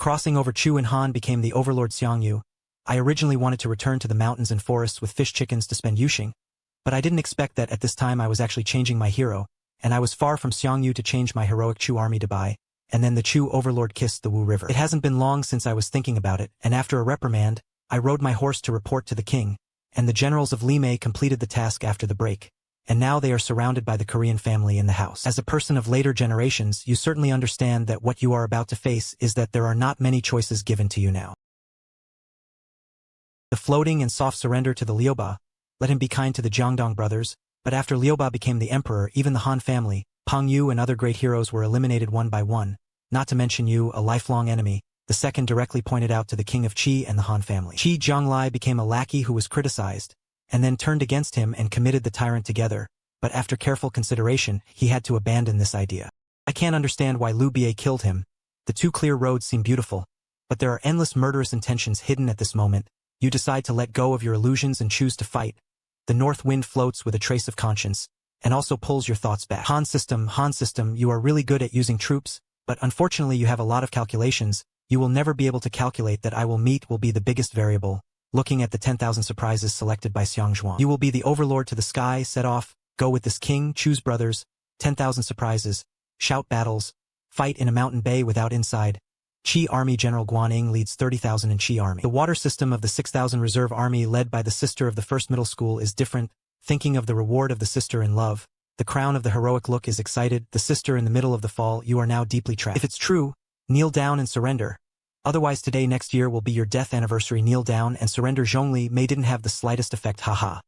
Crossing over Chu and Han became the overlord Xiangyu. I originally wanted to return to the mountains and forests with fish chickens to spend Yuxing, but I didn't expect that at this time I was actually changing my hero, and I was far from Xiangyu to change my heroic Chu army to Bai, and then the Chu overlord kissed the Wu River. It hasn't been long since I was thinking about it, and after a reprimand, I rode my horse to report to the king, and the generals of Limei completed the task after the break, and now they are surrounded by the Korean family in the house. As a person of later generations, you certainly understand that what you are about to face is that there are not many choices given to you now. The floating and soft surrender to the Liuba, let him be kind to the Jiangdong brothers, but after Liuba became the emperor, even the Han family, Pang Yu and other great heroes were eliminated one by one, not to mention Yu, a lifelong enemy. The second directly pointed out to the king of Qi and the Han family. Qi Zhonglai became a lackey who was criticized, and then turned against him and committed the tyrant together, but after careful consideration, he had to abandon this idea. I can't understand why Liu Bie killed him. The two clear roads seem beautiful, but there are endless murderous intentions hidden at this moment. You decide to let go of your illusions and choose to fight. The north wind floats with a trace of conscience, and also pulls your thoughts back. Han system, you are really good at using troops, but unfortunately you have a lot of calculations. You will never be able to calculate that I will meet will be the biggest variable. Looking at the 10,000 surprises selected by Xiang Zhuang. You will be the overlord to the sky, set off, go with this king, choose brothers, 10,000 surprises, shout battles, fight in a mountain bay without inside. Qi Army General Guanning leads 30,000 in Qi Army. The water system of the 6,000 reserve army led by the sister of the first middle school is different, thinking of the reward of the sister in love. The crown of the heroic look is excited, the sister in the middle of the fall, you are now deeply trapped. If it's true, kneel down and surrender. Otherwise today next year will be your death anniversary. Kneel down and surrender. Zhongli Mei didn't have the slightest effect. Haha.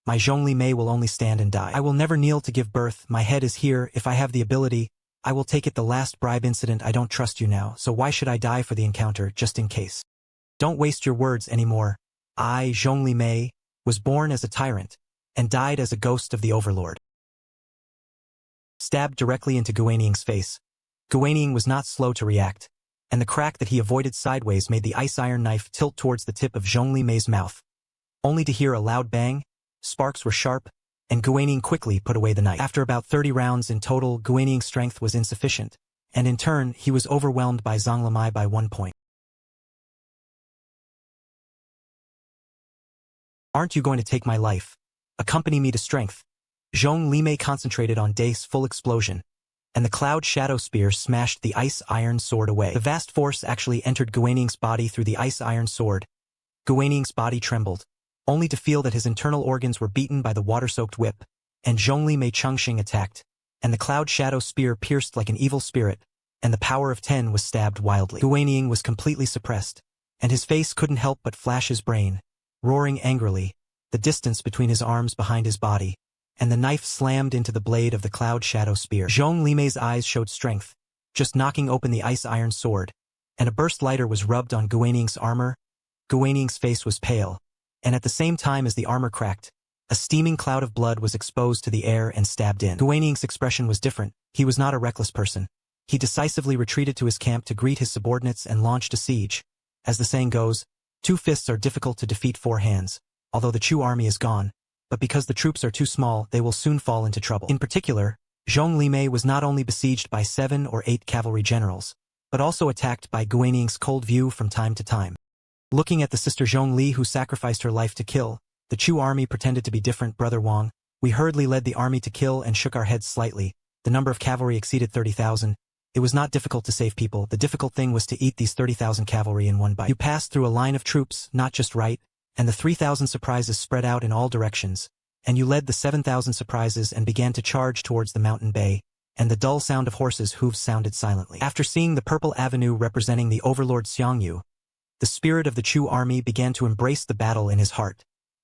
My Zhongli Mei will only stand and die. I will never kneel to give birth. My head is here. If I have the ability, I will take it. The last bribe incident. I don't trust you now, so why should I die for the encounter, just in case? Don't waste your words anymore. I, Zhongli Mei, was born as a tyrant, and died as a ghost of the overlord. Stabbed directly into Guaning's face. Guaning was not slow to react, and the crack that he avoided sideways made the ice-iron knife tilt towards the tip of Zhongli Mei's mouth. Only to hear a loud bang, sparks were sharp, and Guaning quickly put away the knife. After about 30 rounds in total, Guaning's strength was insufficient, and in turn, he was overwhelmed by Zhang Limai by 1 point. Aren't you going to take my life? Accompany me to strength. Zhong Limei concentrated on Dace's full explosion, and the cloud shadow spear smashed the ice-iron sword away. The vast force actually entered Guaning's body through the ice-iron sword. Guaning's body trembled, only to feel that his internal organs were beaten by the water-soaked whip, and Zhongli Mei Chengxing attacked, and the cloud shadow spear pierced like an evil spirit, and the power of 10 was stabbed wildly. Guaning was completely suppressed, and his face couldn't help but flash his brain, roaring angrily, the distance between his arms behind his body, and the knife slammed into the blade of the cloud shadow spear. Zhong Limei's eyes showed strength, just knocking open the ice-iron sword, and a burst lighter was rubbed on Guaning's armor. Guaning's face was pale, and at the same time as the armor cracked, a steaming cloud of blood was exposed to the air and stabbed in. Guaning's expression was different. He was not a reckless person. He decisively retreated to his camp to greet his subordinates and launched a siege. As the saying goes, 2 fists are difficult to defeat 4 hands, although the Chu army is gone, but because the troops are too small, they will soon fall into trouble. In particular, Zhong Limei was not only besieged by 7 or 8 cavalry generals, but also attacked by Guaning's cold view from time to time. Looking at the sister Zhongli who sacrificed her life to kill, the Chu army pretended to be different. Brother Wang, we hurriedly led the army to kill and shook our heads slightly. The number of cavalry exceeded 30,000. It was not difficult to save people. The difficult thing was to eat these 30,000 cavalry in one bite. You passed through a line of troops, not just right, and the 3,000 surprises spread out in all directions, and you led the 7,000 surprises and began to charge towards the mountain bay, and the dull sound of horses' hooves sounded silently. After seeing the purple avenue representing the overlord Xiangyu, the spirit of the Chu army began to embrace the battle in his heart,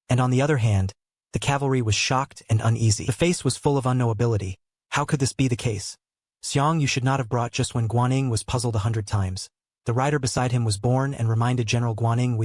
and on the other hand, the cavalry was shocked and uneasy. The face was full of unknowability. How could this be the case? Xiang you should not have brought just when Guaning was puzzled 100 times. The rider beside him was born and reminded General Guaning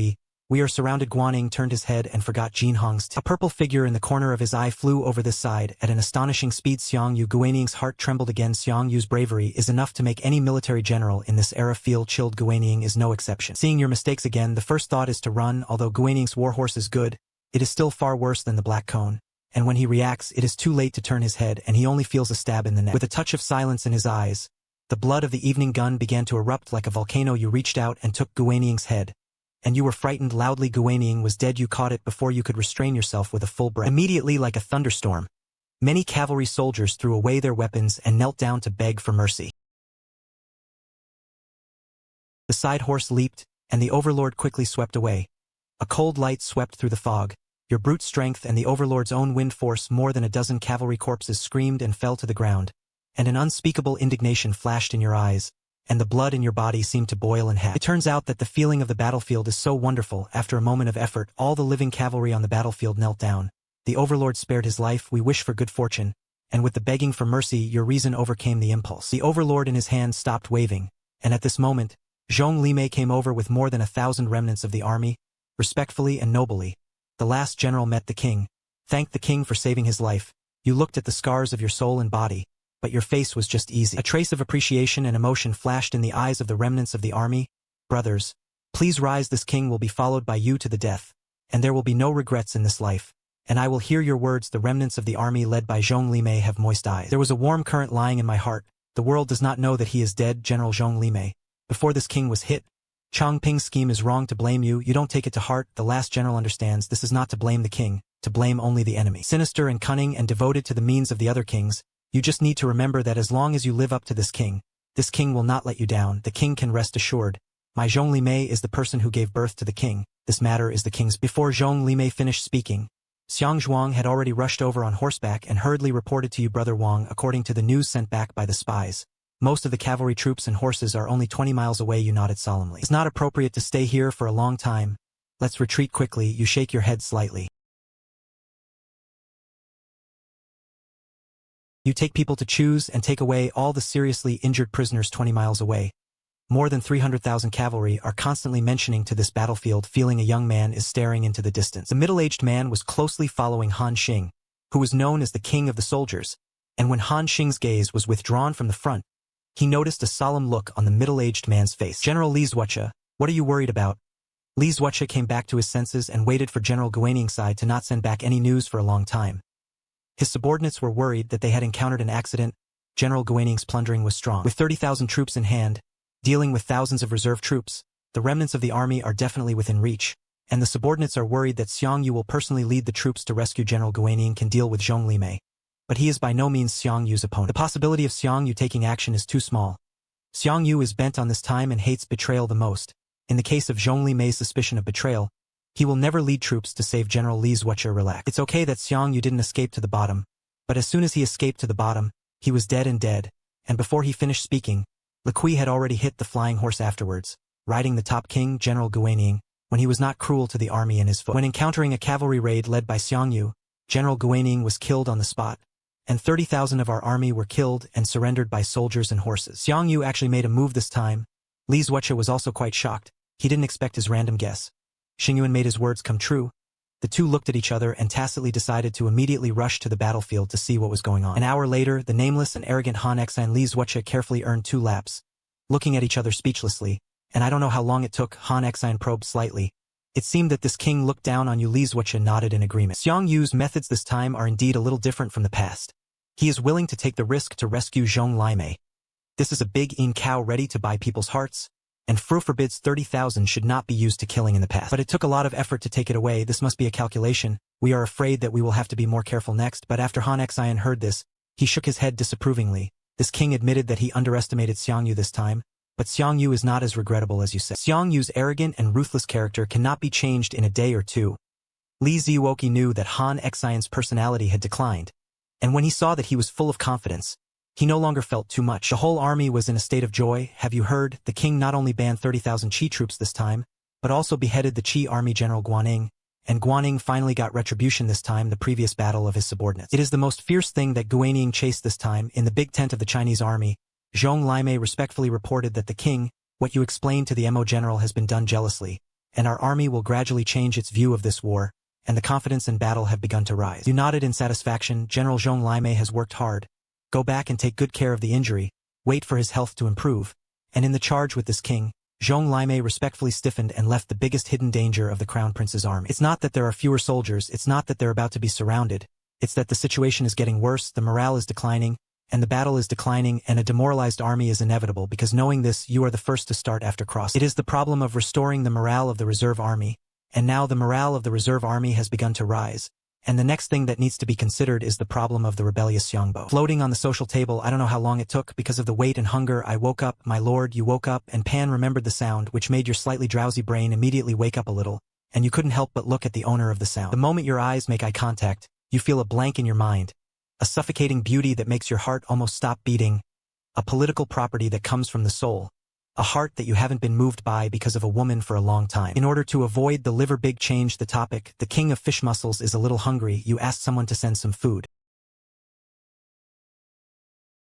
we are surrounded. Guaning turned his head and forgot Jin Hong's A purple figure in the corner of his eye flew over this side at an astonishing speed. Xiang Yu Guaning's heart trembled again. Xiang Yu's bravery is enough to make any military general in this era feel chilled. Guaning is no exception. Seeing your mistakes again, the first thought is to run. Although Guaning's warhorse is good, it is still far worse than the black cone, and when he reacts, it is too late to turn his head and he only feels a stab in the neck. With a touch of silence in his eyes, The blood of the evening gun began to erupt like a volcano. You reached out and took Guaniying's head. And you were frightened loudly. Guaniying was dead. You caught it before you could restrain yourself with a full breath. Immediately, like a thunderstorm, many cavalry soldiers threw away their weapons and knelt down to beg for mercy. The side horse leaped, and the overlord quickly swept away. A cold light swept through the fog. Your brute strength and the overlord's own wind force. More than a dozen cavalry corpses screamed and fell to the ground. And an unspeakable indignation flashed in your eyes, and the blood in your body seemed to boil and hatch. It turns out that the feeling of the battlefield is so wonderful. After a moment of effort, all the living cavalry on the battlefield knelt down. The overlord spared his life. We wish for good fortune. And with the begging for mercy, your reason overcame the impulse. The overlord in his hand stopped waving, and at this moment, Zhong Limei came over with more than 1,000 remnants of the army. Respectfully and nobly, the last general met the king, thanked the king for saving his life. You looked at the scars of your soul and body, but your face was just easy. A trace of appreciation and emotion flashed in the eyes of the remnants of the army. Brothers, please rise. This king will be followed by you to the death, and there will be no regrets in this life. And I will hear your words. The remnants of the army led by Zhong Limei have moist eyes. There was a warm current lying in my heart. The world does not know that he is dead. General Zhong Limei, before this king was hit, Changping's scheme is wrong to blame you. You don't take it to heart. The last general understands this is not to blame the king, to blame only the enemy. Sinister and cunning and devoted to the means of the other kings, you just need to remember that as long as you live up to this king will not let you down. The king can rest assured. My Zhong Limei is the person who gave birth to the king. This matter is the king's. Before Zhong Limei finished speaking, Xiang Zhuang had already rushed over on horseback and hurriedly reported to you, Brother Wang. According to the news sent back by the spies, most of the cavalry troops and horses are only 20 miles away. You nodded solemnly. It's not appropriate to stay here for a long time. Let's retreat quickly. You shake your head slightly. You take people to choose and take away all the seriously injured prisoners 20 miles away. More than 300,000 cavalry are constantly mentioning to this battlefield. Feeling a young man is staring into the distance. The middle-aged man was closely following Han Xing, who was known as the king of the soldiers, and when Han Xing's gaze was withdrawn from the front, he noticed a solemn look on the middle-aged man's face. General Li Zuocha, what are you worried about? Li Zuocha came back to his senses and waited for General Guaniying's side to not send back any news for a long time. His subordinates were worried that they had encountered an accident. General Guaniying's plundering was strong. With 30,000 troops in hand, dealing with thousands of reserve troops, the remnants of the army are definitely within reach, and the subordinates are worried that Xiang Yu will personally lead the troops to rescue General Guaniying. Can deal with Zhong Limei, but he is by no means Xiang Yu's opponent. The possibility of Xiang Yu taking action is too small. Xiang Yu is bent on this time and hates betrayal the most. In the case of Zhong Limei's suspicion of betrayal, he will never lead troops to save General Li Zuocha. Relax. It's okay that Xiang Yu didn't escape to the bottom, but as soon as he escaped to the bottom, he was dead, and before he finished speaking, Liqui had already hit the flying horse afterwards, riding the top king, General Guaniying, when he was not cruel to the army and his foot. When encountering a cavalry raid led by Xiang Yu, General Guaniying was killed on the spot, and 30,000 of our army were killed and surrendered by soldiers and horses. Xiang Yu actually made a move this time. Li Zuocha was also quite shocked. He didn't expect his random guess. Xingyuan made his words come true. The two looked at each other and tacitly decided to immediately rush to the battlefield to see what was going on. An hour later, the nameless and arrogant Han Xi and Li Zuocha carefully earned 2 laps, looking at each other speechlessly, and I don't know how long it took. Han Xi probed slightly. It seemed that this king looked down on you. Li Zuocha nodded in agreement. Xiang Yu's methods this time are indeed a little different from the past. He is willing to take the risk to rescue Zhong Limei. This is a big cow ready to buy people's hearts, and Fru forbids 30,000 should not be used to killing in the past. But it took a lot of effort to take it away. This must be a calculation. We are afraid that we will have to be more careful next. But after Han Xian heard this, he shook his head disapprovingly. This king admitted that he underestimated Xiang Yu this time, but Xiang Yu is not as regrettable as you said. Xiang Yu's arrogant and ruthless character cannot be changed in a day or two. Li Ziwuoqi knew that Han Xian's personality had declined, and when he saw that he was full of confidence, he no longer felt too much. The whole army was in a state of joy. Have you heard? The king not only banned 30,000 Qi troops this time, but also beheaded the Qi army general Guanning, and Guanning finally got retribution this time, the previous battle of his subordinates. It is the most fierce thing that Guanning chased this time. In the big tent of the Chinese army, Zhong Limei respectfully reported that the king, what you explained to the MO general has been done jealously, and our army will gradually change its view of this war, and the confidence in battle have begun to rise. You nodded in satisfaction. General Zhong Limei has worked hard. Go back and take good care of the injury, wait for his health to improve, and in the charge with this king, Zhong Limei respectfully stiffened and left the biggest hidden danger of the Crown Prince's army. It's not that there are fewer soldiers, it's not that they're about to be surrounded, it's that the situation is getting worse, the morale is declining, and the battle is declining and a demoralized army is inevitable because knowing this you are the first to start after crossing. It is the problem of restoring the morale of the reserve army, and now the morale of the reserve army has begun to rise. And the next thing that needs to be considered is the problem of the rebellious Xiongbo. Floating on the social table, I don't know how long it took because of the weight and hunger. I woke up, my lord, you woke up, and Pan remembered the sound which made your slightly drowsy brain immediately wake up a little, and you couldn't help but look at the owner of the sound. The moment your eyes make eye contact, you feel a blank in your mind, a suffocating beauty that makes your heart almost stop beating, a political property that comes from the soul, a heart that you haven't been moved by because of a woman for a long time. In order to avoid the liver big change the topic, the king of fish mussels is a little hungry, you ask someone to send some food.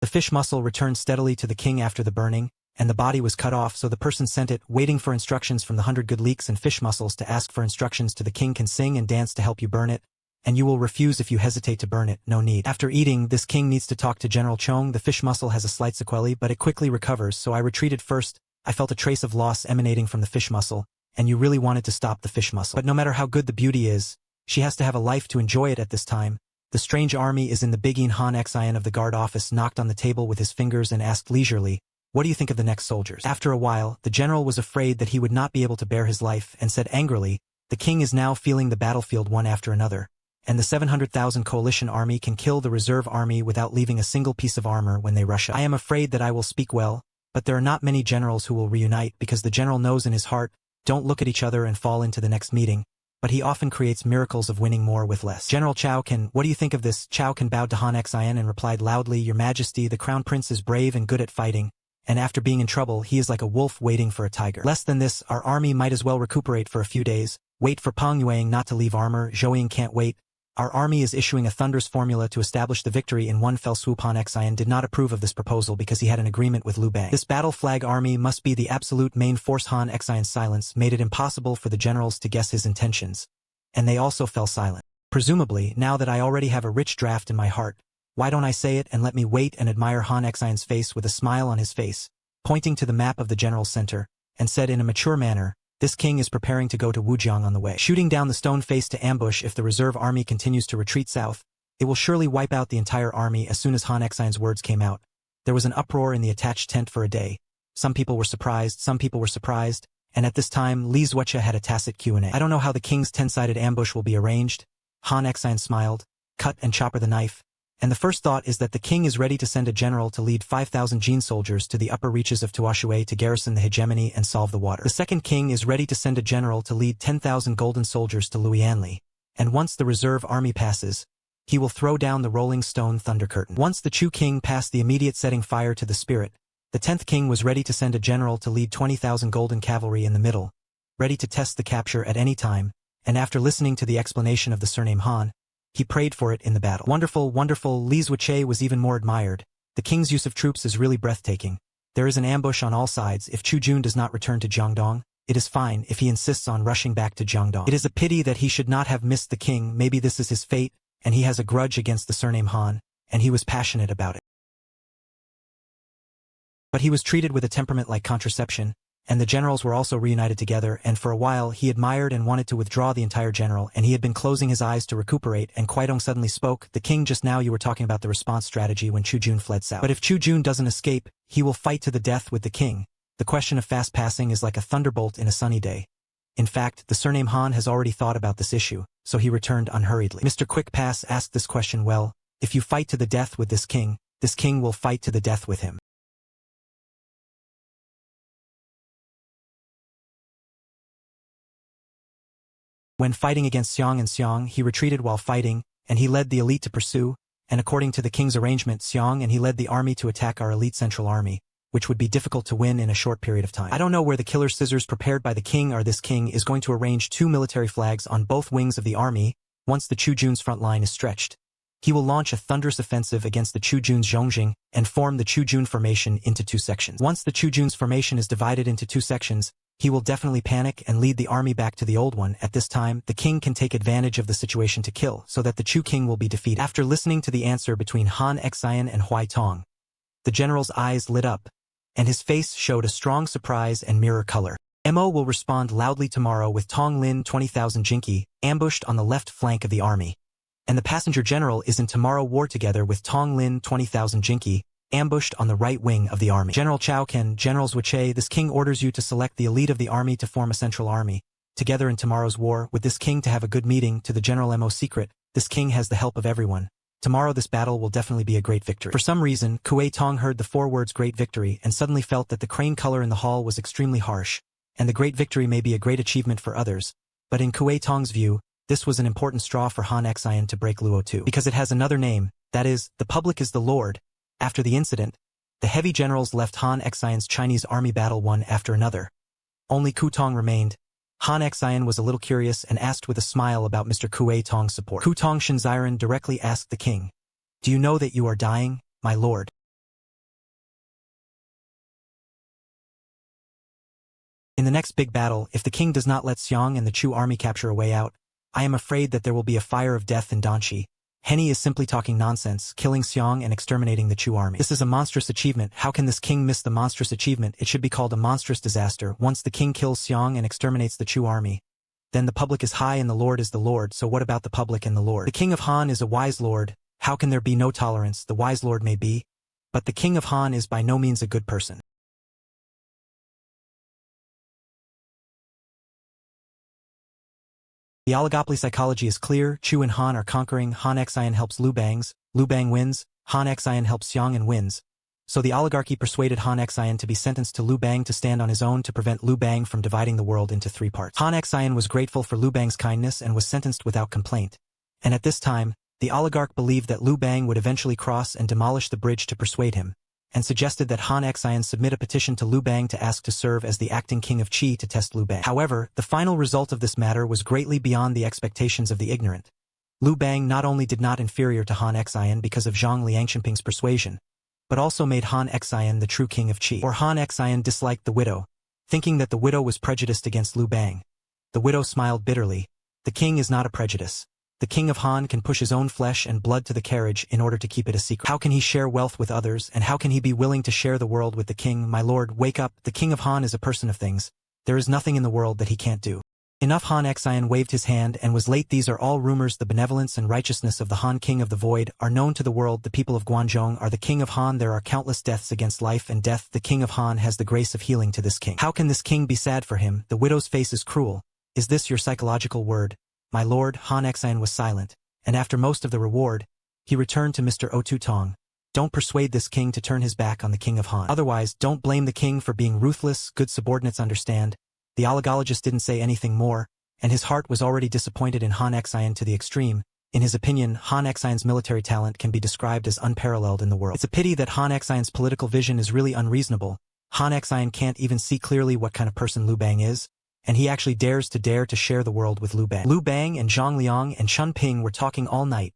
The fish mussel returned steadily to the king after the burning, and the body was cut off, so the person sent it, waiting for instructions from the 100 good leeks and fish mussels to ask for instructions to the king can sing and dance to help you burn it, and you will refuse if you hesitate to burn it, no need. After eating, this king needs to talk to General Chong. The fish mussel has a slight sequelae, but it quickly recovers, so I retreated first. I felt a trace of loss emanating from the fish mussel, and you really wanted to stop the fish mussel. But no matter how good the beauty is, she has to have a life to enjoy it at this time. The strange army is in the Bigin Han Xian of the guard office knocked on the table with his fingers and asked leisurely, "What do you think of the next soldiers?" After a while, the general was afraid that he would not be able to bear his life and said angrily, "The king is now feeling the battlefield one after another, and the 700,000 coalition army can kill the reserve army without leaving a single piece of armor when they rush up. I am afraid that I will speak well, but there are not many generals who will reunite because the general knows in his heart, don't look at each other and fall into the next meeting, but he often creates miracles of winning more with less." General Chao Can, what do you think of this? Chao Can bowed to Han Xian and replied loudly, "Your Majesty, the crown prince is brave and good at fighting, and after being in trouble he is like a wolf waiting for a tiger. Less than this, our army might as well recuperate for a few days, wait for Peng Yuang not to leave armor, Zhouying can't wait. Our army is issuing a thunderous formula to establish the victory in one fell swoop." Han Xian did not approve of this proposal because he had an agreement with Liu Bang. This battle flag army must be the absolute main force. Han Xian's silence made it impossible for the generals to guess his intentions, and they also fell silent. Presumably, now that I already have a rich draft in my heart, why don't I say it and let me wait and admire Han Xian's face with a smile on his face, pointing to the map of the general's center, and said in a mature manner, "This king is preparing to go to Wujiang on the way, shooting down the stone face to ambush. If the reserve army continues to retreat south, it will surely wipe out the entire army." As soon as Han Xian's words came out, there was an uproar in the attached tent for a day. Some people were surprised, and at this time Li Zuocha had a tacit Q&A. "I don't know how the king's 10-sided ambush will be arranged." Han Xian smiled, "Cut and chopper the knife. And the first thought is that the king is ready to send a general to lead 5,000 Jin soldiers to the upper reaches of Tuashui to garrison the hegemony and solve the water. The second king is ready to send a general to lead 10,000 golden soldiers to Luyanli, and once the reserve army passes, he will throw down the rolling stone thunder curtain. Once the Chu king passed the immediate setting fire to the spirit, the 10th king was ready to send a general to lead 20,000 golden cavalry in the middle, ready to test the capture at any time, and after listening to the explanation of the surname Han, he prayed for it in the battle. Wonderful, wonderful. Li Zuoche was even more admired. The king's use of troops is really breathtaking. There is an ambush on all sides. If Chu Jun does not return to Jiangdong, it is fine. If he insists on rushing back to Jiangdong, it is a pity that he should not have missed the king. Maybe this is his fate, and he has a grudge against the surname Han, and he was passionate about it. But he was treated with a temperament like contraception, and the generals were also reunited together, and for a while he admired and wanted to withdraw the entire general, and he had been closing his eyes to recuperate, and Kuaidong suddenly spoke, "The king, just now you were talking about the response strategy when Chu Jun fled south. But if Chu Jun doesn't escape, he will fight to the death with the king. The question of fast passing is like a thunderbolt in a sunny day." In fact, the surname Han has already thought about this issue, so he returned unhurriedly. Mr. Quick Pass asked this question well, if you fight to the death with this king will fight to the death with him. When fighting against Xiong and Xiong, he retreated while fighting, and he led the elite to pursue, and according to the king's arrangement, Xiong and he led the army to attack our elite central army, which would be difficult to win in a short period of time. I don't know where the killer scissors prepared by the king are. This king is going to arrange 2 military flags on both wings of the army. Once the Chu Jun's front line is stretched, he will launch a thunderous offensive against the Chu Jun's Zhongjing and form the Chu Jun formation into 2 sections. Once the Chu Jun's formation is divided into 2 sections, he will definitely panic and lead the army back to the old one. At this time, the king can take advantage of the situation to kill, so that the Chu king will be defeated. After listening to the answer between Han Xian and Huai Tong, the general's eyes lit up, and his face showed a strong surprise and mirror color. Mo will respond loudly tomorrow with Tong Lin 20,000 Jinki, ambushed on the left flank of the army. and the passenger general is in tomorrow war together with Tong Lin 20,000 Jinki, ambushed on the right wing of the army. General Chao Ken, General Zhuche, this king orders you to select the elite of the army to form a central army. Together in tomorrow's war, with this king to have a good meeting to the General Mo secret, this king has the help of everyone. Tomorrow this battle will definitely be a great victory. For some reason, Kuei Tong heard the 4 words great victory and suddenly felt that the crane color in the hall was extremely harsh, and the great victory may be a great achievement for others, but in Kuei Tong's view, this was an important straw for Han Xian to break Luo too. Because it has another name, that is, the public is the Lord. After the incident, the heavy generals left Han Xian's Chinese army battle one after another. Only Ku Tong remained. Han Xian was a little curious and asked with a smile about Mr. Kuei Tong's support. Ku Tong Shinziren directly asked the king, "Do you know that you are dying, my lord?" In the next big battle, if the king does not let Xiong and the Chu army capture a way out, I am afraid that there will be a fire of death in Danshi. Henny is simply talking nonsense, killing Xiong and exterminating the Chu army. This is a monstrous achievement. How can this king miss the monstrous achievement? It should be called a monstrous disaster. Once the king kills Xiong and exterminates the Chu army, then the public is high and the lord is the lord. So what about the public and the lord? The king of Han is a wise lord. How can there be no tolerance? The wise lord may be, but the king of Han is by no means a good person. The oligopoly psychology is clear. Chu and Han are conquering. Han Xian helps Lu Bang wins. Han Xian helps Xiong and wins. So the oligarchy persuaded Han Xian to be sentenced to Lu Bang to stand on his own to prevent Lu Bang from dividing the world into 3 parts. Han Xian was grateful for Lu Bang's kindness and was sentenced without complaint. And at this time, the oligarch believed that Lu Bang would eventually cross and demolish the bridge to persuade him, and suggested that Han Xian submit a petition to Lu Bang to ask to serve as the acting king of Qi to test Lu Bang. However, the final result of this matter was greatly beyond the expectations of the ignorant. Lu Bang not only did not inferior to Han Xian because of Zhang Liangshiping's persuasion, but also made Han Xian the true king of Qi. Or Han Xian disliked the widow, thinking that the widow was prejudiced against Lu Bang. The widow smiled bitterly. The king is not a prejudice. The king of Han can push his own flesh and blood to the carriage in order to keep it a secret. How can he share wealth with others, and how can he be willing to share the world with the king? My lord, wake up. The king of Han is a person of things. There is nothing in the world that he can't do. Enough. Han Xian waved his hand and was late. These are all rumors. The benevolence and righteousness of the Han king of the void are known to the world. The people of Guanzhong are the king of Han. There are countless deaths against life and death. The king of Han has the grace of healing to this king. How can this king be sad for him? The widow's face is cruel. Is this your psychological word? My lord. Han Xian was silent, and after most of the reward, he returned to Mr. Otu Tong. Don't persuade this king to turn his back on the king of Han. Otherwise, don't blame the king for being ruthless. Good subordinates understand. The oligologist didn't say anything more, and his heart was already disappointed in Han Xian to the extreme. In his opinion, Han Xian's military talent can be described as unparalleled in the world. It's a pity that Han Xian's political vision is really unreasonable. Han Xian can't even see clearly what kind of person Lu Bang is, and he actually dares to share the world with Lu Bang. Lu Bang and Zhang Liang and Chun Ping were talking all night.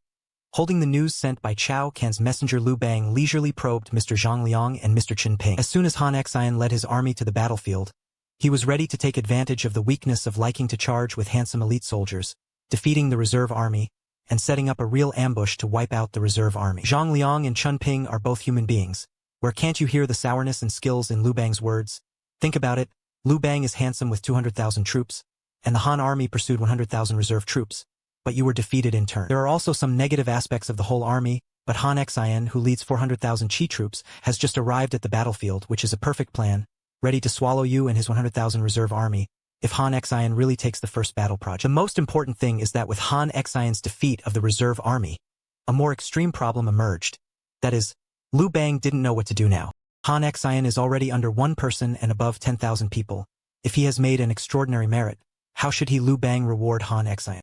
Holding the news sent by Chao Can's messenger, Lu Bang leisurely probed Mr. Zhang Liang and Mr. Chun Ping. As soon as Han Xian led his army to the battlefield, he was ready to take advantage of the weakness of liking to charge with handsome elite soldiers, defeating the reserve army, and setting up a real ambush to wipe out the reserve army. Zhang Liang and Chun Ping are both human beings. Where can't you hear the sourness and skills in Lu Bang's words? Think about it. Lu Bang is handsome with 200,000 troops, and the Han army pursued 100,000 reserve troops, but you were defeated in turn. There are also some negative aspects of the whole army, but Han Xian, who leads 400,000 Qi troops, has just arrived at the battlefield, which is a perfect plan, ready to swallow you and his 100,000 reserve army, if Han Xian really takes the first battle project. The most important thing is that with Han Xian's defeat of the reserve army, a more extreme problem emerged. That is, Lu Bang didn't know what to do now. Han Xian is already under 1 person and above 10,000 people. If he has made an extraordinary merit, how should he Lu Bang reward Han Xian?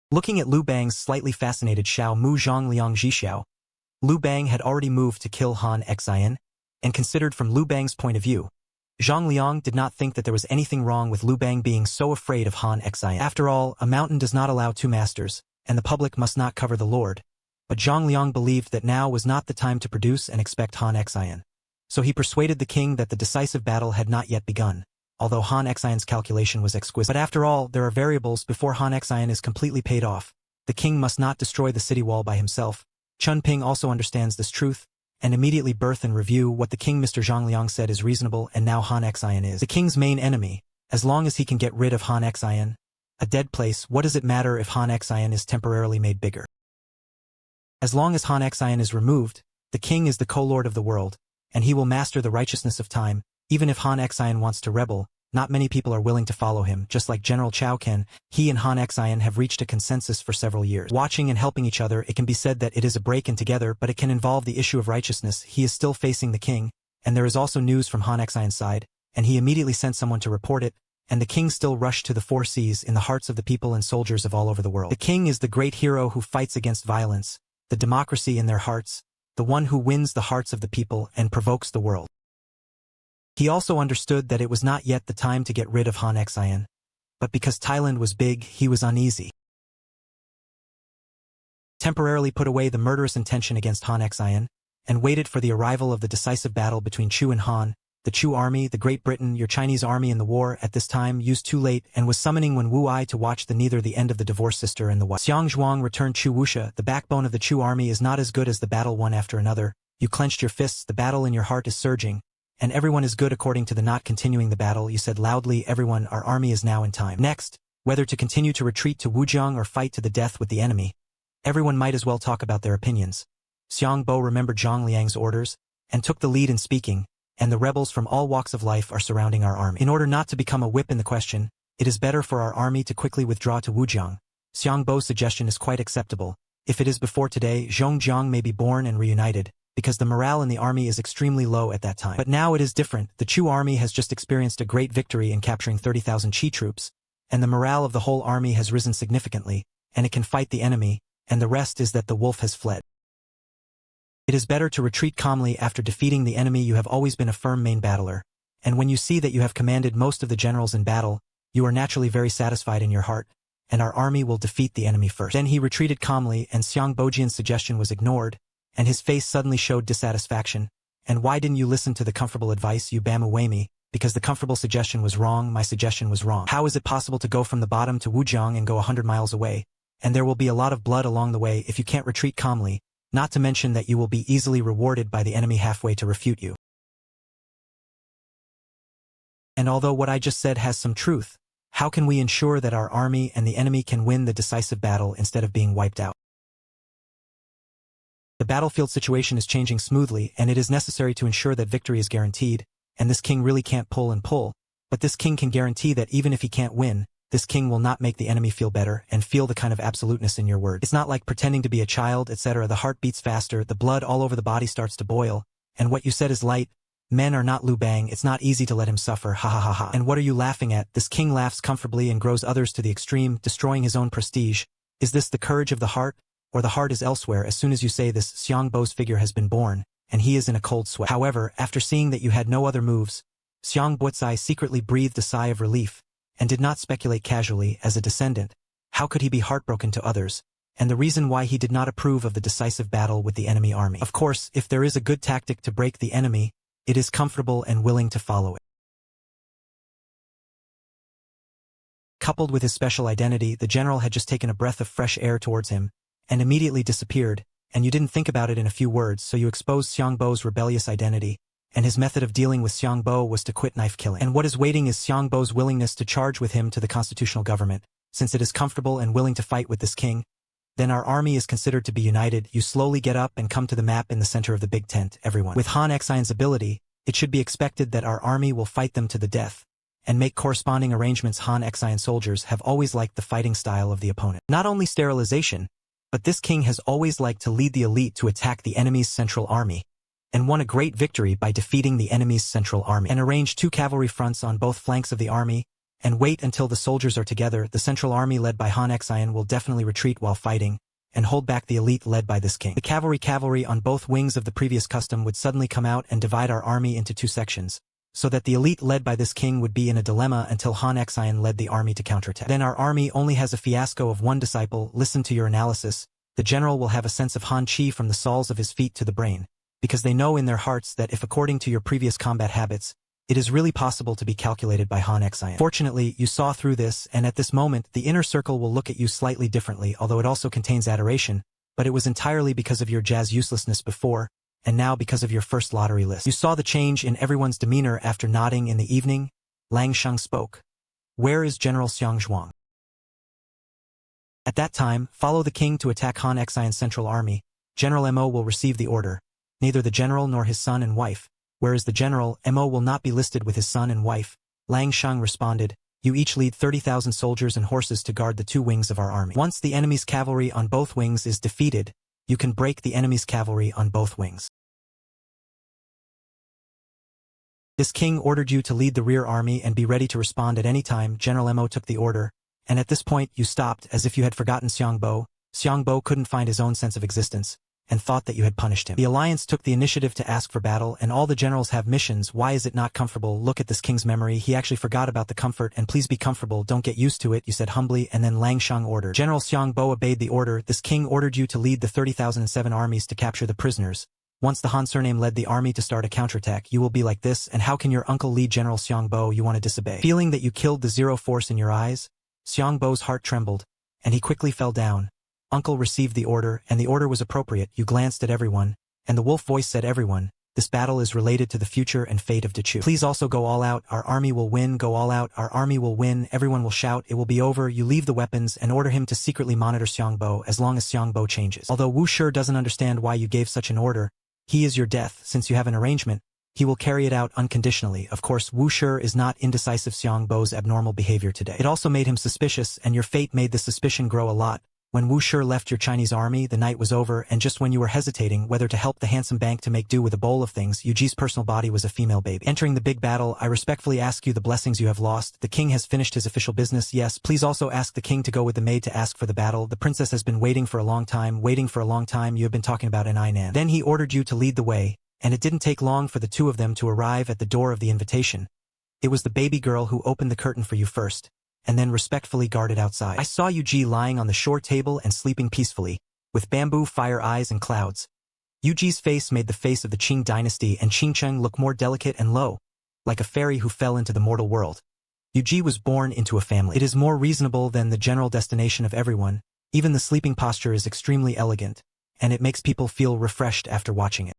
Looking at Lu Bang's slightly fascinated Xiao Mu Zhang Liang Zhixiao, Lu Bang had already moved to kill Han Xian, and considered from Lu Bang's point of view, Zhang Liang did not think that there was anything wrong with Lu Bang being so afraid of Han Xian. After all, a mountain does not allow 2 masters, and the public must not cover the lord. But Zhang Liang believed that now was not the time to produce and expect Han Xian. So he persuaded the king that the decisive battle had not yet begun, although Han Xian's calculation was exquisite. But after all, there are variables before Han Xian is completely paid off. The king must not destroy the city wall by himself. Chun Ping also understands this truth, and immediately birth and review what the king Mr. Zhang Liang said is reasonable, and now Han Xian is the king's main enemy, as long as he can get rid of Han Xian. A dead place, what does it matter if Han Xian is temporarily made bigger? As long as Han Xian is removed, the king is the co-lord of the world, and he will master the righteousness of time. Even if Han Xian wants to rebel, not many people are willing to follow him. Just like General Chao Ken, he and Han Xian have reached a consensus for several years. Watching and helping each other, it can be said that it is a break-in together, but it can involve the issue of righteousness. He is still facing the king, and there is also news from Han Xian's side, and he immediately sent someone to report it, and the king still rushed to the four seas in the hearts of the people and soldiers of all over the world. The king is the great hero who fights against violence, the democracy in their hearts, the one who wins the hearts of the people and provokes the world. He also understood that it was not yet the time to get rid of Han Xian, but because Thailand was big, he was uneasy. Temporarily put away the murderous intention against Han Xian, and waited for the arrival of the decisive battle between Chu and Han. The Chu army, the Great Britain, your Chinese army in the war at this time used too late and was summoning Wen Wuai to watch the end of the divorced sister and the wife. Xiang Zhuang returned Chu Wuxia. The backbone of the Chu army is not as good as the battle one after another. You clenched your fists, the battle in your heart is surging, and everyone is good according to the not continuing the battle. You said loudly, everyone, our army is now in time. Next, whether to continue to retreat to Wujiang or fight to the death with the enemy, everyone might as well talk about their opinions. Xiang Bo remembered Zhang Liang's orders, and took the lead in speaking, and the rebels from all walks of life are surrounding our army. In order not to become a whip in the question, it is better for our army to quickly withdraw to Wujiang. Xiang Bo's suggestion is quite acceptable. If it is before today, Zhongjiang may be born and reunited, because the morale in the army is extremely low at that time. But now it is different. The Chu army has just experienced a great victory in capturing 30,000 Qi troops, and the morale of the whole army has risen significantly, and it can fight the enemy, and the rest is that the wolf has fled. It is better to retreat calmly after defeating the enemy. You have always been a firm main battler, and when you see that you have commanded most of the generals in battle, you are naturally very satisfied in your heart, and our army will defeat the enemy first. Then he retreated calmly, and Xiang Bojian's suggestion was ignored, and his face suddenly showed dissatisfaction. And why didn't you listen to the comfortable advice, you Bamuwei? Because the comfortable suggestion was wrong, my suggestion was wrong. How is it possible to go from the bottom to Wujiang and go 100 miles away, and there will be a lot of blood along the way if you can't retreat calmly, not to mention that you will be easily rewarded by the enemy halfway to refute you. And although what I just said has some truth, how can we ensure that our army and the enemy can win the decisive battle instead of being wiped out? The battlefield situation is changing smoothly, and it is necessary to ensure that victory is guaranteed, and this king really can't pull and pull, but this king can guarantee that even if he can't win, this king will not make the enemy feel better and feel the kind of absoluteness in your word. It's not like pretending to be a child, etc. The heart beats faster, the blood all over the body starts to boil, and what you said is light. Men are not Lu Bang, it's not easy to let him suffer, ha ha ha ha. And what are you laughing at? This king laughs comfortably and grows others to the extreme, destroying his own prestige. Is this the courage of the heart? Or the heart is elsewhere? As soon as you say this, Xiang Bo's figure has been born, and he is in a cold sweat. However, after seeing that you had no other moves, Xiang Botsai secretly breathed a sigh of relief, and did not speculate casually. As a descendant, how could he be heartbroken to others, and the reason why he did not approve of the decisive battle with the enemy army? Of course, if there is a good tactic to break the enemy, it is comfortable and willing to follow it. Coupled with his special identity, the general had just taken a breath of fresh air towards him, and immediately disappeared, and you didn't think about it in a few words, so you exposed Xiang Bo's rebellious identity, and his method of dealing with Xiang Bo was to quit knife killing. And what is waiting is Xiang Bo's willingness to charge with him to the constitutional government, since it is comfortable and willing to fight with this king. Then our army is considered to be united. You slowly get up and come to the map in the center of the big tent, everyone. With Han Xian's ability, it should be expected that our army will fight them to the death, and make corresponding arrangements. Han Xian soldiers have always liked the fighting style of the opponent. Not only sterilization, but this king has always liked to lead the elite to attack the enemy's central army, and won a great victory by defeating the enemy's central army, and arrange 2 cavalry fronts on both flanks of the army, and wait until the soldiers are together. The central army led by Han Xian will definitely retreat while fighting, and hold back the elite led by this king. The cavalry on both wings of the previous custom would suddenly come out and divide our army into 2 sections, so that the elite led by this king would be in a dilemma until Han Xian led the army to counterattack. Then our army only has a fiasco of 1 disciple. Listen to your analysis. The general will have a sense of Han Chi from the soles of his feet to the brain, because they know in their hearts that if according to your previous combat habits, it is really possible to be calculated by Han Xian. Fortunately, you saw through this, and at this moment, the inner circle will look at you slightly differently, although it also contains adoration, but it was entirely because of your jazz uselessness before, and now because of your first lottery list. You saw the change in everyone's demeanor after nodding in the evening. Lang Sheng spoke. Where is General Xiang Zhuang? At that time, follow the king to attack Han Xian's central army, General Mo will receive the order. Neither the general nor his son and wife, whereas the general, Mo will not be listed with his son and wife. Lang Shang responded, you each lead 30,000 soldiers and horses to guard the two wings of our army. Once the enemy's cavalry on both wings is defeated, you can break the enemy's cavalry on both wings. This king ordered you to lead the rear army and be ready to respond at any time. General Mo took the order, and at this point you stopped as if you had forgotten Xiangbo. Xiangbo couldn't find his own sense of existence, and thought that you had punished him. The alliance took the initiative to ask for battle, and all the generals have missions. Why is it not comfortable? Look at this king's memory. He actually forgot about the comfort, and please be comfortable. Don't get used to it, you said humbly, and then Lang Shang ordered. General Xiangbo obeyed the order. This king ordered you to lead the 30,007 armies to capture the prisoners. Once the Han surname led the army to start a counterattack, you will be like this, and how can your uncle lead General Xiangbo? You want to disobey. Feeling that you killed the zero force in your eyes, Xiangbo's heart trembled, and he quickly fell down. Uncle received the order, and the order was appropriate. You glanced at everyone, and the wolf voice said, everyone, this battle is related to the future and fate of Dechu. Please also go all out. Our army will win. Go all out. Our army will win. Everyone will shout. It will be over. You leave the weapons and order him to secretly monitor Xiangbo as long as Xiangbo changes. Although Wu Shi doesn't understand why you gave such an order, he is your death. Since you have an arrangement, he will carry it out unconditionally. Of course, Wu Shi is not indecisive. Xiangbo's abnormal behavior today. It also made him suspicious, and your fate made the suspicion grow a lot. When Wu Shi left your Chinese army, the night was over, and just when you were hesitating whether to help the handsome bank to make do with a bowl of things, Yuji's personal body was a female baby. Entering the big battle, I respectfully ask you the blessings you have lost. The king has finished his official business. Yes, please also ask the king to go with the maid to ask for the battle. The princess has been waiting for a long time. You have been talking about an Ainan. Then he ordered you to lead the way, and it didn't take long for the two of them to arrive at the door of the invitation. It was the baby girl who opened the curtain for you first, and then respectfully guarded outside. I saw Yuji lying on the shore table and sleeping peacefully, with bamboo fire eyes and clouds. Yuji's face made the face of the Qing dynasty and Qingcheng look more delicate and low, like a fairy who fell into the mortal world. Yuji was born into a family. It is more reasonable than the general destination of everyone. Even the sleeping posture is extremely elegant, and it makes people feel refreshed after watching it.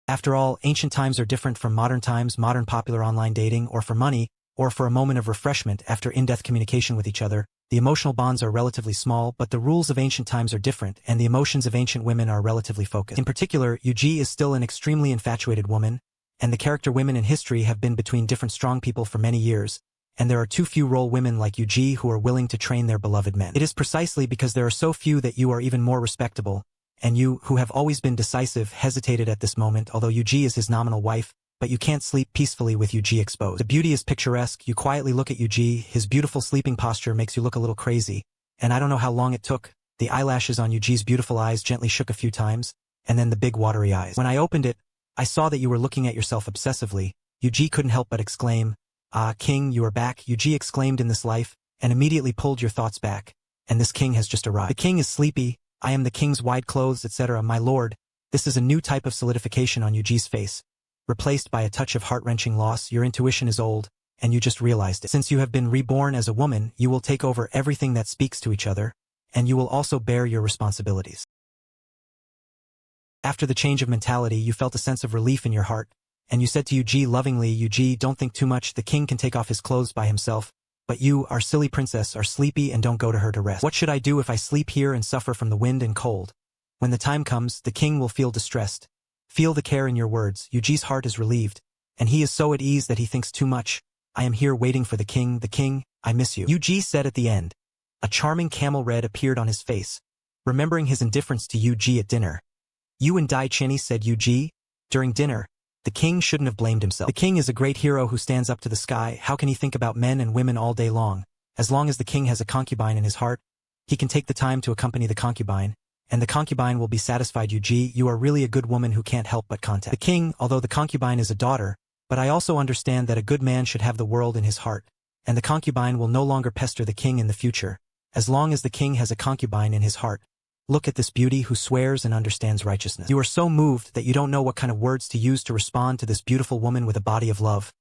After all, ancient times are different from modern times, modern popular online dating, or for money, or for a moment of refreshment after in-depth communication with each other. The emotional bonds are relatively small, but the rules of ancient times are different, and the emotions of ancient women are relatively focused. In particular, Yuji is still an extremely infatuated woman, and the character women in history have been between different strong people for many years, and there are too few role women like Yuji who are willing to train their beloved men. It is precisely because there are so few that you are even more respectable, and you, who have always been decisive, hesitated at this moment. Although Yuji is his nominal wife, but you can't sleep peacefully with Yuji exposed. The beauty is picturesque. You quietly look at Yuji. His beautiful sleeping posture makes you look a little crazy, and I don't know how long it took. The eyelashes on Yuji's beautiful eyes gently shook a few times, and then the big watery eyes. When I opened it, I saw that you were looking at yourself obsessively. Yuji couldn't help but exclaim, "Ah, king, you are back," Yuji exclaimed in this life, and immediately pulled your thoughts back. And this king has just arrived. The king is sleepy. I am the king's wide clothes, etc. My lord. This is a new type of solidification on Yuji's face, replaced by a touch of heart-wrenching loss. Your intuition is old, and you just realized it. Since you have been reborn as a woman, you will take over everything that speaks to each other, and you will also bear your responsibilities. After the change of mentality, you felt a sense of relief in your heart, and you said to Yuji lovingly, "Yuji, don't think too much. The king can take off his clothes by himself, but you, our silly princess, are sleepy and don't go to her to rest. What should I do if I sleep here and suffer from the wind and cold? When the time comes, the king will feel distressed." Feel the care in your words. Yuji's heart is relieved, and he is so at ease that he thinks too much. I am here waiting for the king, I miss you. Yuji said at the end. A charming camel red appeared on his face, remembering his indifference to Yuji at dinner. You and Dai Chinny, said Yuji. During dinner, the king shouldn't have blamed himself. The king is a great hero who stands up to the sky. How can he think about men and women all day long? As long as the king has a concubine in his heart, he can take the time to accompany the concubine, and the concubine will be satisfied. Yuji, you are really a good woman who can't help but contact the king, although the concubine is a daughter, but I also understand that a good man should have the world in his heart, and the concubine will no longer pester the king in the future, as long as the king has a concubine in his heart. Look at this beauty who swears and understands righteousness. You are so moved that you don't know what kind of words to use to respond to this beautiful woman with a body of love,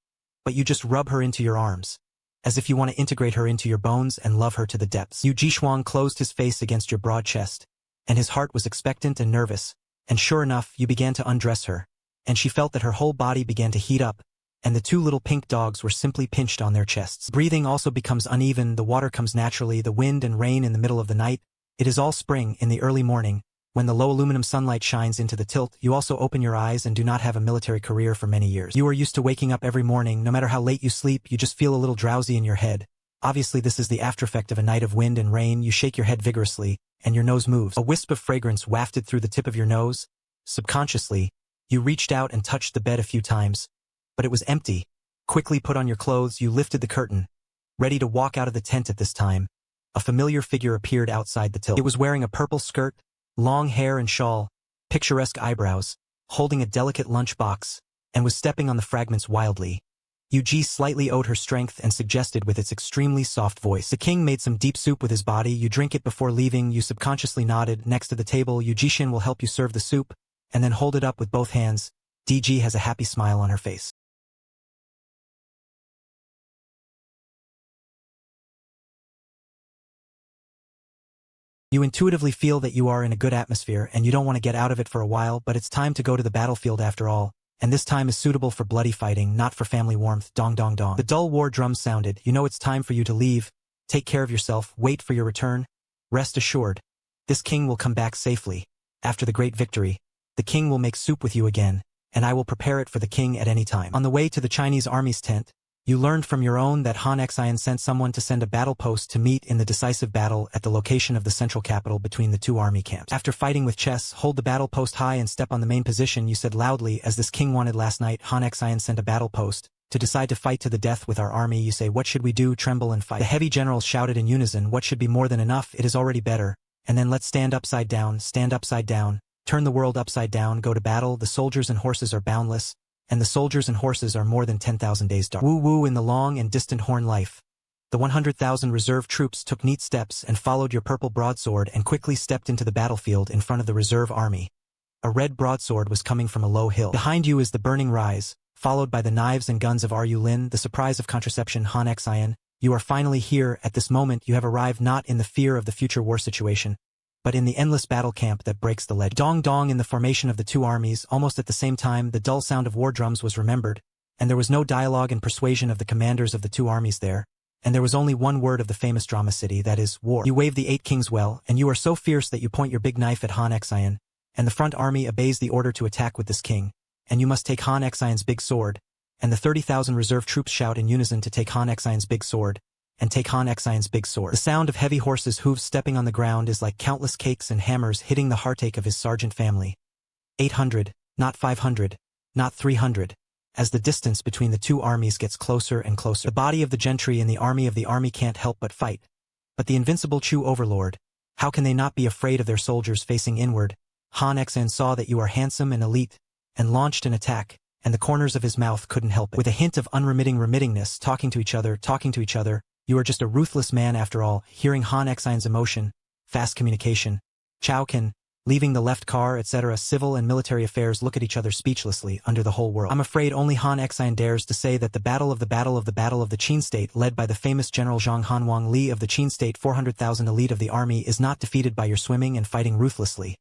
but you just rub her into your arms, as if you want to integrate her into your bones and love her to the depths. Yu Jishuang closed his face against your broad chest, and his heart was expectant and nervous, and sure enough, you began to undress her, and she felt that her whole body began to heat up, and the two little pink dogs were simply pinched on their chests. Breathing also becomes uneven, the water comes naturally, the wind and rain in the middle of the night. It is all spring. In the early morning, When the low aluminum sunlight shines into the tilt, you also open your eyes and do not have a military career for many years. You are used to waking up every morning, no matter how late you sleep, you just feel a little drowsy in your head. Obviously this is the aftereffect of a night of wind and rain. You shake your head vigorously, and your nose moves. A wisp of fragrance wafted through the tip of your nose. Subconsciously, you reached out and touched the bed a few times, but it was empty. Quickly put on your clothes, you lifted the curtain. Ready to walk out of the tent at this time, a familiar figure appeared outside the tilt. It was wearing a purple skirt, long hair and shawl, picturesque eyebrows, holding a delicate lunchbox, and was stepping on the fragments wildly. Ug slightly owed her strength and suggested with its extremely soft voice. The king made some deep soup with his body. You drink it before leaving. You subconsciously nodded. Next to the table, Ugushin will help you serve the soup, and then hold it up with both hands. DG has a happy smile on her face. You intuitively feel that you are in a good atmosphere and you don't want to get out of it for a while, but it's time to go to the battlefield after all, and this time is suitable for bloody fighting, not for family warmth. Dong dong dong. The dull war drums sounded. You know it's time for you to leave. Take care of yourself. Wait for your return. Rest assured, this king will come back safely. After the great victory, the king will make soup with you again, and I will prepare it for the king at any time. On the way to the Chinese army's tent, you learned from your own that Han Xian sent someone to send a battle post to meet in the decisive battle at the location of the central capital between the two army camps. After fighting with chess, hold the battle post high and step on the main position. You said loudly, as this king wanted last night. Han Xian sent a battle post to decide to fight to the death with our army. You say, what should we do? Tremble and fight. The heavy generals shouted in unison, what should be more than enough? It is already better. And then let's stand upside down, turn the world upside down, go to battle. The soldiers and horses are boundless, and the soldiers and horses are more than 10,000 days dark. Woo-woo in the long and distant horn life. The 100,000 reserve troops took neat steps and followed your purple broadsword and quickly stepped into the battlefield in front of the reserve army. A red broadsword was coming from a low hill. Behind you is the burning rise, followed by the knives and guns of Ru Lin, the surprise of contraception. Han Xian, you are finally here. At this moment you have arrived not in the fear of the future war situation, but in the endless battle camp that breaks the legend. Dong dong. In the formation of the two armies, almost at the same time, the dull sound of war drums was remembered, and there was no dialogue and persuasion of the commanders of the two armies there, and there was only one word of the famous drama city, that is, war. You wave the 8 kings well, and you are so fierce that you point your big knife at Han Xian, and the front army obeys the order to attack with this king, and you must take Han Xian's big sword, and the 30,000 reserve troops shout in unison to take Han Xian's big sword, and take Han Xian's big sword. The sound of heavy horses' hooves stepping on the ground is like countless cakes and hammers hitting the heartache of his sergeant family. 800, not 500, not 300. As the distance between the two armies gets closer and closer, the body of the gentry in the army can't help but fight. But the invincible Chu overlord, how can they not be afraid of their soldiers facing inward? Han Xian saw that you are handsome and elite, and launched an attack, and the corners of his mouth couldn't help it. With a hint of unremittingness, talking to each other, you are just a ruthless man after all. Hearing Han Xian's emotion, fast communication, Chao Can, leaving the left car, etc. Civil and military affairs look at each other speechlessly under the whole world. I'm afraid only Han Xian dares to say that the battle of the Qin state, led by the famous General Zhang Hanwang Li of the Qin state, 400,000 elite of the army, is not defeated by your swimming and fighting ruthlessly.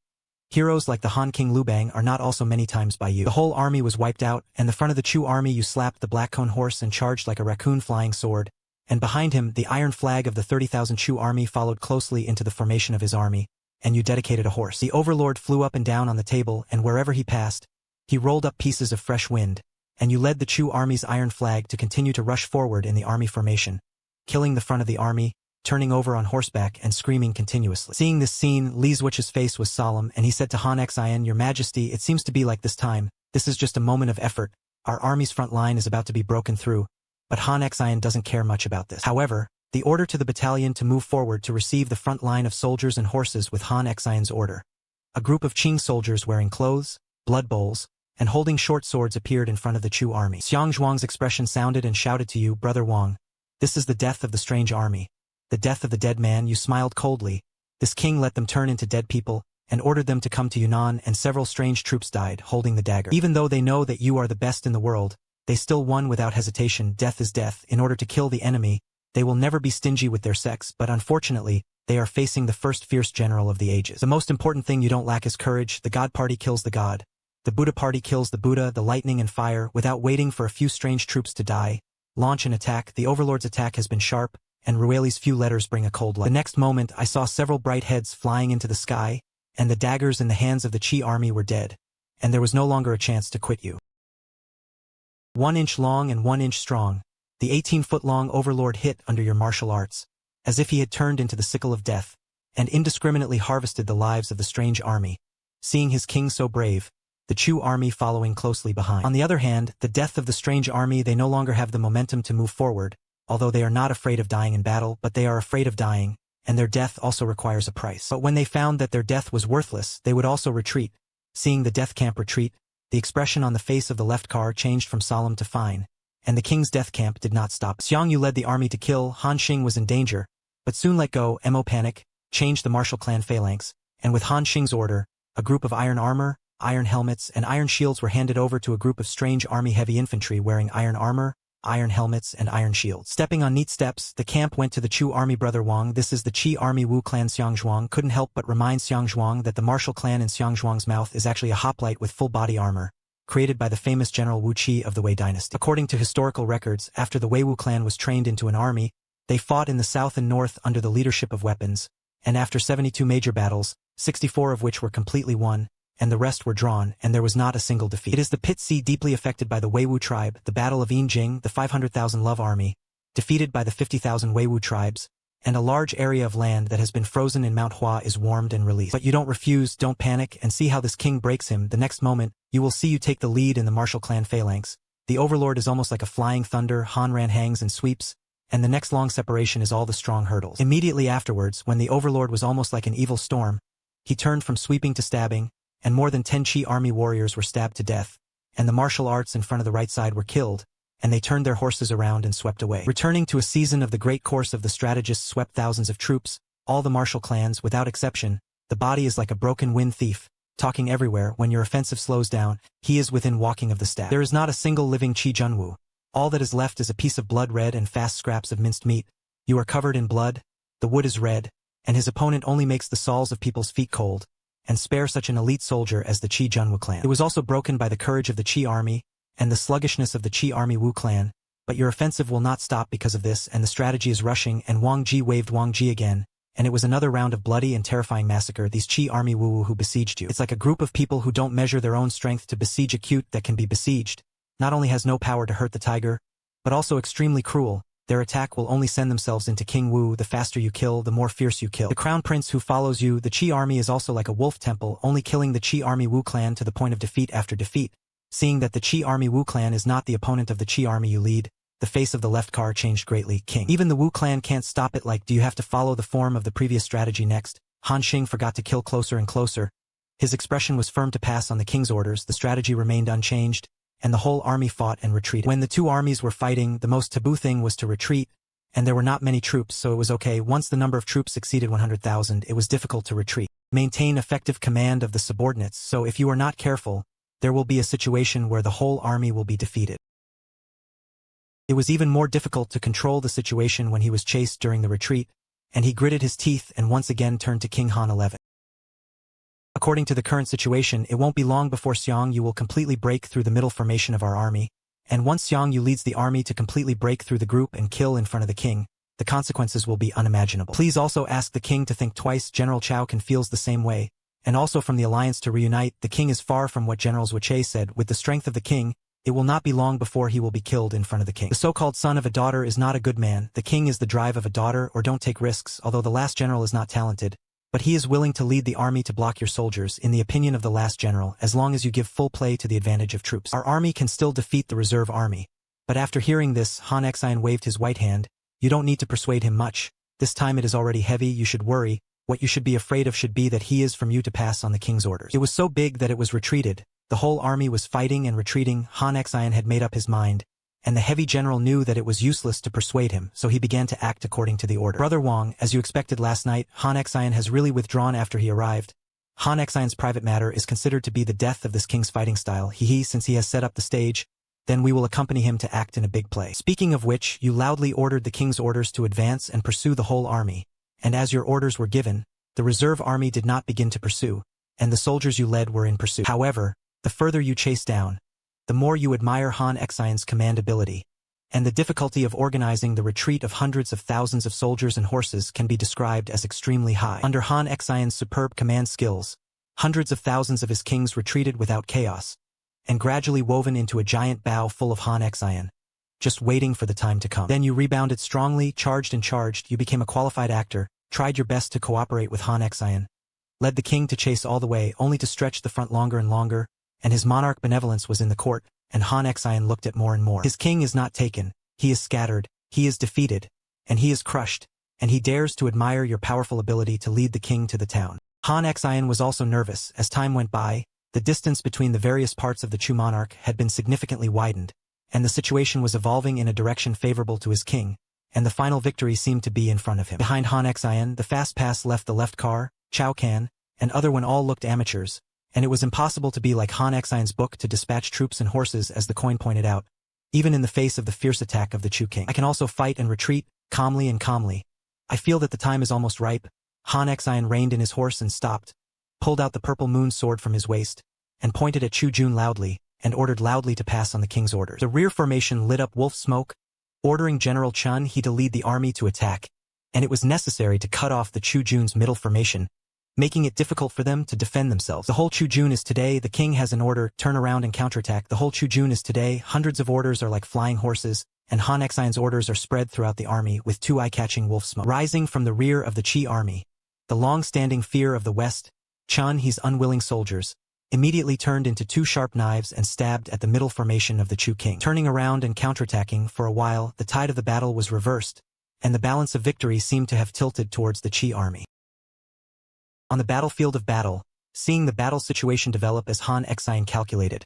Heroes like the Han King Liu Bang are not also many times by you. The whole army was wiped out, and the front of the Chu army you slapped the black cone horse and charged like a raccoon flying sword, and behind him the iron flag of the 30,000 Chu army followed closely into the formation of his army, and you dedicated a horse. The overlord flew up and down on the table, and wherever he passed, he rolled up pieces of fresh wind, and you led the Chu army's iron flag to continue to rush forward in the army formation, killing the front of the army, turning over on horseback and screaming continuously. Seeing this scene, Li Zuoch's face was solemn, and he said to Han Xian, Your Majesty, it seems to be like this time. This is just a moment of effort. Our army's front line is about to be broken through, but Han Xian doesn't care much about this. However, the order to the battalion to move forward to receive the front line of soldiers and horses with Han Xian's order. A group of Qing soldiers wearing clothes, blood bowls, and holding short swords appeared in front of the Chu army. Xiang Zhuang's expression sounded and shouted to you, Brother Wang, this is the death of the strange army. The death of the dead man. You smiled coldly. This king let them turn into dead people, and ordered them to come to Yunnan, and several strange troops died, holding the dagger. Even though they know that you are the best in the world, they still won without hesitation. Death is death. In order to kill the enemy, they will never be stingy with their sex, but unfortunately, they are facing the first fierce general of the ages. The most important thing you don't lack is courage. The God party kills the God. The Buddha party kills the Buddha. The lightning and fire, without waiting for a few strange troops to die, launch an attack. The overlord's attack has been sharp, and Rueli's few letters bring a cold light. The next moment, I saw several bright heads flying into the sky, and the daggers in the hands of the Qi army were dead, and there was no longer a chance to quit you. 1 inch long and 1 inch strong, the 18-foot-long overlord hit under your martial arts, as if he had turned into the sickle of death, and indiscriminately harvested the lives of the strange army, seeing his king so brave, the Chu army following closely behind. On the other hand, the death of the strange army, they no longer have the momentum to move forward, although they are not afraid of dying in battle, but they are afraid of dying, and their death also requires a price. But when they found that their death was worthless, they would also retreat. Seeing the death camp retreat, the expression on the face of the left car changed from solemn to fine, and the king's death camp did not stop. Xiang Yu led the army to kill. Han Xing was in danger, but soon let go. Mo panic, changed the martial clan phalanx, and with Han Xing's order, a group of iron armor, iron helmets, and iron shields were handed over to a group of strange army heavy infantry wearing iron armor, iron helmets, and iron shields. Stepping on neat steps, the camp went to the Chu army. Brother Wang, this is the Qi army. Wu clan. Xiang Zhuang couldn't help but remind Xiang Zhuang that the martial clan in Xiang Zhuang's mouth is actually a hoplite with full body armor, created by the famous general Wu Qi of the Wei dynasty. According to historical records, after the Wei Wu clan was trained into an army, they fought in the south and north under the leadership of weapons, and after 72 major battles, 64 of which were completely won, and the rest were drawn, and there was not a single defeat. It is the Pit Sea deeply affected by the Wei Wu tribe, the Battle of Yinjing, the 500,000 Love army, defeated by the 50,000 Wei Wu tribes, and a large area of land that has been frozen in Mount Hua is warmed and released. But you don't refuse, don't panic, and see how this king breaks him. The next moment, you will see you take the lead in the martial clan phalanx. The overlord is almost like a flying thunder. Han Ran hangs and sweeps, and the next long separation is all the strong hurdles. Immediately afterwards, when the overlord was almost like an evil storm, he turned from sweeping to stabbing, and more than 10 Qi army warriors were stabbed to death, and the martial arts in front of the right side were killed, and they turned their horses around and swept away. Returning to a season of the great course of the strategists swept thousands of troops, all the martial clans without exception. The body is like a broken wind thief, talking everywhere. When your offensive slows down, he is within walking of the staff. There is not a single living Qi Junwu. All that is left is a piece of blood red and fast scraps of minced meat. You are covered in blood, the wood is red, and his opponent only makes the soles of people's feet cold, and spare such an elite soldier as the Qi Junwu clan. It was also broken by the courage of the Qi army, and the sluggishness of the Qi army Wu clan, but your offensive will not stop because of this, and the strategy is rushing, and Wang Ji waved Wang Ji again, and it was another round of bloody and terrifying massacre. These Qi army Wu who besieged you. It's like a group of people who don't measure their own strength to besiege a cute that can be besieged, not only has no power to hurt the tiger, but also extremely cruel. Their attack will only send themselves into King Wu. The faster you kill, the more fierce you kill. The crown prince who follows you, the Qi army is also like a wolf temple, only killing the Qi army Wu clan to the point of defeat after defeat. Seeing that the Qi army Wu clan is not the opponent of the Qi army you lead, the face of the left car changed greatly. King. Even the Wu clan can't stop it. Like, do you have to follow the form of the previous strategy next? Han Xing forgot to kill closer and closer. His expression was firm to pass on the king's orders. The strategy remained unchanged, and the whole army fought and retreated. When the two armies were fighting, the most taboo thing was to retreat, and there were not many troops, so it was okay. Once the number of troops exceeded 100,000, it was difficult to retreat. Maintain effective command of the subordinates, so if you are not careful, there will be a situation where the whole army will be defeated. It was even more difficult to control the situation when he was chased during the retreat, and he gritted his teeth and once again turned to King Han 11. According to the current situation, it won't be long before Xiang Yu will completely break through the middle formation of our army, and once Xiang Yu leads the army to completely break through the group and kill in front of the king, the consequences will be unimaginable. Please also ask the king to think twice. General Chao Can feels the same way, and also from the alliance to reunite. The king is far from what Generals Wache said. With the strength of the king, it will not be long before he will be killed in front of the king. The so-called son of a daughter is not a good man. The king is the drive of a daughter, or don't take risks. Although the last general is not talented, but he is willing to lead the army to block your soldiers, in the opinion of the last general, as long as you give full play to the advantage of troops. Our army can still defeat the reserve army. But after hearing this, Han Xian waved his white hand. You don't need to persuade him much. This time it is already heavy. You should worry. What you should be afraid of should be that he is from you to pass on the king's orders. It was so big that it was retreated. The whole army was fighting and retreating. Han Xian had made up his mind, and the heavy general knew that it was useless to persuade him, so he began to act according to the order. Brother Wang, as you expected last night, Han Xian has really withdrawn after he arrived. Han Xian's private matter is considered to be the death of this king's fighting style. Since he has set up the stage, then we will accompany him to act in a big play. Speaking of which, you loudly ordered the king's orders to advance and pursue the whole army, and as your orders were given, the reserve army did not begin to pursue, and the soldiers you led were in pursuit. However, the further you chase down, the more you admire Han Xian's command ability, and the difficulty of organizing the retreat of hundreds of thousands of soldiers and horses can be described as extremely high. Under Han Xian's superb command skills, Hundreds of thousands of his kings retreated without chaos, and gradually woven into a giant bow full of Han Xian, just waiting for the time to come. Then you rebounded strongly, charged, you became a qualified actor, tried your best to cooperate with Han Xian, led the king to chase all the way, only to stretch the front longer and longer, and his monarch benevolence was in the court, and Han Xian looked at more and more. His king is not taken, he is scattered, he is defeated, and he is crushed, and he dares to admire your powerful ability to lead the king to the town. Han Xian was also nervous. As time went by, the distance between the various parts of the Chu monarch had been significantly widened, and the situation was evolving in a direction favorable to his king, and the final victory seemed to be in front of him. Behind Han Xian, the fast pass left the left car, Chao Can, and other one all looked amateurs, and it was impossible to be like Han Xian's book to dispatch troops and horses, as the coin pointed out, even in the face of the fierce attack of the Chu king. I can also fight and retreat, calmly and calmly. I feel that the time is almost ripe. Han Xian reined in his horse and stopped, pulled out the purple moon sword from his waist, and pointed at Chu Jun loudly, and ordered loudly to pass on the king's orders. The rear formation lit up wolf smoke, ordering General Chun He to lead the army to attack, and it was necessary to cut off the Chu Jun's middle formation, making it difficult for them to defend themselves. The whole Chu Jun is today, the king has an order, turn around and counterattack. The whole Chu Jun is today, hundreds of orders are like flying horses, and Han Xian's orders are spread throughout the army with two eye-catching wolf smoke. Rising from the rear of the Qi army, the long-standing fear of the West, Chun He's unwilling soldiers, immediately turned into two sharp knives and stabbed at the middle formation of the Chu king. Turning around and counterattacking, for a while, the tide of the battle was reversed, and the balance of victory seemed to have tilted towards the Qi army. On the battlefield of battle, seeing the battle situation develop as Han Xian calculated,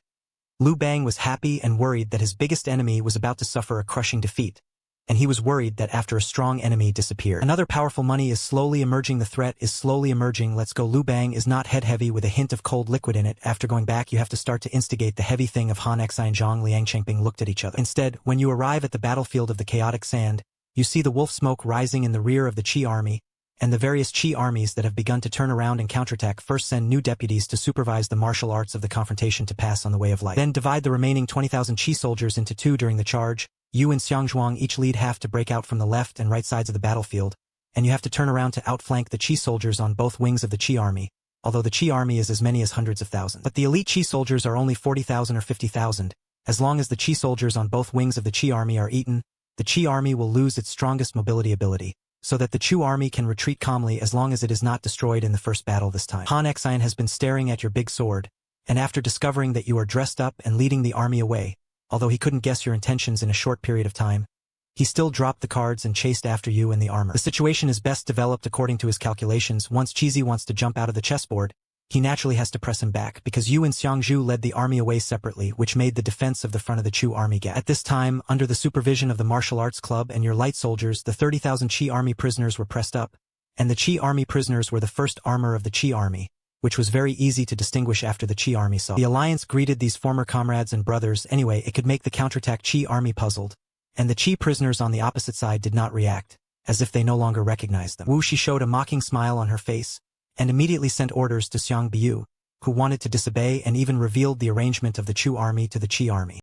Liu Bang was happy and worried that his biggest enemy was about to suffer a crushing defeat, and he was worried that after a strong enemy disappeared, another powerful money is slowly emerging. The threat is slowly emerging. Let's go. Liu Bang is not head-heavy with a hint of cold liquid in it. After going back, you have to start to instigate the heavy thing of Han Xian. Zhang Liang Chengping looked at each other. Instead, when you arrive at the battlefield of the chaotic sand, you see the wolf smoke rising in the rear of the Qi army, and the various Qi armies that have begun to turn around and counterattack first send new deputies to supervise the martial arts of the confrontation to pass on the way of light. Then divide the remaining 20,000 Qi soldiers into two during the charge. You and Xiangzhuang each lead half to break out from the left and right sides of the battlefield, and you have to turn around to outflank the Qi soldiers on both wings of the Qi army, although the Qi army is as many as hundreds of thousands. But the elite Qi soldiers are only 40,000 or 50,000. As long as the Qi soldiers on both wings of the Qi army are eaten, the Qi army will lose its strongest mobility ability, so that the Chu army can retreat calmly as long as it is not destroyed in the first battle this time. Han Xian has been staring at your big sword, and after discovering that you are dressed up and leading the army away, although he couldn't guess your intentions in a short period of time, he still dropped the cards and chased after you in the armor. The situation is best developed according to his calculations. Once Cheesy wants to jump out of the chessboard, he naturally has to press him back, because you and Xiangzhu led the army away separately, which made the defense of the front of the Chu army gap. At this time, under the supervision of the martial arts club and your light soldiers, the 30,000 Qi army prisoners were pressed up, and the Qi army prisoners were the first armor of the Qi army, which was very easy to distinguish after the Qi army saw. The alliance greeted these former comrades and brothers anyway. It could make the counterattack Qi army puzzled, and the Qi prisoners on the opposite side did not react, as if they no longer recognized them. Wu Shi showed a mocking smile on her face, and immediately sent orders to Xiang Biu, who wanted to disobey, and even revealed the arrangement of the Chu army to the Qi army.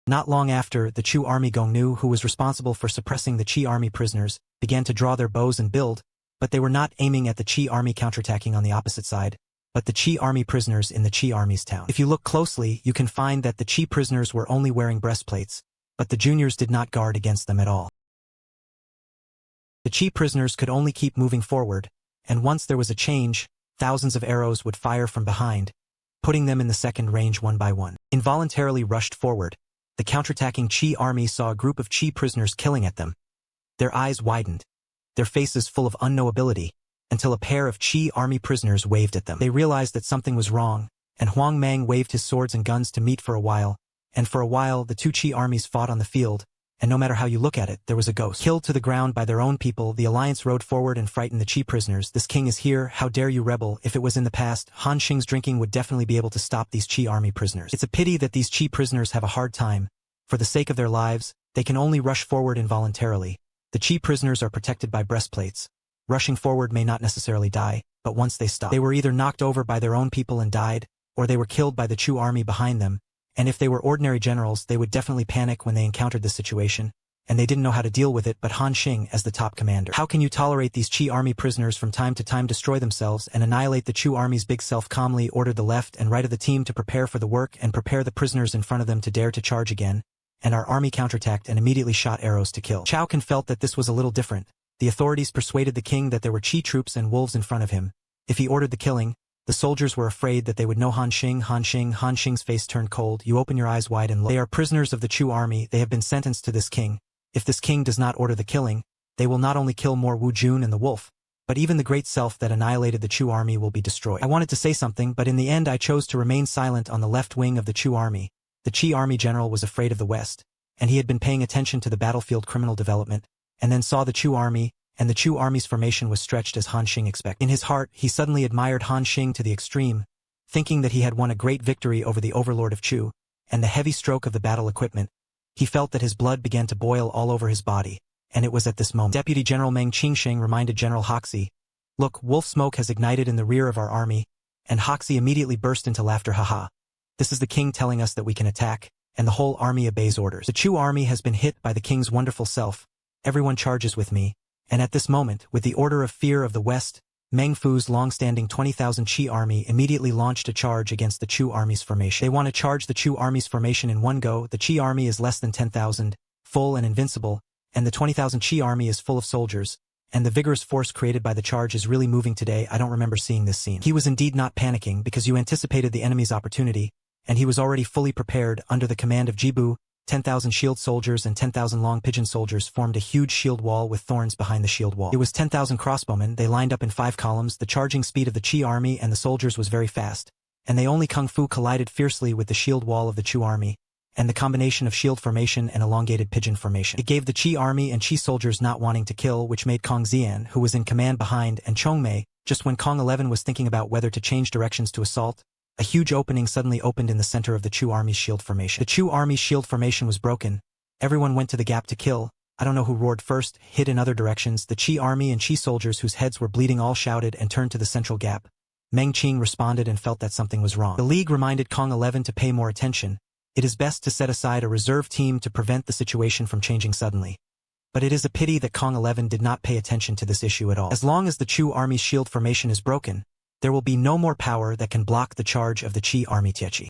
Not long after, the Chu army Gongnu, who was responsible for suppressing the Qi army prisoners, began to draw their bows and build, but they were not aiming at the Qi army counterattacking on the opposite side, but the Qi army prisoners in the Qi army's town. If you look closely, you can find that the Qi prisoners were only wearing breastplates, but the juniors did not guard against them at all. The Qi prisoners could only keep moving forward, and once there was a change, thousands of arrows would fire from behind, putting them in the second range one by one. Involuntarily rushed forward, the counterattacking Qi army saw a group of Qi prisoners killing at them. Their eyes widened, their faces full of unknowability, until a pair of Qi army prisoners waved at them. They realized that something was wrong, and Huang Mang waved his swords and guns to meet for a while, and for a while the two Qi armies fought on the field, and no matter how you look at it, there was a ghost. Killed to the ground by their own people, the alliance rode forward and frightened the Qi prisoners. This king is here, how dare you rebel? If it was in the past, Han Xing's drinking would definitely be able to stop these Qi army prisoners. It's a pity that these Qi prisoners have a hard time. For the sake of their lives, they can only rush forward involuntarily. The Qi prisoners are protected by breastplates. Rushing forward may not necessarily die, but once they stop, they were either knocked over by their own people and died, or they were killed by the Chu army behind them, and if they were ordinary generals, they would definitely panic when they encountered this situation, and they didn't know how to deal with it but Han Xing as the top commander. How can you tolerate these Qi army prisoners from time to time destroy themselves and annihilate the Chu army's big self? Calmly ordered the left and right of the team to prepare for the work and prepare the prisoners in front of them to dare to charge again, and our army counterattacked and immediately shot arrows to kill. Chao Can felt that this was a little different. The authorities persuaded the king that there were Qi troops and wolves in front of him. If he ordered the killing, the soldiers were afraid that they would know Han Xing. Han Xing's face turned cold. You open your eyes wide and look. They are prisoners of the Chu army. They have been sentenced to this king. If this king does not order the killing, they will not only kill more Wu Jun and the wolf, but even the great self that annihilated the Chu army will be destroyed. I wanted to say something, but in the end I chose to remain silent. On the left wing of the Chu army, the Qi army general was afraid of the West, and he had been paying attention to the battlefield criminal development, and then saw the Chu army, and the Chu army's formation was stretched as Han Xing expected. In his heart, he suddenly admired Han Xing to the extreme, thinking that he had won a great victory over the overlord of Chu, and the heavy stroke of the battle equipment. He felt that his blood began to boil all over his body, and it was at this moment. Deputy General Meng Qingsheng reminded General Hoxie, "Look, wolf smoke has ignited in the rear of our army," and Hoxie immediately burst into laughter. Haha. This is the king telling us that we can attack, and the whole army obeys orders. The Chu army has been hit by the king's wonderful self. Everyone charges with me, and at this moment, with the order of fear of the West, Meng Fu's long-standing 20,000 Qi army immediately launched a charge against the Chu army's formation. They want to charge the Chu army's formation in one go. The Qi army is less than 10,000, full and invincible, and the 20,000 Qi army is full of soldiers, and the vigorous force created by the charge is really moving today. I don't remember seeing this scene. He was indeed not panicking because you anticipated the enemy's opportunity, and he was already fully prepared. Under the command of Jibu, 10,000 shield soldiers and 10,000 long pigeon soldiers formed a huge shield wall with thorns behind the shield wall. It was 10,000 crossbowmen. They lined up in 5 columns. The charging speed of the Qi army and the soldiers was very fast, and they only kung fu collided fiercely with the shield wall of the Chu army, and the combination of shield formation and elongated pigeon formation. It gave the Qi army and Qi soldiers not wanting to kill, which made Kong Xian, who was in command behind, and Chong Mei, just when Kong 11 was thinking about whether to change directions to assault, a huge opening suddenly opened in the center of the Chu army's shield formation. The Chu army's shield formation was broken. Everyone went to the gap to kill. I don't know who roared first, hid in other directions. The Qi army and Qi soldiers whose heads were bleeding all shouted and turned to the central gap. Meng Qing responded and felt that something was wrong. The League reminded Kong 11 to pay more attention. It is best to set aside a reserve team to prevent the situation from changing suddenly. But it is a pity that Kong 11 did not pay attention to this issue at all. As long as the Chu army's shield formation is broken, there will be no more power that can block the charge of the Qi army. Tietchi.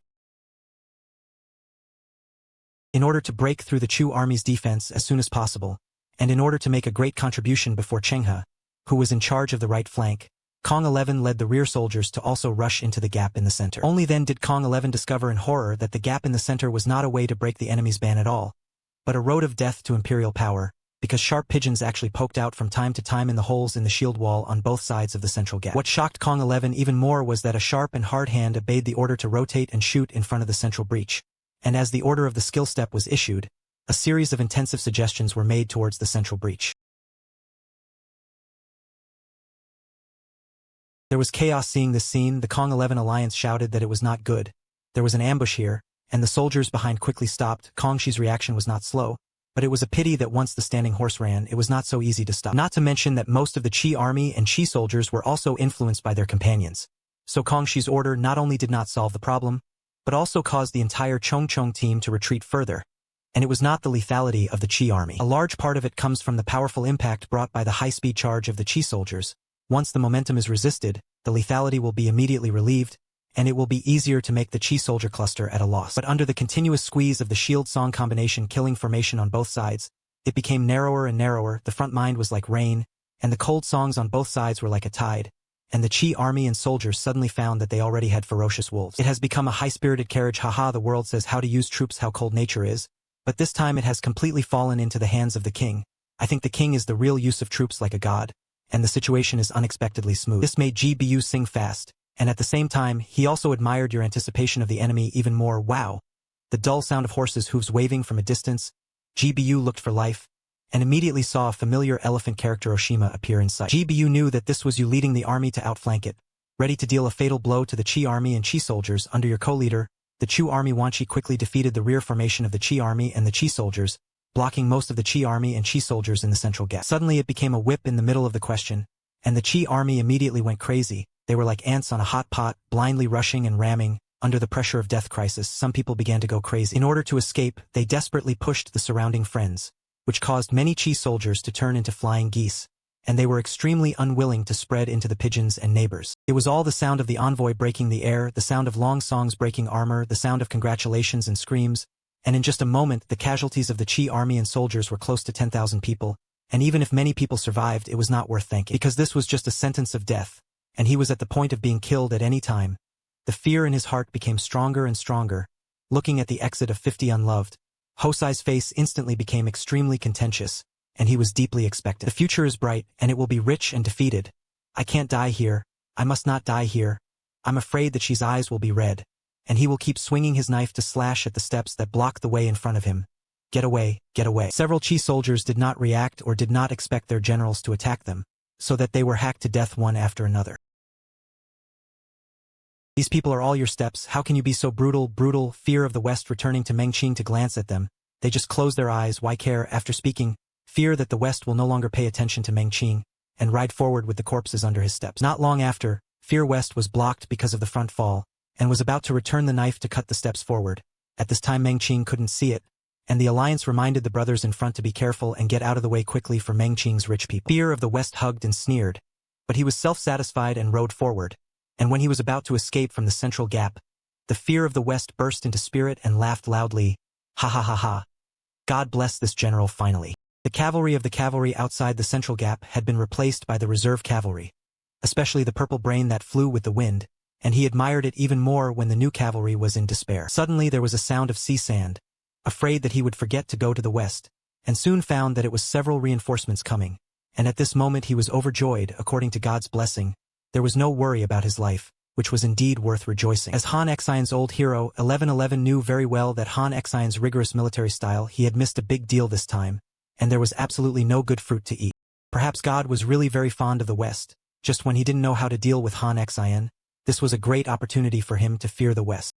In order to break through the Chu army's defense as soon as possible, and in order to make a great contribution before Chenghe, who was in charge of the right flank, Kong 11 led the rear soldiers to also rush into the gap in the center. Only then did Kong 11 discover in horror that the gap in the center was not a way to break the enemy's ban at all, but a road of death to imperial power, because sharp pigeons actually poked out from time to time in the holes in the shield wall on both sides of the central gap. What shocked Kong 11 even more was that a sharp and hard hand obeyed the order to rotate and shoot in front of the central breach, and as the order of the skill step was issued, a series of intensive suggestions were made towards the central breach. There was chaos seeing this scene. The Kong 11 alliance shouted that it was not good. There was an ambush here, and the soldiers behind quickly stopped. Kong Shi's reaction was not slow, but it was a pity that once the standing horse ran, it was not so easy to stop. Not to mention that most of the Qi army and Qi soldiers were also influenced by their companions. So Kong Shi's order not only did not solve the problem, but also caused the entire Chongchong team to retreat further. And it was not the lethality of the Qi army. A large part of it comes from the powerful impact brought by the high-speed charge of the Qi soldiers. Once the momentum is resisted, the lethality will be immediately relieved, and it will be easier to make the Qi soldier cluster at a loss. But under the continuous squeeze of the shield-song combination killing formation on both sides, it became narrower and narrower. The front mind was like rain, and the cold songs on both sides were like a tide, and the Qi army and soldiers suddenly found that they already had ferocious wolves. It has become a high-spirited carriage. Haha, the world says how to use troops, how cold nature is, but this time it has completely fallen into the hands of the king. I think the king is the real use of troops like a god, and the situation is unexpectedly smooth. This made GBU sing fast, and at the same time, he also admired your anticipation of the enemy even more. Wow! The dull sound of horses' hooves waving from a distance, GBU looked for life, and immediately saw a familiar elephant character Oshima appear in sight. GBU knew that this was you leading the army to outflank it, ready to deal a fatal blow to the Qi army and Qi soldiers under your co-leader. The Chu army Wanchi quickly defeated the rear formation of the Qi army and the Qi soldiers, blocking most of the Qi army and Qi soldiers in the central gap. Suddenly it became a whip in the middle of the question, and the Qi army immediately went crazy. They were like ants on a hot pot, blindly rushing and ramming. Under the pressure of death crisis, some people began to go crazy. In order to escape, they desperately pushed the surrounding friends. which caused many Qi soldiers to turn into flying geese, and they were extremely unwilling to spread into the pigeons and neighbors. It was all the sound of the envoy breaking the air, the sound of long songs breaking armor, the sound of congratulations and screams, and in just a moment the casualties of the Qi army and soldiers were close to 10,000 people, and even if many people survived it was not worth thanking, because this was just a sentence of death, and he was at the point of being killed at any time. The fear in his heart became stronger and stronger. Looking at the exit of 50 unloved, Hosai's face instantly became extremely contentious, and he was deeply expectant. The future is bright, and it will be rich and defeated. I can't die here. I must not die here. I'm afraid that Xi's eyes will be red, and he will keep swinging his knife to slash at the steps that block the way in front of him. Get away, get away. Several Qi soldiers did not react or did not expect their generals to attack them, so that they were hacked to death one after another. These people are all your steps. How can you be so brutal? Brutal, fear of the West returning to Mengqing to glance at them. They just close their eyes. Why care? After speaking, fear that the West will no longer pay attention to Mengqing and ride forward with the corpses under his steps. Not long after, Fear West was blocked because of the front fall, and was about to return the knife to cut the steps forward. At this time Mengqing couldn't see it, and the alliance reminded the brothers in front to be careful and get out of the way quickly for Mengqing's rich people. Fear of the West hugged and sneered, but he was self-satisfied and rode forward. And when he was about to escape from the central gap, the Fear of the West burst into spirit and laughed loudly. Ha ha ha ha. God bless this general finally. The cavalry outside the central gap had been replaced by the reserve cavalry, especially the purple brain that flew with the wind, and he admired it even more when the new cavalry was in despair. Suddenly there was a sound of sea sand, afraid that he would forget to go to the west, and soon found that it was several reinforcements coming, and at this moment he was overjoyed. According to God's blessing, there was no worry about his life, which was indeed worth rejoicing. As Han Xian's old hero, 1111 knew very well that Han Xian's rigorous military style, he had missed a big deal this time, and there was absolutely no good fruit to eat. Perhaps God was really very fond of the West, just when he didn't know how to deal with Han Xian, this was a great opportunity for him to fear the West.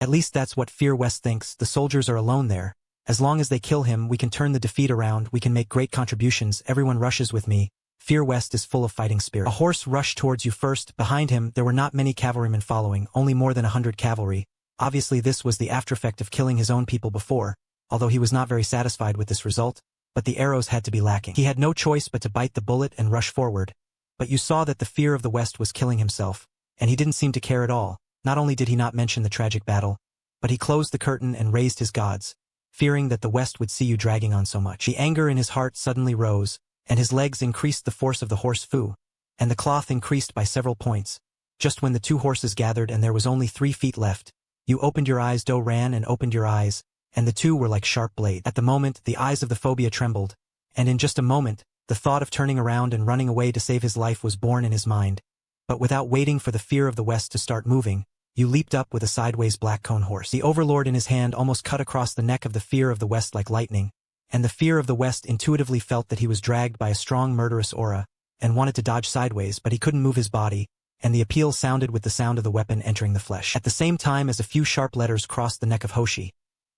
At least that's what Fear West thinks. The soldiers are alone there. As long as they kill him, we can turn the defeat around, we can make great contributions, everyone rushes with me. Fear West is full of fighting spirit. A horse rushed towards you first. Behind him, there were not many cavalrymen following, only more than 100 cavalry. Obviously this was the aftereffect of killing his own people before, although he was not very satisfied with this result, but the arrows had to be lacking. He had no choice but to bite the bullet and rush forward. But you saw that the Fear of the West was killing himself, and he didn't seem to care at all. Not only did he not mention the tragic battle, but he closed the curtain and raised his gods, fearing that the West would see you dragging on so much. The anger in his heart suddenly rose, and his legs increased the force of the horse Fu, and the cloth increased by several points. Just when the two horses gathered and there was only 3 feet left, you opened your eyes. Do ran and opened your eyes, and the two were like sharp blades. At the moment, the eyes of the phobia trembled, and in just a moment, the thought of turning around and running away to save his life was born in his mind. But without waiting for the Fear of the West to start moving, you leaped up with a sideways black cone horse. The overlord in his hand almost cut across the neck of the Fear of the West like lightning, and the Fear of the West intuitively felt that he was dragged by a strong murderous aura, and wanted to dodge sideways, but he couldn't move his body, and the appeal sounded with the sound of the weapon entering the flesh. At the same time as a few sharp letters crossed the neck of Hoshi,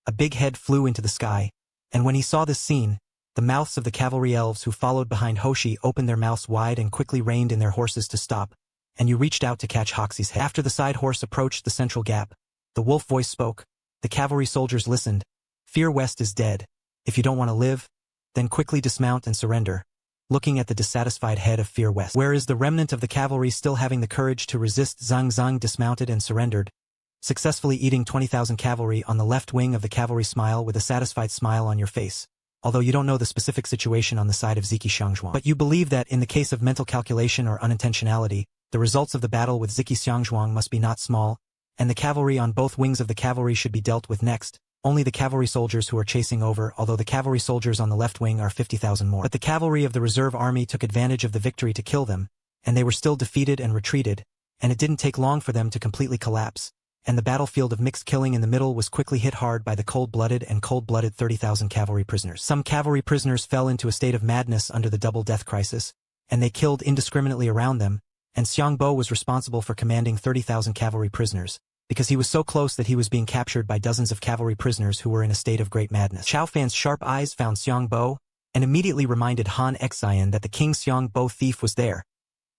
a big head flew into the sky, and when he saw this scene, the mouths of the cavalry elves who followed behind Hoshi opened their mouths wide and quickly reined in their horses to stop, and you reached out to catch Hoxi's head. After the side horse approached the central gap, the wolf voice spoke. The cavalry soldiers listened. Fear West is dead. If you don't want to live, then quickly dismount and surrender. Looking at the dissatisfied head of Fear West. Where is the remnant of the cavalry still having the courage to resist? Zhang Zhang dismounted and surrendered, successfully eating 20,000 cavalry on the left wing of the cavalry. Smile with a satisfied smile on your face, although you don't know the specific situation on the side of Ziki Xiangzhuang. But you believe that, in the case of mental calculation or unintentionality, the results of the battle with Ziki Xiangzhuang must be not small, and the cavalry on both wings of the cavalry should be dealt with next. Only the cavalry soldiers who are chasing over, although the cavalry soldiers on the left wing are 50,000 more. But the cavalry of the reserve army took advantage of the victory to kill them, and they were still defeated and retreated, and it didn't take long for them to completely collapse, and the battlefield of mixed killing in the middle was quickly hit hard by the cold-blooded 30,000 cavalry prisoners. Some cavalry prisoners fell into a state of madness under the double death crisis, and they killed indiscriminately around them, and Xiang Bo was responsible for commanding 30,000 cavalry prisoners, because he was so close that he was being captured by dozens of cavalry prisoners who were in a state of great madness. Xiao Fan's sharp eyes found Xiang Bo, and immediately reminded Han Xian that the King Xiang Bo thief was there,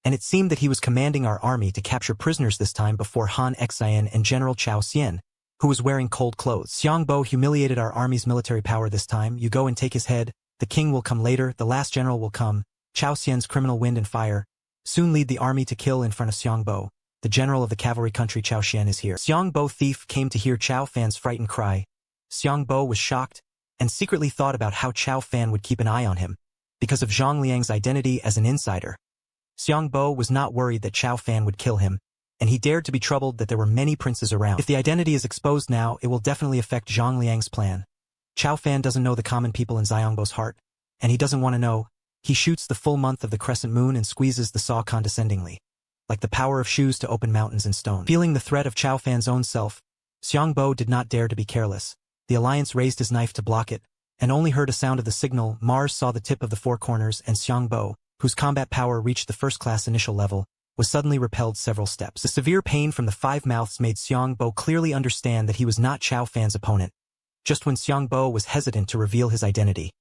and it seemed that he was commanding our army to capture prisoners this time before Han Xian and General Chao Xian, who was wearing cold clothes. Xiangbo humiliated our army's military power this time. You go and take his head. The king will come later. The last general will come. Chao Xian's criminal wind and fire. Soon lead the army to kill in front of Xiangbo. The general of the cavalry country Chao Xian is here. Xiangbo thief came to hear Chao Fan's frightened cry. Xiangbo was shocked and secretly thought about how Chao Fan would keep an eye on him because of Zhang Liang's identity as an insider. Xiangbo was not worried that Chao Fan would kill him, and he dared to be troubled that there were many princes around. If the identity is exposed now, it will definitely affect Zhang Liang's plan. Chao Fan doesn't know the common people in Xiangbo's heart, and he doesn't want to know. He shoots the full month of the crescent moon and squeezes the saw condescendingly, like the power of shoes to open mountains and stone. Feeling the threat of Chao Fan's own self, Xiangbo did not dare to be careless. The alliance raised his knife to block it, and only heard a sound of the signal. Mars saw the tip of the four corners, and Xiangbo, whose combat power reached the first-class initial level, was suddenly repelled several steps. The severe pain from the five mouths made Xiangbo clearly understand that he was not Chao Fan's opponent. Just when Xiangbo was hesitant to reveal his identity,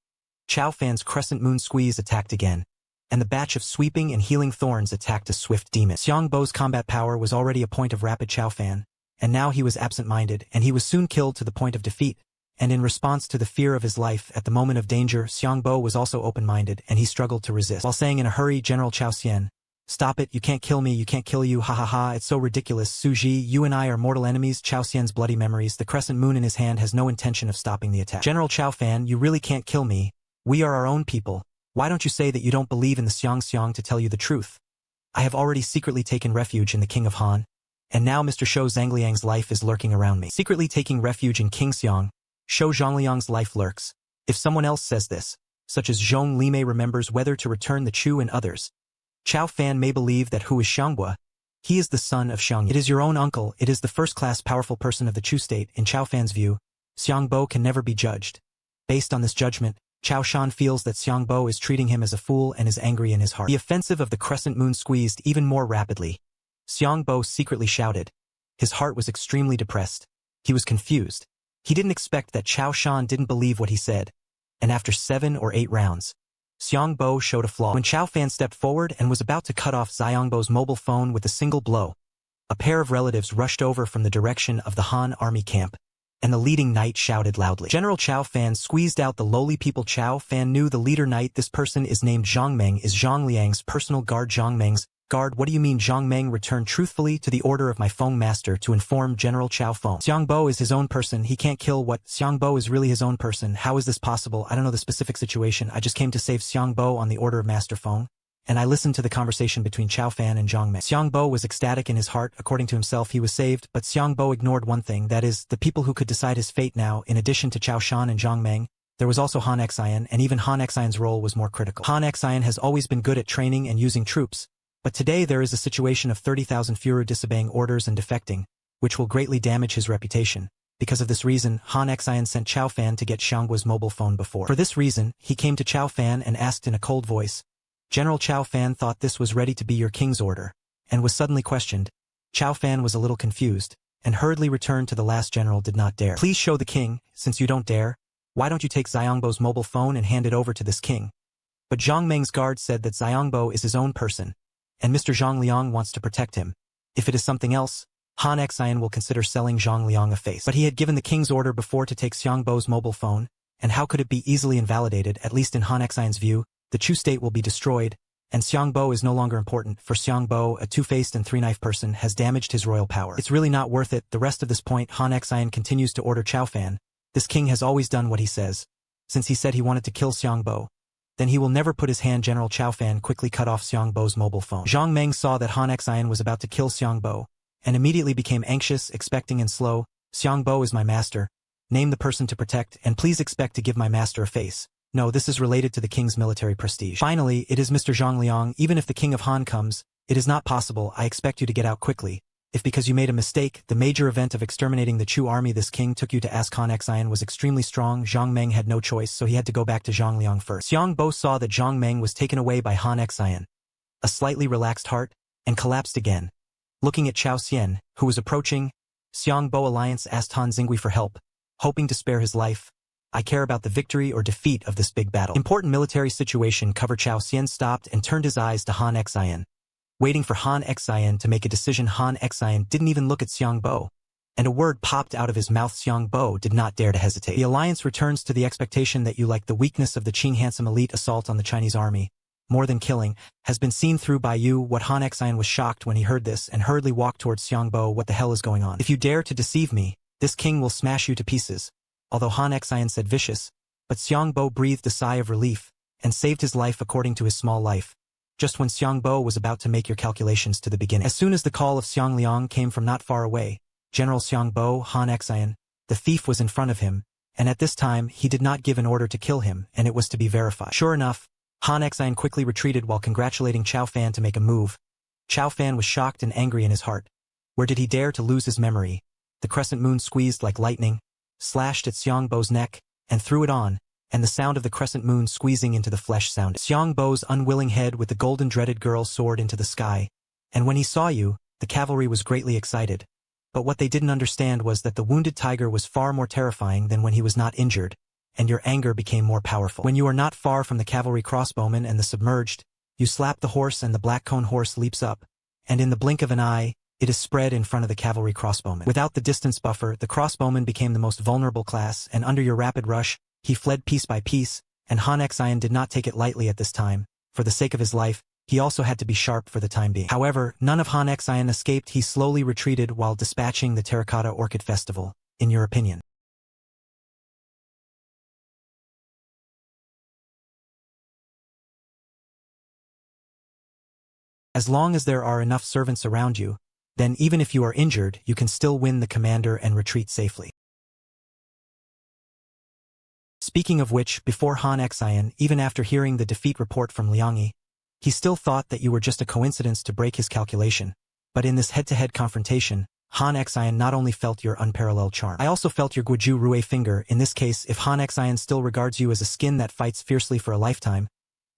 Chao Fan's crescent moon squeeze attacked again, and the batch of sweeping and healing thorns attacked a swift demon. Xiangbo's combat power was already a point of rapid Chao Fan, and now he was absent-minded, and he was soon killed to the point of defeat. And in response to the fear of his life at the moment of danger, Xiangbo was also open-minded, and he struggled to resist. While saying in a hurry, General Chao Xian, "Stop it, you can't kill me, you can't kill you, ha ha ha, it's so ridiculous, Suji, you and I are mortal enemies." Chao Xian's bloody memories, the crescent moon in his hand has no intention of stopping the attack. "General Chao Fan, you really can't kill me. We are our own people. Why don't you say that you don't believe in the Xiang to tell you the truth? I have already secretly taken refuge in the King of Han, and now Mr. Shou Zhangliang's life is lurking around me." Secretly taking refuge in King Xiang, Shou Zhangliang's life lurks. If someone else says this, such as Zhong Limei remembers whether to return the Chu and others, Chao Fan may believe that who is Xianghua? He is the son of Xiangyu. It is your own uncle, it is the first-class powerful person of the Chu state. In Chao Fan's view, Xiangbo can never be judged. Based on this judgment, Chao Shan feels that Xiangbo is treating him as a fool and is angry in his heart. The offensive of the crescent moon squeezed even more rapidly. Xiangbo secretly shouted. His heart was extremely depressed. He was confused. He didn't expect that Chao Shan didn't believe what he said. And after 7 or 8 rounds, Xiangbo showed a flaw. When Chao Fan stepped forward and was about to cut off Xiangbo's mobile phone with a single blow, a pair of relatives rushed over from the direction of the Han army camp, and the leading knight shouted loudly. General Chao Fan squeezed out the lowly people. Chao Fan knew the leader knight. This person is named Zhang Meng, is Zhang Liang's personal guard. Zhang Meng's guard. What do you mean? Zhang Meng returned truthfully to the order of my Feng master to inform General Chao Feng. Xiangbo is his own person. He can't kill what? Xiangbo is really his own person. How is this possible? I don't know the specific situation. I just came to save Xiangbo on the order of Master Feng. And I listened to the conversation between Chao Fan and Zhang Meng. Xiangbo was ecstatic in his heart. According to himself, he was saved, but Xiangbo ignored one thing, that is, the people who could decide his fate now. In addition to Chao Shan and Zhang Meng, there was also Han Xian, and even Han Xian's role was more critical. Han Xian has always been good at training and using troops, but today there is a situation of 30,000 Führer disobeying orders and defecting, which will greatly damage his reputation. Because of this reason, Han Xian sent Chao Fan to get Xianghua's mobile phone before. For this reason, he came to Chao Fan and asked in a cold voice, "General Chao Fan thought this was ready to be your king's order," and was suddenly questioned. Chao Fan was a little confused, and hurriedly returned to the last general. Did not dare. "Please show the king, since you don't dare. Why don't you take Xiangbo's mobile phone and hand it over to this king?" But Zhang Meng's guard said that Xiangbo is his own person, and Mr. Zhang Liang wants to protect him. If it is something else, Han Xian will consider selling Zhang Liang a face. But he had given the king's order before to take Xiangbo's mobile phone, and how could it be easily invalidated? At least in Han Xian's view, the Chu state will be destroyed, and Xiangbo is no longer important. For Xiangbo, a two-faced and three-knife person has damaged his royal power. It's really not worth it. The rest of this point, Han Xian continues to order Chao Fan. This king has always done what he says. Since he said he wanted to kill Xiangbo, then he will never put his hand. General Chao Fan quickly cut off Xiangbo's mobile phone. Zhang Meng saw that Han Xian was about to kill Xiangbo, and immediately became anxious, expecting and slow. "Xiangbo is my master. Name the person to protect, and please expect to give my master a face. No, this is related to the king's military prestige. Finally, it is Mr. Zhang Liang. Even if the king of Han comes, it is not possible. I expect you to get out quickly. If because you made a mistake, the major event of exterminating the Chu army this king took you to ask Han Xian was extremely strong, Zhang Meng had no choice, so he had to go back to Zhang Liang first." Xiangbo saw that Zhang Meng was taken away by Han Xian, a slightly relaxed heart, and collapsed again. Looking at Chao Xian, who was approaching, Xiangbo Alliance asked Han Xingui for help, hoping to spare his life. "I care about the victory or defeat of this big battle." Important military situation cover. Chao Xian stopped and turned his eyes to Han Xian. Waiting for Han Xian to make a decision, Han Xian didn't even look at Xiangbo. and a word popped out of his mouth. Xiangbo did not dare to hesitate. The alliance returns to the expectation that you like the weakness of the Qing handsome elite assault on the Chinese army, more than killing, has been seen through by you. What Han Xian was shocked when he heard this and hurriedly walked towards Xiangbo. What the hell is going on? If you dare to deceive me, this king will smash you to pieces. Although Han Xian said vicious, but Xiangbo breathed a sigh of relief and saved his life according to his small life, just when Xiangbo was about to make your calculations to the beginning. As soon as the call of Xiang Liang came from not far away, General Xiangbo, Han Xian, the thief was in front of him, and at this time he did not give an order to kill him, and it was to be verified. Sure enough, Han Xian quickly retreated while congratulating Chao Fan to make a move. Chao Fan was shocked and angry in his heart. Where did he dare to lose his memory? The crescent moon squeezed like lightning, slashed at Xiangbo's neck, and threw it on, and the sound of the crescent moon squeezing into the flesh sounded. Xiangbo's unwilling head with the golden dreaded girl soared into the sky, and when he saw you, the cavalry was greatly excited. But what they didn't understand was that the wounded tiger was far more terrifying than when he was not injured, and your anger became more powerful. When you are not far from the cavalry crossbowmen and the submerged, you slap the horse and the black cone horse leaps up, and in the blink of an eye, it is spread in front of the cavalry crossbowmen. Without the distance buffer, the crossbowman became the most vulnerable class, and under your rapid rush, he fled piece by piece, and Han Xian did not take it lightly at this time. For the sake of his life, he also had to be sharp for the time being. However, none of Han Xian escaped. He slowly retreated while dispatching the Terracotta Orchid Festival, in your opinion. As long as there are enough servants around you, then even if you are injured, you can still win the commander and retreat safely. Speaking of which, before Han Xian, even after hearing the defeat report from Liang, he still thought that you were just a coincidence to break his calculation. But in this head-to-head confrontation, Han Xian not only felt your unparalleled charm. I also felt your Guju Rue finger. In this case, if Han Xian still regards you as a skin that fights fiercely for a lifetime,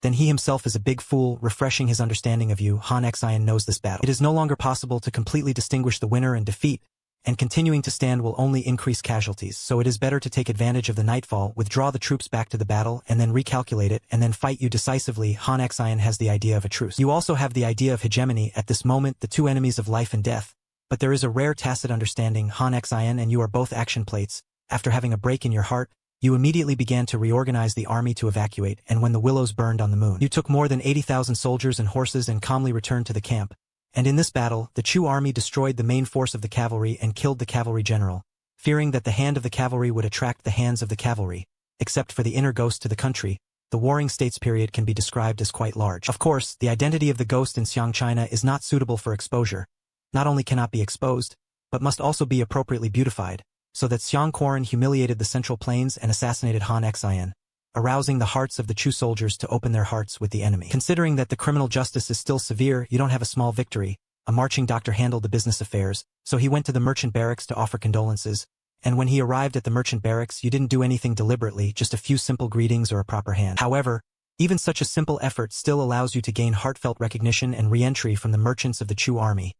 then he himself is a big fool. Refreshing his understanding of you, Han Xian knows this battle. It is no longer possible to completely distinguish the winner and defeat, and continuing to stand will only increase casualties, so it is better to take advantage of the nightfall, withdraw the troops back to the battle, and then recalculate it, and then fight you decisively. Han Xian has the idea of a truce. You also have the idea of hegemony. At this moment, the two enemies of life and death, but there is a rare tacit understanding. Han Xian and you are both action plates. After having a break in your heart, you immediately began to reorganize the army to evacuate, and when the willows burned on the moon, you took more than 80,000 soldiers and horses and calmly returned to the camp. And in this battle, the Chu army destroyed the main force of the cavalry and killed the cavalry general, fearing that the hand of the cavalry would attract the hands of the cavalry. Except for the inner ghost to the country, the Warring States period can be described as quite large. Of course, the identity of the ghost in Xiang China is not suitable for exposure. Not only cannot be exposed, but must also be appropriately beautified, so that Xiang Quarren humiliated the Central Plains and assassinated Han Xian, arousing the hearts of the Chu soldiers to open their hearts with the enemy. Considering that the criminal justice is still severe, you don't have a small victory. A marching doctor handled the business affairs, so he went to the merchant barracks to offer condolences, and when he arrived at the merchant barracks you didn't do anything deliberately, just a few simple greetings or a proper hand. However, even such a simple effort still allows you to gain heartfelt recognition and re-entry from the merchants of the Chu army.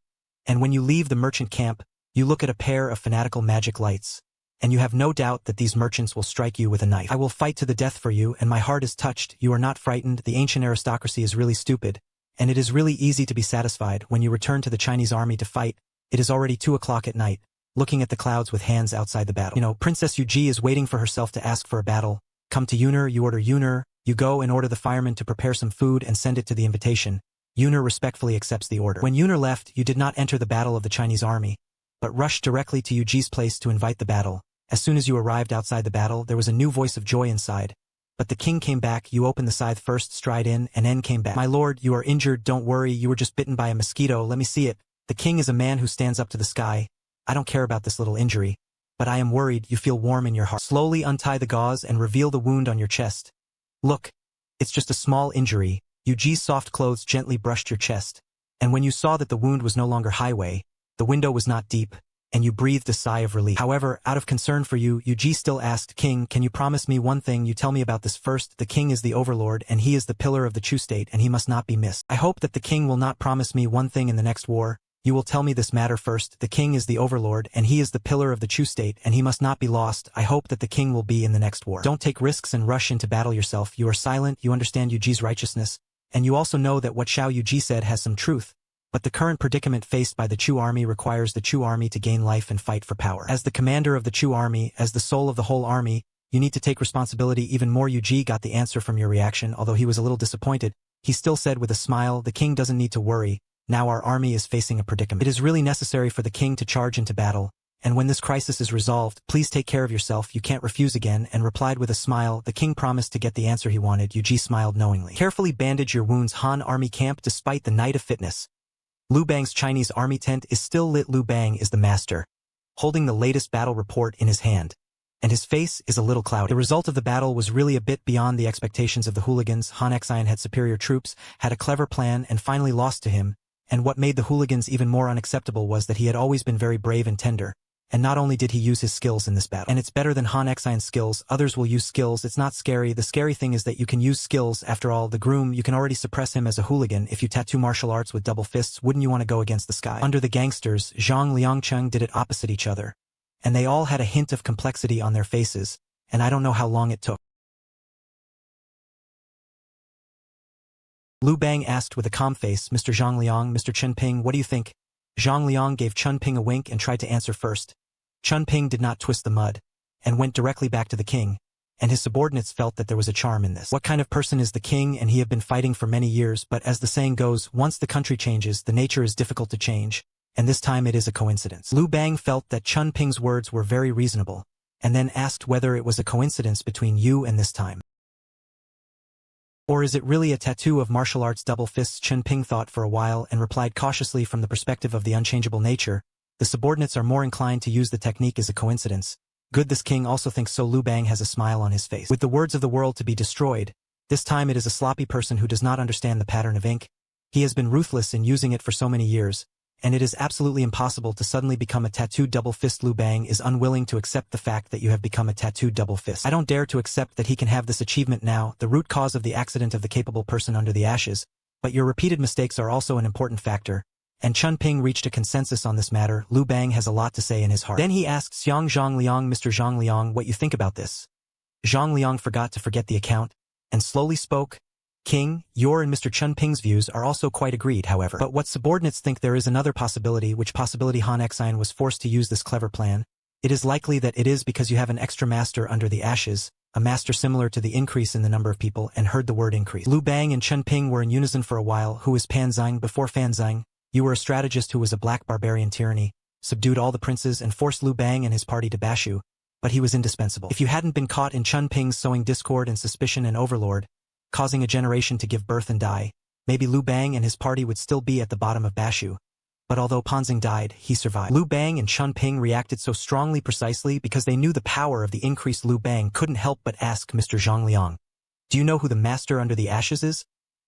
And when you leave the merchant camp, you look at a pair of fanatical magic lights, and you have no doubt that these merchants will strike you with a knife. I will fight to the death for you, and my heart is touched. You are not frightened. The ancient aristocracy is really stupid, and it is really easy to be satisfied. When you return to the Chinese army to fight, it is already 2 o'clock at night, looking at the clouds with hands outside the battle. You know, Princess Yuji is waiting for herself to ask for a battle. Come to Yunner, you order Yunner, you go and order the fireman to prepare some food and send it to the invitation. Yunner respectfully accepts the order. When Yunner left, you did not enter the battle of the Chinese army, but rushed directly to Yuji's place to invite the battle. As soon as you arrived outside the battle, there was a new voice of joy inside. But the king came back. You opened the scythe first, stride in, and N came back. My lord, you are injured. Don't worry, you were just bitten by a mosquito. Let me see it. The king is a man who stands up to the sky. I don't care about this little injury, but I am worried. You feel warm in your heart. Slowly untie the gauze and reveal the wound on your chest. Look, it's just a small injury. Yuji's soft clothes gently brushed your chest. And when you saw that the wound was no longer highway, the window was not deep, and you breathed a sigh of relief. However, out of concern for you, Yuji still asked, King, can you promise me one thing? You tell me about this first. The king is the overlord, and he is the pillar of the Chu state, and he must not be missed. I hope that the king will not promise me one thing in the next war. You will tell me this matter first. The king is the overlord, and he is the pillar of the Chu state, and he must not be lost. I hope that the king will be in the next war. Don't take risks and rush into battle yourself. You are silent, you understand Yuji's righteousness, and you also know that what Xiao Yuji said has some truth. But the current predicament faced by the Chu army requires the Chu army to gain life and fight for power. As the commander of the Chu army, as the soul of the whole army, you need to take responsibility even more. Ug got the answer from your reaction. Although he was a little disappointed, he still said with a smile, the king doesn't need to worry. Now our army is facing a predicament. It is really necessary for the king to charge into battle. And when this crisis is resolved, please take care of yourself, you can't refuse again, and replied with a smile. The king promised to get the answer he wanted. Ug smiled knowingly. Carefully bandage your wounds. Han army camp despite the night of fitness. Liu Bang's Chinese army tent is still lit. Liu Bang is the master, holding the latest battle report in his hand, and his face is a little cloudy. The result of the battle was really a bit beyond the expectations of the hooligans. Han Xian had superior troops, had a clever plan, and finally lost to him, and what made the hooligans even more unacceptable was that he had always been very brave and tender. And not only did he use his skills in this battle, and it's better than Han Xian's skills, others will use skills, it's not scary. The scary thing is that you can use skills. After all, the groom, you can already suppress him as a hooligan. If you tattoo martial arts with double fists, wouldn't you want to go against the sky? Under the gangsters, Zhang Liangcheng did it opposite each other. And they all had a hint of complexity on their faces, and I don't know how long it took. Liu Bang asked with a calm face, Mr. Zhang Liang, Mr. Chen Ping, what do you think? Zhang Liang gave Chen Ping a wink and tried to answer first. Chen Ping did not twist the mud, and went directly back to the king, and his subordinates felt that there was a charm in this. What kind of person is the king? And he have been fighting for many years, but as the saying goes, once the country changes, the nature is difficult to change, and this time it is a coincidence. Liu Bang felt that Chen Ping's words were very reasonable, and then asked whether it was a coincidence between you and this time. Or is it really a tattoo of martial arts double fists? Chen Ping thought for a while and replied cautiously, from the perspective of the unchangeable nature, the subordinates are more inclined to use the technique as a coincidence. Good, this king also thinks so. Liu Bang has a smile on his face. With the words of the world to be destroyed, this time it is a sloppy person who does not understand the pattern of ink. He has been ruthless in using it for so many years, and it is absolutely impossible to suddenly become a tattooed double fist. Liu Bang is unwilling to accept the fact that you have become a tattooed double fist. I don't dare to accept that he can have this achievement now, the root cause of the accident of the capable person under the ashes, but your repeated mistakes are also an important factor, and Chen Ping reached a consensus on this matter. Liu Bang has a lot to say in his heart. Then he asked Xiang Zhang Liang, Mr. Zhang Liang, what you think about this? Zhang Liang forgot to forget the account, and slowly spoke, King, your and Mr. Chen Ping's views are also quite agreed, however. But what subordinates think there is another possibility, which possibility Han Xian was forced to use this clever plan. It is likely that it is because you have an extra master under the ashes, a master similar to the increase in the number of people, and heard the word increase. Liu Bang and Chen Ping were in unison for a while. Who is Pan Zhang? Before Fan Zhang, you were a strategist who was a black barbarian tyranny, subdued all the princes and forced Liu Bang and his party to Bashu, but he was indispensable. If you hadn't been caught in Chen Ping's sowing discord and suspicion and overlord, causing a generation to give birth and die, maybe Liu Bang and his party would still be at the bottom of Bashu. But although Panzing died, he survived. Liu Bang and Chen Ping reacted so strongly precisely because they knew the power of the increased. Liu Bang couldn't help but ask Mr. Zhang Liang, do you know who the master under the ashes is?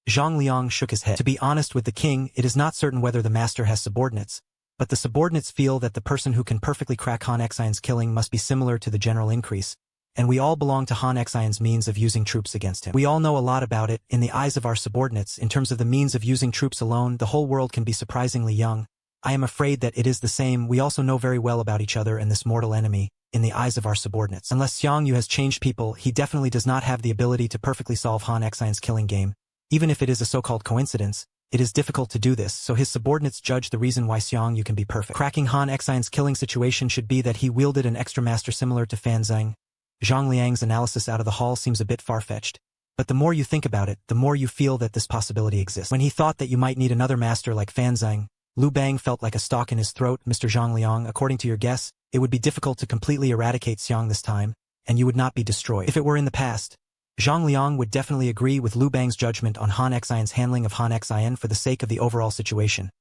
Zhang Liang shook his head. To be honest with the king, it is not certain whether the master has subordinates, but the subordinates feel that the person who can perfectly crack Han Xian's killing must be similar to the general increase, and we all belong to Han Xian's means of using troops against him. We all know a lot about it. In the eyes of our subordinates, in terms of the means of using troops alone, the whole world can be surprisingly young. I am afraid that it is the same. We also know very well about each other and this mortal enemy, in the eyes of our subordinates. Unless Xiang Yu has changed people, he definitely does not have the ability to perfectly solve Han Xian's killing game. Even if it is a so-called coincidence, it is difficult to do this, so his subordinates judge the reason why Xiang Yu can be perfect. Cracking Han Xian's killing situation should be that he wielded an extra master similar to Fan Zhang. Zhang Liang's analysis out of the hall seems a bit far-fetched, but the more you think about it, the more you feel that this possibility exists. When he thought that you might need another master like Fan Zhang, Liu Bang felt like a stalk in his throat. Mr. Zhang Liang, according to your guess, it would be difficult to completely eradicate Xiang this time, and you would not be destroyed. If it were in the past, Zhang Liang would definitely agree with Liu Bang's judgment on Han Xian's handling of Han Xian for the sake of the overall situation.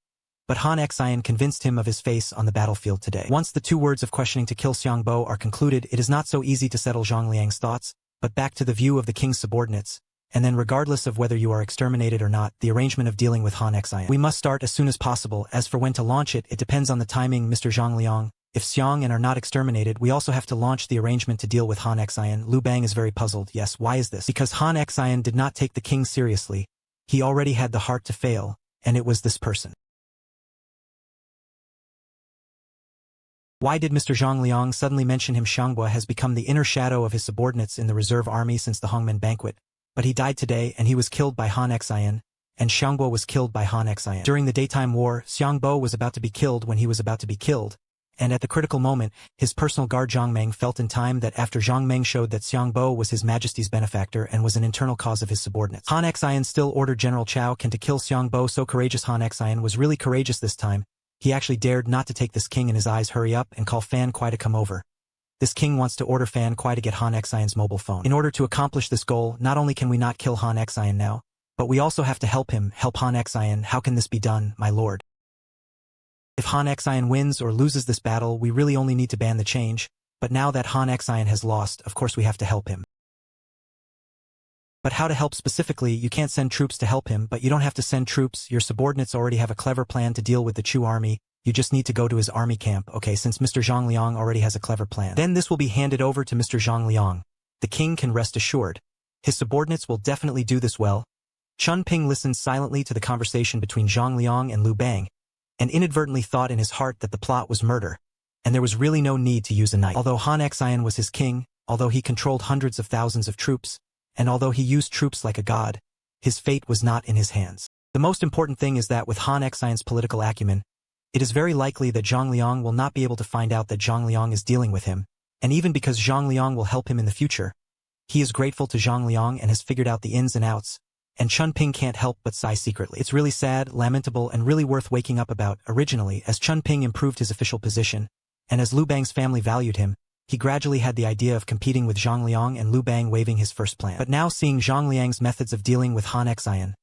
But Han Xian convinced him of his face on the battlefield today. Once the 2 words of questioning to kill Xiang Bo are concluded, it is not so easy to settle Zhang Liang's thoughts, but back to the view of the king's subordinates, and then regardless of whether you are exterminated or not, the arrangement of dealing with Han Xian. We must start as soon as possible. As for when to launch it, it depends on the timing, Mr. Zhang Liang. If Xiang and are not exterminated, we also have to launch the arrangement to deal with Han Xian. Liu Bang is very puzzled. Yes, why is this? Because Han Xian did not take the king seriously. He already had the heart to fail, and it was this person. Why did Mr. Zhang Liang suddenly mention him? Xiangbua has become the inner shadow of his subordinates in the reserve army since the Hongmen banquet, but he died today and he was killed by Han Xian, and Xiangbo was killed by Han Xian. During the daytime war, Xiangbo was about to be killed when he was about to be killed, and at the critical moment, his personal guard Zhang Meng felt in time that after Zhang Meng showed that Xiangbo was his majesty's benefactor and was an internal cause of his subordinates. Han Xian still ordered General Chao Can to kill Xiangbo, so courageous Han Xian was really courageous this time. He actually dared not to take this king in his eyes. Hurry up and call Fan Kuai to come over. This king wants to order Fan Kuai to get Han Xian's mobile phone. In order to accomplish this goal, not only can we not kill Han Xian now, but we also have to help him, help Han Xian. How can this be done, my lord? If Han Xian wins or loses this battle, we really only need to ban the change, but now that Han Xian has lost, of course we have to help him. But how to help specifically? You can't send troops to help him, but you don't have to send troops. Your subordinates already have a clever plan to deal with the Chu army. You just need to go to his army camp. Okay, since Mr. Zhang Liang already has a clever plan. Then this will be handed over to Mr. Zhang Liang. The king can rest assured. His subordinates will definitely do this well. Chun Ping listened silently to the conversation between Zhang Liang and Liu Bang, and inadvertently thought in his heart that the plot was murder, and there was really no need to use a knife. Although Han Xian was his king, although he controlled hundreds of thousands of troops, and although he used troops like a god, his fate was not in his hands. The most important thing is that with Han Xian's political acumen, it is very likely that Zhang Liang will not be able to find out that Zhang Liang is dealing with him, and even because Zhang Liang will help him in the future, he is grateful to Zhang Liang and has figured out the ins and outs, and Chun Ping can't help but sigh secretly. It's really sad, lamentable, and really worth waking up about. Originally, as Chun Ping improved his official position, and as Liu Bang's family valued him, he gradually had the idea of competing with Zhang Liang and Liu Bang waiving his first plan. But now seeing Zhang Liang's methods of dealing with Han Xian,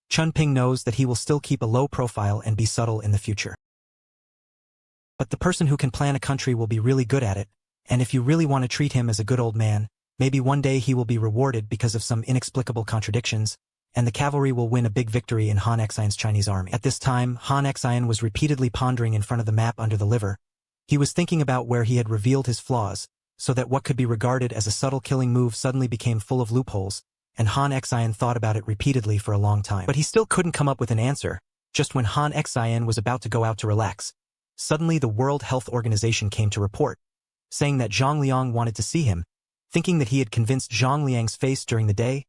Chun Ping knows that he will still keep a low profile and be subtle in the future. But the person who can plan a country will be really good at it, and if you really want to treat him as a good old man, maybe one day he will be rewarded because of some inexplicable contradictions, and the cavalry will win a big victory in Han Xian's Chinese army. At this time, Han Xian was repeatedly pondering in front of the map under the liver. He was thinking about where he had revealed his flaws, so that what could be regarded as a subtle killing move suddenly became full of loopholes, and Han Xian thought about it repeatedly for a long time. But he still couldn't come up with an answer. Just when Han Xian was about to go out to relax, suddenly the World Health Organization came to report, saying that Zhang Liang wanted to see him. Thinking that he had convinced Zhang Liang's face during the day,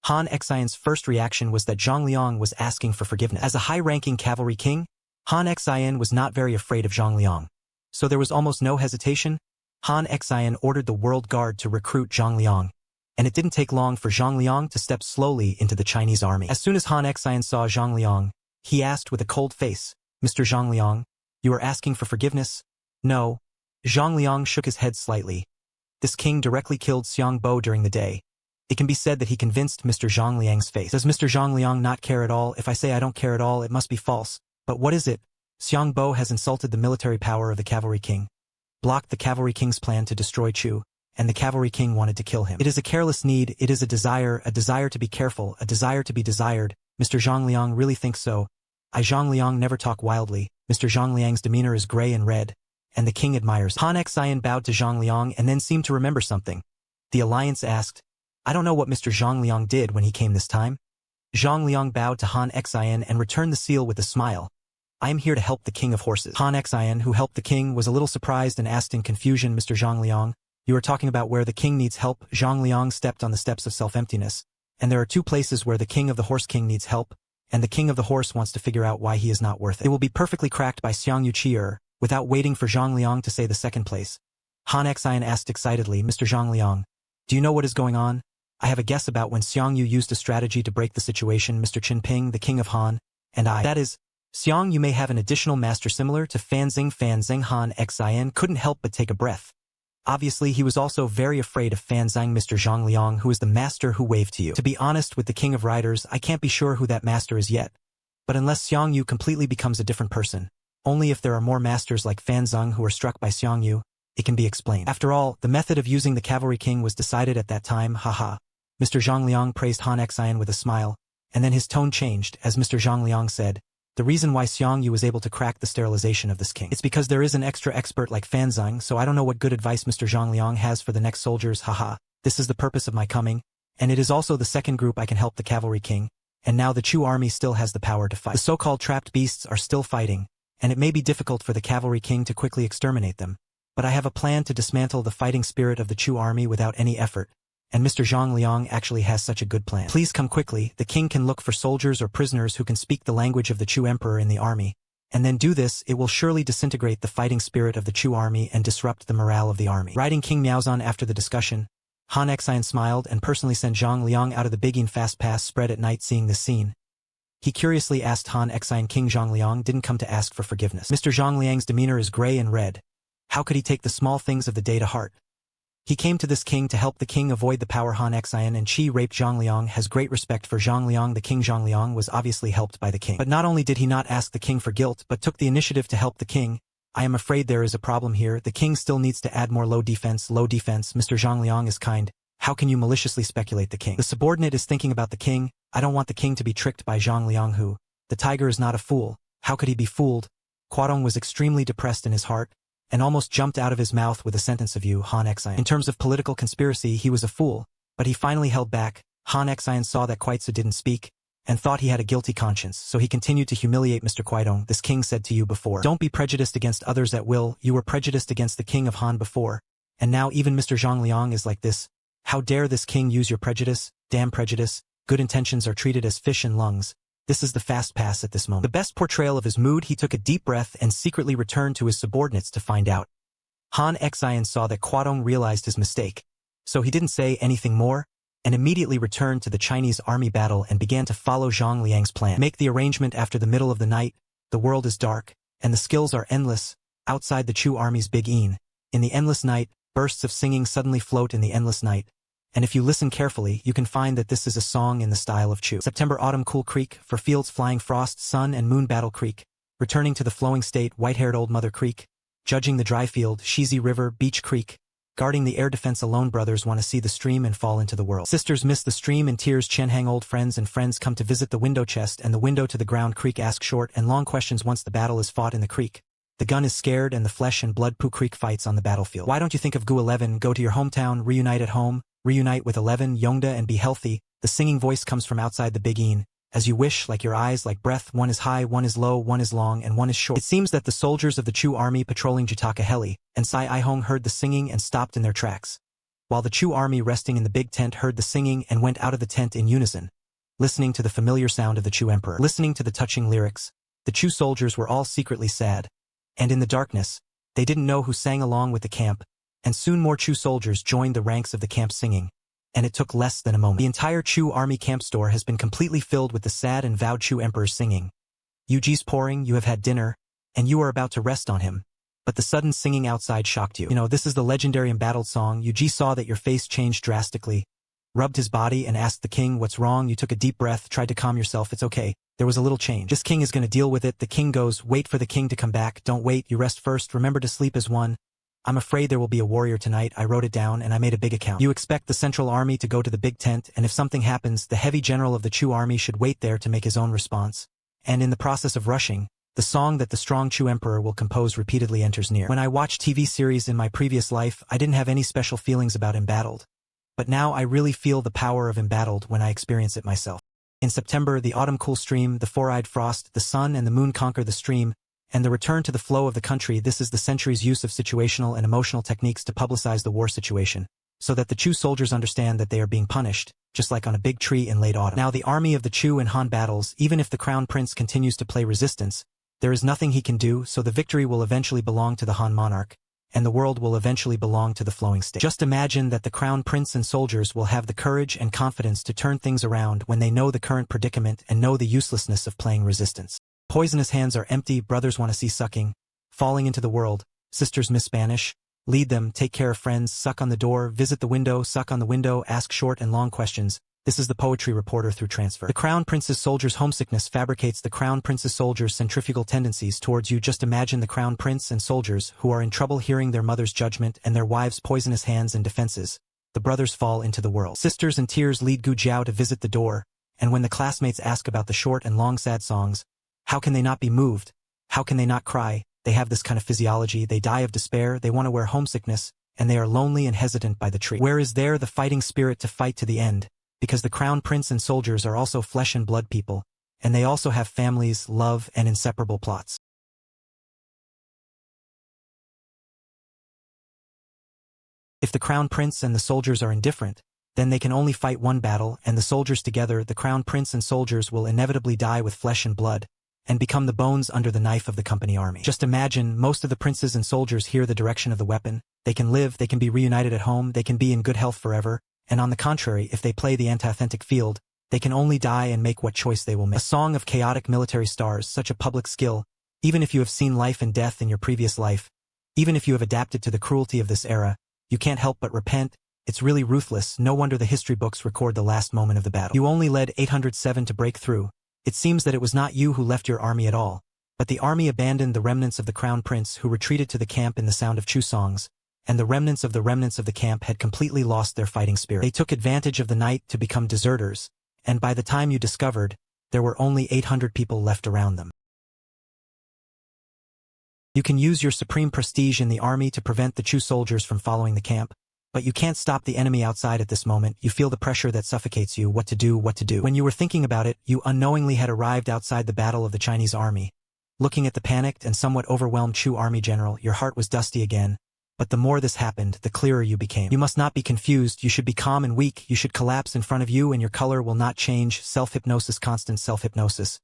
Han Xian's first reaction was that Zhang Liang was asking for forgiveness. As a high-ranking cavalry king, Han Xian was not very afraid of Zhang Liang, so there was almost no hesitation. Han Xian ordered the World Guard to recruit Zhang Liang, and it didn't take long for Zhang Liang to step slowly into the Chinese army. As soon as Han Xian saw Zhang Liang, he asked with a cold face, "Mr. Zhang Liang, you are asking for forgiveness?" "No." Zhang Liang shook his head slightly. This king directly killed Xiangbo during the day. It can be said that he convinced Mr. Zhang Liang's face. Does Mr. Zhang Liang not care at all? If I say I don't care at all, it must be false. But what is it? Xiangbo has insulted the military power of the cavalry king, blocked the cavalry king's plan to destroy Chu, and the cavalry king wanted to kill him. It is a careless need, it is a desire to be careful, a desire to be desired. Mr. Zhang Liang really thinks so. Zhang Liang never talk wildly. Mr. Zhang Liang's demeanor is gray and red, and the king admires. Han Xian bowed to Zhang Liang and then seemed to remember something. The alliance asked, "I don't know what Mr. Zhang Liang did when he came this time." Zhang Liang bowed to Han Xian and returned the seal with a smile. "I am here to help the king of horses." Han Xian, who helped the king, was a little surprised and asked in confusion, "Mr. Zhang Liang, you are talking about where the king needs help?" Zhang Liang stepped on the steps of self-emptiness, and there are two places where the king of the horse king needs help, and the king of the horse wants to figure out why he is not worth it. It will be perfectly cracked by Xiang Yuqi'er. Without waiting for Zhang Liang to say the second place, Han Xian asked excitedly, "Mr. Zhang Liang, do you know what is going on? I have a guess about when Xiang Yu used a strategy to break the situation. Mr. Qin Ping, the king of Han, and I. That is, Xiang Yu may have an additional master similar to Fanzing. Han Xian couldn't help but take a breath. Obviously, he was also very afraid of Fanzang. Mr. Zhang Liang, who is the master who waved to you. To be honest with the king of riders, I can't be sure who that master is yet. But unless Xiang Yu completely becomes a different person, only if there are more masters like Fanzang who are struck by Xiang Yu, it can be explained. After all, the method of using the cavalry king was decided at that time, haha. Mr. Zhang Liang praised Han Xian with a smile, and then his tone changed as Mr. Zhang Liang said, "The reason why Xiang Yu was able to crack the sterilization of this king. It's because there is an extra expert like Fanzang, so I don't know what good advice Mr. Zhang Liang has for the next soldiers, haha. This is the purpose of my coming, and it is also the second group I can help the cavalry king, and now the Chu army still has the power to fight. The so-called trapped beasts are still fighting, and it may be difficult for the cavalry king to quickly exterminate them, but I have a plan to dismantle the fighting spirit of the Chu army without any effort. and Mr. Zhang Liang actually has such a good plan. Please come quickly, the king can look for soldiers or prisoners who can speak the language of the Chu emperor in the army, and then do this, it will surely disintegrate the fighting spirit of the Chu army and disrupt the morale of the army. Writing King Miaozan after the discussion, Han Xian smiled and personally sent Zhang Liang out of the Beijing fast pass spread at night. Seeing this scene, he curiously asked Han Xian, King Zhang Liang didn't come to ask for forgiveness. Mr. Zhang Liang's demeanor is gray and red. How could he take the small things of the day to heart? He came to this king to help the king avoid the power. Han Xian and Qi raped Zhang Liang has great respect for Zhang Liang. The king Zhang Liang was obviously helped by the king. But not only did he not ask the king for guilt but took the initiative to help the king. I am afraid there is a problem here. The king still needs to add more low defense. Mr. Zhang Liang is kind. How can you maliciously speculate the king? The subordinate is thinking about the king. I don't want the king to be tricked by Zhang Liang who. The tiger is not a fool. How could he be fooled? Guodong was extremely depressed in his heart, and almost jumped out of his mouth with a sentence of you, Han Xian. In terms of political conspiracy, he was a fool, but he finally held back. Han Xian saw that Kuaitsu didn't speak, and thought he had a guilty conscience, so he continued to humiliate Mr. Guodong. This king said to you before, don't be prejudiced against others at will. You were prejudiced against the king of Han before, and now even Mr. Zhang Liang is like this. How dare this king use your prejudice? Damn prejudice. Good intentions are treated as fish in lungs. This is the fast pass at this moment. The best portrayal of his mood, he took a deep breath and secretly returned to his subordinates to find out. Han Xian saw that Guodong realized his mistake, so he didn't say anything more, and immediately returned to the Chinese army battle and began to follow Zhang Liang's plan. Make the arrangement after the middle of the night, the world is dark, and the skills are endless, outside the Chu army's big inn. In the endless night, bursts of singing suddenly float in the endless night. And if you listen carefully, you can find that this is a song in the style of Chu. September autumn cool creek, for fields flying frost, sun and moon battle creek, returning to the flowing state white-haired old mother creek, judging the dry field, Shizi river, beach creek, guarding the air defense alone brothers want to see the stream and fall into the world. Sisters miss the stream in tears Chenhang old friends and friends come to visit the window chest and the window to the ground creek ask short and long questions once the battle is fought in the creek. The gun is scared and the flesh and blood Poo Creek fights on the battlefield. Why don't you think of Gu 11, go to your hometown, reunite at home, reunite with 11, Yongda and be healthy. The singing voice comes from outside the big inn. As you wish, like your eyes, like breath, one is high, one is low, one is long, and one is short. It seems that the soldiers of the Chu army patrolling Jutaka Heli and Sai Aihong heard the singing and stopped in their tracks, while the Chu army resting in the big tent heard the singing and went out of the tent in unison, listening to the familiar sound of the Chu emperor. Listening to the touching lyrics, the Chu soldiers were all secretly sad, and in the darkness, they didn't know who sang along with the camp, and soon more Chu soldiers joined the ranks of the camp singing, and it took less than a moment. The entire Chu army camp store has been completely filled with the sad and vowed Chu emperor singing. Yuji's pouring, you have had dinner, and you are about to rest on him. But the sudden singing outside shocked you. You know, this is the legendary embattled song. Yuji saw that your face changed drastically, rubbed his body and asked the king, what's wrong? You took a deep breath, tried to calm yourself. It's okay. There was a little change. This king is going to deal with it. The king goes, wait for the king to come back. Don't wait, you rest first. Remember to sleep as one. I'm afraid there will be a warrior tonight. I wrote it down and I made a big account. You expect the central army to go to the big tent, and if something happens, the heavy general of the Chu army should wait there to make his own response. And in the process of rushing, the song that the strong Chu emperor will compose repeatedly enters near. When I watched TV series in my previous life, I didn't have any special feelings about embattled. But now I really feel the power of embattled when I experience it myself. In September, the autumn cool stream, the four-eyed frost, the sun and the moon conquer the stream, and the return to the flow of the country. This is the century's use of situational and emotional techniques to publicize the war situation, so that the Chu soldiers understand that they are being punished, just like on a big tree in late autumn. Now the army of the Chu and Han battles, even if the crown prince continues to play resistance, there is nothing he can do, so the victory will eventually belong to the Han monarch, and the world will eventually belong to the flowing state. Just imagine that the crown prince and soldiers will have the courage and confidence to turn things around when they know the current predicament and know the uselessness of playing resistance. Poisonous hands are empty, brothers want to see sucking, falling into the world, sisters miss Spanish, lead them, take care of friends, suck on the door, visit the window, suck on the window, ask short and long questions. This is the poetry reporter through transfer. The crown prince's soldiers' homesickness fabricates the crown prince's soldiers' centrifugal tendencies towards you. Just imagine the crown prince and soldiers who are in trouble hearing their mother's judgment and their wives' poisonous hands and defenses. The brothers fall into the world. Sisters in tears lead Gu Jiao to visit the door, and when the classmates ask about the short and long sad songs, how can they not be moved? How can they not cry? They have this kind of physiology, they die of despair, they want to wear homesickness, and they are lonely and hesitant by the tree. Where is there the fighting spirit to fight to the end? Because the crown prince and soldiers are also flesh and blood people, and they also have families, love, and inseparable plots. If the crown prince and the soldiers are indifferent, then they can only fight one battle, and the soldiers together, the crown prince and soldiers, will inevitably die with flesh and blood, and become the bones under the knife of the company army. Just imagine, most of the princes and soldiers hear the direction of the weapon, they can live, they can be reunited at home, they can be in good health forever, and on the contrary, if they play the anti-authentic field, they can only die and make what choice they will make. A song of chaotic military stars, such a public skill, even if you have seen life and death in your previous life, even if you have adapted to the cruelty of this era, you can't help but repent. It's really ruthless, no wonder the history books record the last moment of the battle. You only led 807 to break through. It seems that it was not you who left your army at all, but the army abandoned the remnants of the crown prince who retreated to the camp in the sound of Chu songs, and the remnants of the camp had completely lost their fighting spirit. They took advantage of the night to become deserters, and by the time you discovered, there were only 800 people left around them. You can use your supreme prestige in the army to prevent the Chu soldiers from following the camp, but you can't stop the enemy outside at this moment. You feel the pressure that suffocates you, what to do. When you were thinking about it, you unknowingly had arrived outside the battle of the Chinese army. Looking at the panicked and somewhat overwhelmed Chu army general, your heart was dusty again. But the more this happened, the clearer you became. You must not be confused, you should be calm and weak, you should collapse in front of you and your color will not change. Self-hypnosis, constant self-hypnosis.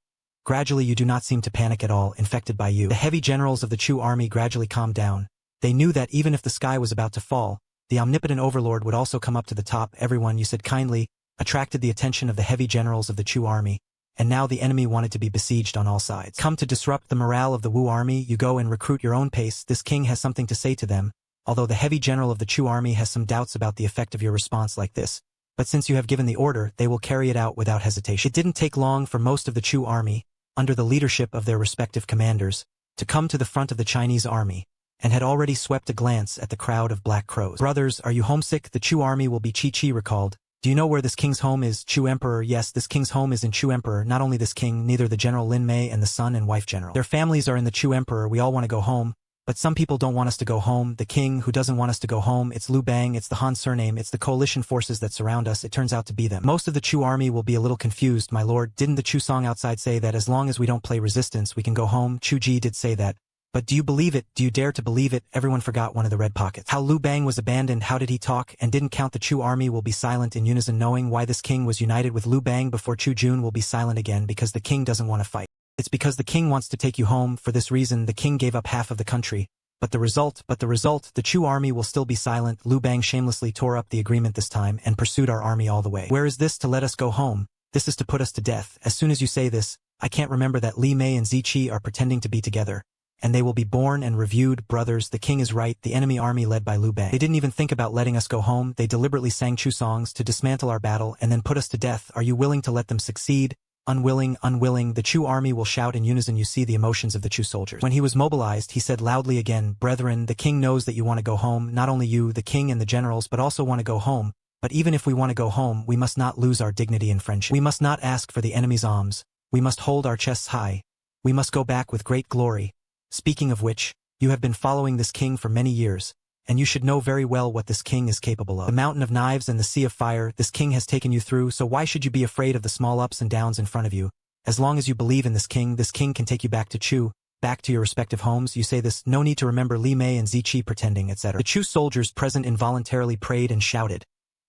Gradually you do not seem to panic at all, infected by you. The heavy generals of the Chu army gradually calmed down. They knew that even if the sky was about to fall, the omnipotent overlord would also come up to the top. Everyone, you said kindly, attracted the attention of the heavy generals of the Chu army, and now the enemy wanted to be besieged on all sides. Come to disrupt the morale of the Wu army, you go and recruit your own pace. This king has something to say to them, although the heavy general of the Chu army has some doubts about the effect of your response like this. But since you have given the order, they will carry it out without hesitation. It didn't take long for most of the Chu army, under the leadership of their respective commanders, to come to the front of the Chinese army, and had already swept a glance at the crowd of black crows. Brothers, are you homesick? The Chu army will be. Chi recalled. Do you know where this king's home is? Chu Emperor. Yes, this king's home is in Chu Emperor. Not only this king, neither the General Lin Mei and the son and wife general. Their families are in the Chu Emperor. We all want to go home, but some people don't want us to go home. The king who doesn't want us to go home, it's Liu Bang, it's the Han surname, it's the coalition forces that surround us. It turns out to be them. Most of the Chu army will be a little confused, my lord. Didn't the Chu song outside say that as long as we don't play resistance, we can go home? Chu Ji did say that. But do you believe it? Do you dare to believe it? Everyone forgot one of the red pockets. How Liu Bang was abandoned, how did he talk, and didn't count. The Chu army will be silent in unison, knowing why this king was united with Liu Bang before Chu Jun will be silent again because the king doesn't want to fight. It's because the king wants to take you home. For this reason, the king gave up half of the country. But the result, the Chu army will still be silent. Liu Bang shamelessly tore up the agreement this time and pursued our army all the way. Where is this? To let us go home. This is to put us to death. As soon as you say this, I can't remember that Li Mei and Ziqi are pretending to be together. And they will be born and reviewed. Brothers, the king is right. The enemy army led by Liu Bang. They didn't even think about letting us go home. They deliberately sang Chu songs to dismantle our battle and then put us to death. Are you willing to let them succeed? Unwilling, unwilling. The Chu army will shout in unison. You see the emotions of the Chu soldiers. When he was mobilized, he said loudly again, brethren, the king knows that you want to go home. Not only you, the king and the generals, but also want to go home. But even if we want to go home, we must not lose our dignity and friendship. We must not ask for the enemy's alms. We must hold our chests high. We must go back with great glory. Speaking of which, you have been following this king for many years, and you should know very well what this king is capable of. The mountain of knives and the sea of fire, this king has taken you through, so why should you be afraid of the small ups and downs in front of you? As long as you believe in this king can take you back to Chu, back to your respective homes. You say this, no need to remember Li Mei and Ziqi pretending, etc. The Chu soldiers present involuntarily prayed and shouted.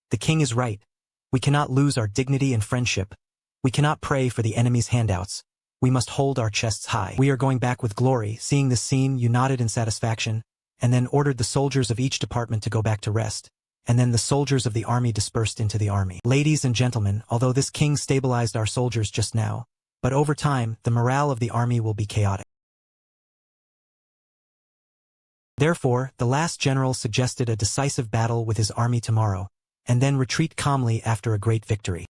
The king is right. We cannot lose our dignity and friendship. We cannot pray for the enemy's handouts. We must hold our chests high. We are going back with glory. Seeing this scene, you nodded in satisfaction, and then ordered the soldiers of each department to go back to rest, and then the soldiers of the army dispersed into the army. Ladies and gentlemen, although this king stabilized our soldiers just now, but over time, the morale of the army will be chaotic. Therefore, the last general suggested a decisive battle with his army tomorrow, and then retreat calmly after a great victory.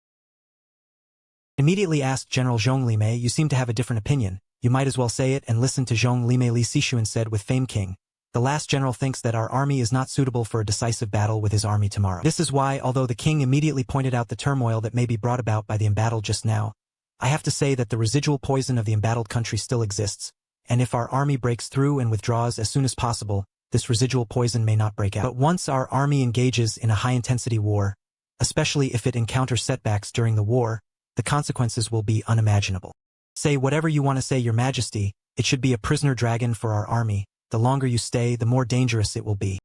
Immediately asked General Zhong Limei, you seem to have a different opinion. You might as well say it and listen to Zhong Limei. Li Sixuan said with fame king. The last general thinks that our army is not suitable for a decisive battle with his army tomorrow. This is why, although the king immediately pointed out the turmoil that may be brought about by the embattled just now, I have to say that the residual poison of the embattled country still exists, and if our army breaks through and withdraws as soon as possible, this residual poison may not break out. But once our army engages in a high-intensity war, especially if it encounters setbacks during the war, the consequences will be unimaginable. Say whatever you want to say, Your Majesty, it should be a prisoner dragon for our army. The longer you stay, the more dangerous it will be.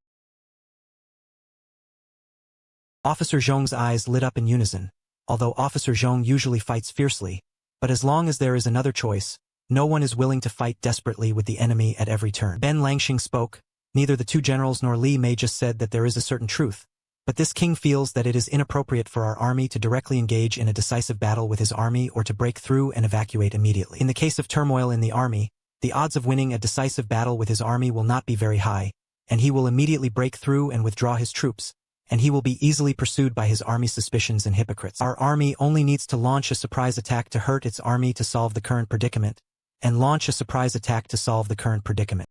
Officer Zhong's eyes lit up in unison, although Officer Zhong usually fights fiercely, but as long as there is another choice, no one is willing to fight desperately with the enemy at every turn. Ben Langxing spoke. Neither the two generals nor Li Mei just said that there is a certain truth, but this king feels that it is inappropriate for our army to directly engage in a decisive battle with his army or to break through and evacuate immediately. In the case of turmoil in the army, the odds of winning a decisive battle with his army will not be very high, and he will immediately break through and withdraw his troops, and he will be easily pursued by his army's suspicions and hypocrites. Our army only needs to launch a surprise attack to hurt its army to solve the current predicament, and launch a surprise attack to solve the current predicament.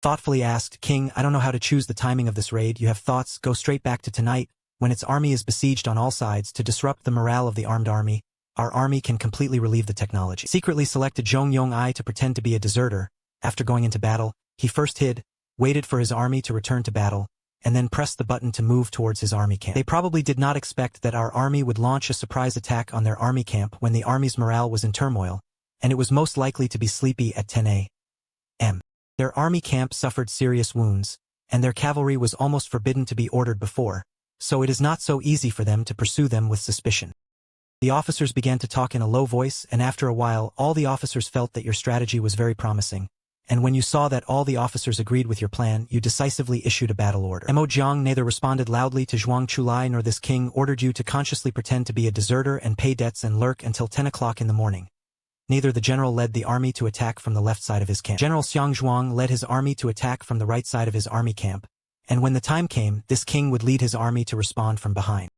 Thoughtfully asked, King, I don't know how to choose the timing of this raid. You have thoughts, go straight back to tonight, when its army is besieged on all sides to disrupt the morale of the armed army. Our army can completely relieve the technology. Secretly selected Zhong Yong-ai to pretend to be a deserter. After going into battle, he first hid, waited for his army to return to battle, and then pressed the button to move towards his army camp. They probably did not expect that our army would launch a surprise attack on their army camp when the army's morale was in turmoil, and it was most likely to be sleepy at 10 a.m. Their army camp suffered serious wounds, and their cavalry was almost forbidden to be ordered before, so it is not so easy for them to pursue them with suspicion. The officers began to talk in a low voice, and after a while all the officers felt that your strategy was very promising, and when you saw that all the officers agreed with your plan, you decisively issued a battle order. Mo Jiang neither responded loudly to Zhuang Chulai nor this king ordered you to consciously pretend to be a deserter and pay debts and lurk until 10 o'clock in the morning. Neither the general led the army to attack from the left side of his camp. General Xiang Zhuang led his army to attack from the right side of his army camp, and when the time came, this king would lead his army to respond from behind.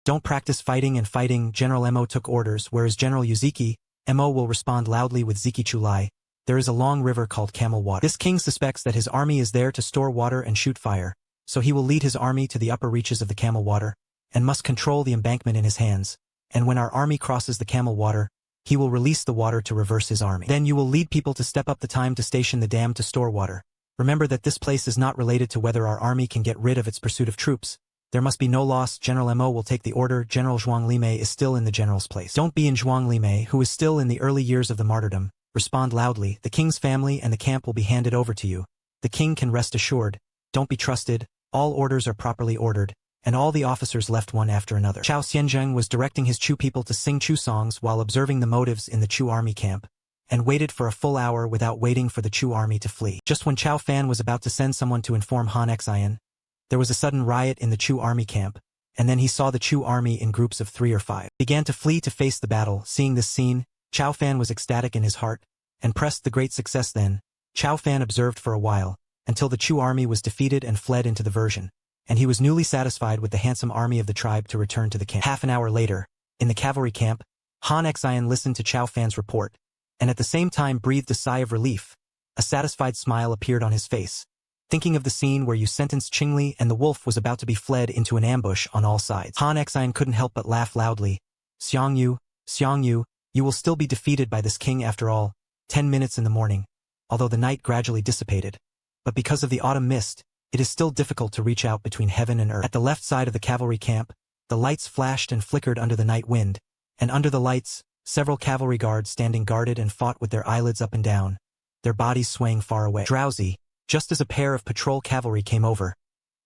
Don't practice fighting and fighting, General Mo took orders, whereas General Yuziki, Mo will respond loudly with Ziki Chulai. There is a long river called Camel Water. This king suspects that his army is there to store water and shoot fire, so he will lead his army to the upper reaches of the Camel Water, and must control the embankment in his hands, and when our army crosses the Camel Water, he will release the water to reverse his army. Then you will lead people to step up the time to station the dam to store water. Remember that this place is not related to whether our army can get rid of its pursuit of troops. There must be no loss. General Mo will take the order. General Zhuang Limei is still in the general's place. Don't be in Zhuang Limei, who is still in the early years of the martyrdom. Respond loudly. The king's family and the camp will be handed over to you. The king can rest assured. Don't be trusted. All orders are properly ordered, and all the officers left one after another. Chao Xianzheng was directing his Chu people to sing Chu songs while observing the motives in the Chu army camp, and waited for a full hour without waiting for the Chu army to flee. Just when Chao Fan was about to send someone to inform Han Xian, there was a sudden riot in the Chu army camp, and then he saw the Chu army in groups of 3 or 5. Began to flee to face the battle. Seeing this scene, Chao Fan was ecstatic in his heart, and pressed the great success. Then, Chao Fan observed for a while, until the Chu army was defeated and fled into the version, and he was newly satisfied with the handsome army of the tribe to return to the camp. Half an hour later, in the cavalry camp, Han Xian listened to Chao Fan's report, and at the same time breathed a sigh of relief. A satisfied smile appeared on his face, thinking of the scene where you sentenced Qingli and the wolf was about to be fled into an ambush on all sides. Han Xian couldn't help but laugh loudly. Xiang Yu, you will still be defeated by this king after all. 10 minutes in the morning, although the night gradually dissipated, but because of the autumn mist, it is still difficult to reach out between heaven and earth. At the left side of the cavalry camp, the lights flashed and flickered under the night wind, and under the lights, several cavalry guards standing guarded and fought with their eyelids up and down, their bodies swaying far away. Drowsy, just as a pair of patrol cavalry came over.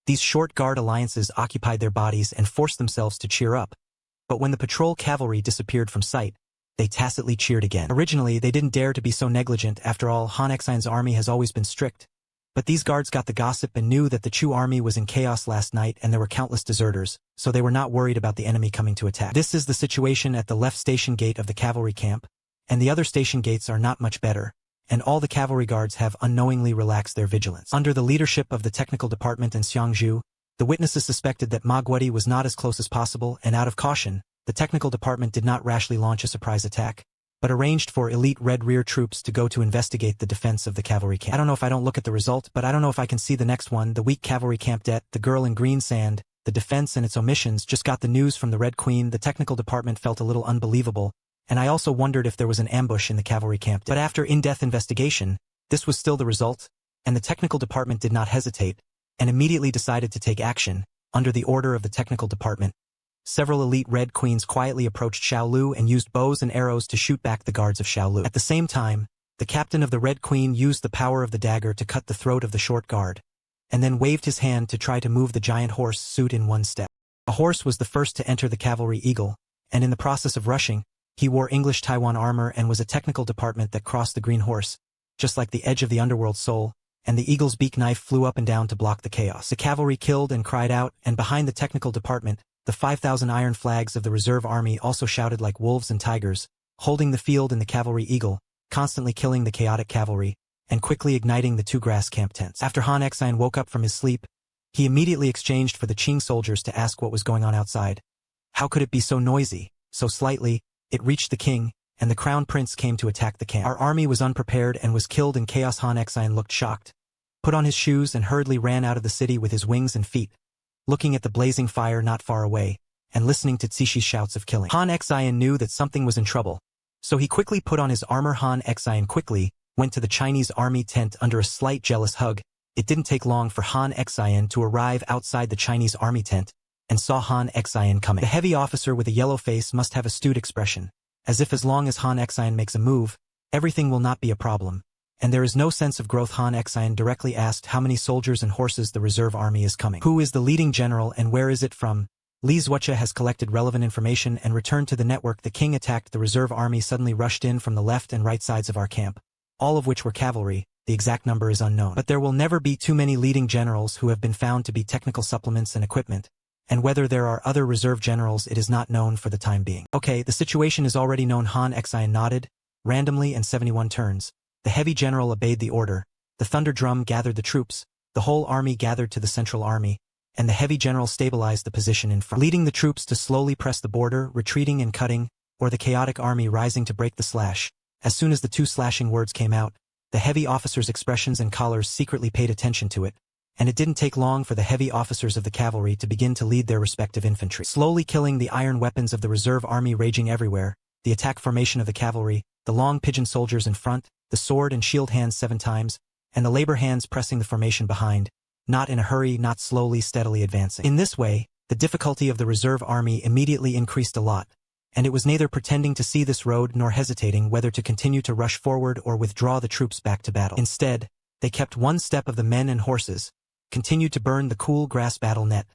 These short guard alliances occupied their bodies and forced themselves to cheer up, but when the patrol cavalry disappeared from sight, they tacitly cheered again. Originally, they didn't dare to be so negligent. After all, Han Xian's army has always been strict. But these guards got the gossip and knew that the Chu army was in chaos last night and there were countless deserters, so they were not worried about the enemy coming to attack. This is the situation at the left station gate of the cavalry camp, and the other station gates are not much better, and all the cavalry guards have unknowingly relaxed their vigilance. Under the leadership of the technical department and Xiangzhu, the witnesses suspected that Ma Guodi was not as close as possible, and out of caution, the technical department did not rashly launch a surprise attack, but arranged for elite Red Rear troops to go to investigate the defense of the cavalry camp. I don't know if I don't look at the result, but I don't know if I can see the next one. The weak cavalry camp det, the girl in green sand, the defense and its omissions. Just got the news from the Red Queen. The technical department felt a little unbelievable, and I also wondered if there was an ambush in the cavalry camp. But after in-depth investigation, this was still the result, and the technical department did not hesitate, and immediately decided to take action. Under the order of the technical department, several elite Red Queens quietly approached Xiaolu and used bows and arrows to shoot back the guards of Xiaolu. At the same time, the captain of the Red Queen used the power of the dagger to cut the throat of the short guard, and then waved his hand to try to move the giant horse suit in one step. A horse was the first to enter the cavalry eagle, and in the process of rushing, he wore English Taiwan armor and was a technical department that crossed the green horse, just like the edge of the underworld soul, and the eagle's beak knife flew up and down to block the chaos. The cavalry killed and cried out, and behind the technical department, the 5,000 iron flags of the reserve army also shouted like wolves and tigers, holding the field in the cavalry eagle, constantly killing the chaotic cavalry, and quickly igniting the two grass camp tents. After Han Exine woke up from his sleep, he immediately exchanged for the Qing soldiers to ask what was going on outside. How could it be so noisy? So slightly, it reached the king, and the crown prince came to attack the camp. Our army was unprepared and was killed in chaos. Han Exine looked shocked, put on his shoes and hurriedly ran out of the city with his wings and feet, looking at the blazing fire not far away, and listening to Zishi's shouts of killing. Han Exine knew that something was in trouble, so he quickly put on his armor. Han Exine quickly went to the Chinese army tent under a slight jealous hug. It didn't take long for Han Exine to arrive outside the Chinese army tent, and saw Han Exine coming. The heavy officer with a yellow face must have a stewed expression, as if as long as Han Exine makes a move, everything will not be a problem, and there is no sense of growth. Han Exine directly asked how many soldiers and horses the reserve army is coming. Who is the leading general and where is it from? Li Zuocha has collected relevant information and returned to the network. The king attacked. The reserve army suddenly rushed in from the left and right sides of our camp, all of which were cavalry. The exact number is unknown. But there will never be too many leading generals who have been found to be technical supplements and equipment, and whether there are other reserve generals it is not known for the time being. Okay, the situation is already known. Han Exine nodded, randomly and 71 turns. The heavy general obeyed the order. The thunder drum gathered the troops, the whole army gathered to the central army, and the heavy general stabilized the position in front, leading the troops to slowly press the border, retreating and cutting, or the chaotic army rising to break the slash. As soon as the two slashing words came out, the heavy officers' expressions and collars secretly paid attention to it, and it didn't take long for the heavy officers of the cavalry to begin to lead their respective infantry, slowly killing the iron weapons of the reserve army raging everywhere, the attack formation of the cavalry, the long pigeon soldiers in front, the sword and shield hands 7 times, and the labor hands pressing the formation behind, not in a hurry, not slowly, steadily advancing. In this way, the difficulty of the reserve army immediately increased a lot, and it was neither pretending to see this road nor hesitating whether to continue to rush forward or withdraw the troops back to battle. Instead, they kept one step of the men and horses, continued to burn the cool grass battle net,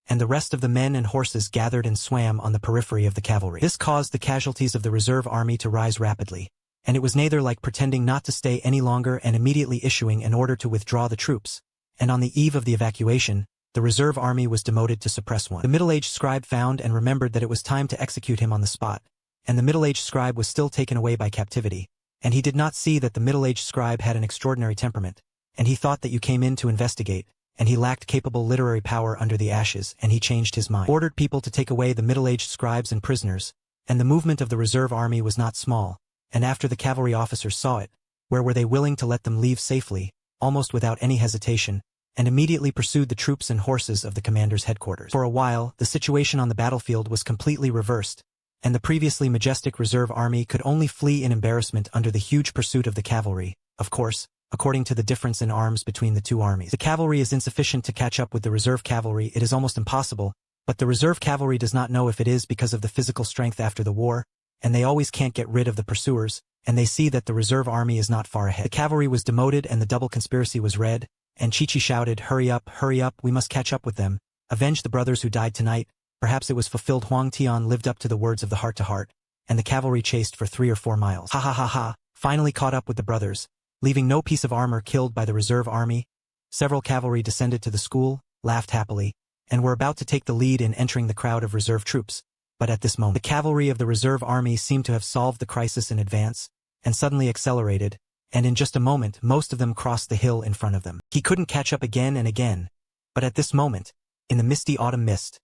and the rest of the men and horses gathered and swam on the periphery of the cavalry. This caused the casualties of the reserve army to rise rapidly, and it was neither like pretending not to stay any longer and immediately issuing an order to withdraw the troops, and on the eve of the evacuation, the reserve army was demoted to suppress one. The middle-aged scribe found and remembered that it was time to execute him on the spot, and the middle-aged scribe was still taken away by captivity, and he did not see that the middle-aged scribe had an extraordinary temperament, and he thought that you came in to investigate, and he lacked capable literary power under the ashes, and he changed his mind. Ordered people to take away the middle-aged scribes and prisoners, and the movement of the reserve army was not small, and after the cavalry officers saw it, where were they willing to let them leave safely, almost without any hesitation, and immediately pursued the troops and horses of the commander's headquarters. For a while, the situation on the battlefield was completely reversed, and the previously majestic reserve army could only flee in embarrassment under the huge pursuit of the cavalry, of course, according to the difference in arms between the two armies. The cavalry is insufficient to catch up with the reserve cavalry. It is almost impossible, but the reserve cavalry does not know if it is because of the physical strength after the war, and they always can't get rid of the pursuers, and they see that the reserve army is not far ahead. The cavalry was demoted and the double conspiracy was read, and Chi-Chi shouted, hurry up, we must catch up with them, avenge the brothers who died tonight." Perhaps it was fulfilled. Huang Tian lived up to the words of the heart-to-heart, and the cavalry chased for 3 or 4 miles. Ha ha ha ha, finally caught up with the brothers, leaving no piece of armor killed by the reserve army. Several cavalry descended to the school, laughed happily, and were about to take the lead in entering the crowd of reserve troops. But at this moment, the cavalry of the reserve army seemed to have solved the crisis in advance, and suddenly accelerated, and in just a moment most of them crossed the hill in front of them. He couldn't catch up again and again, but at this moment, in the misty autumn mist,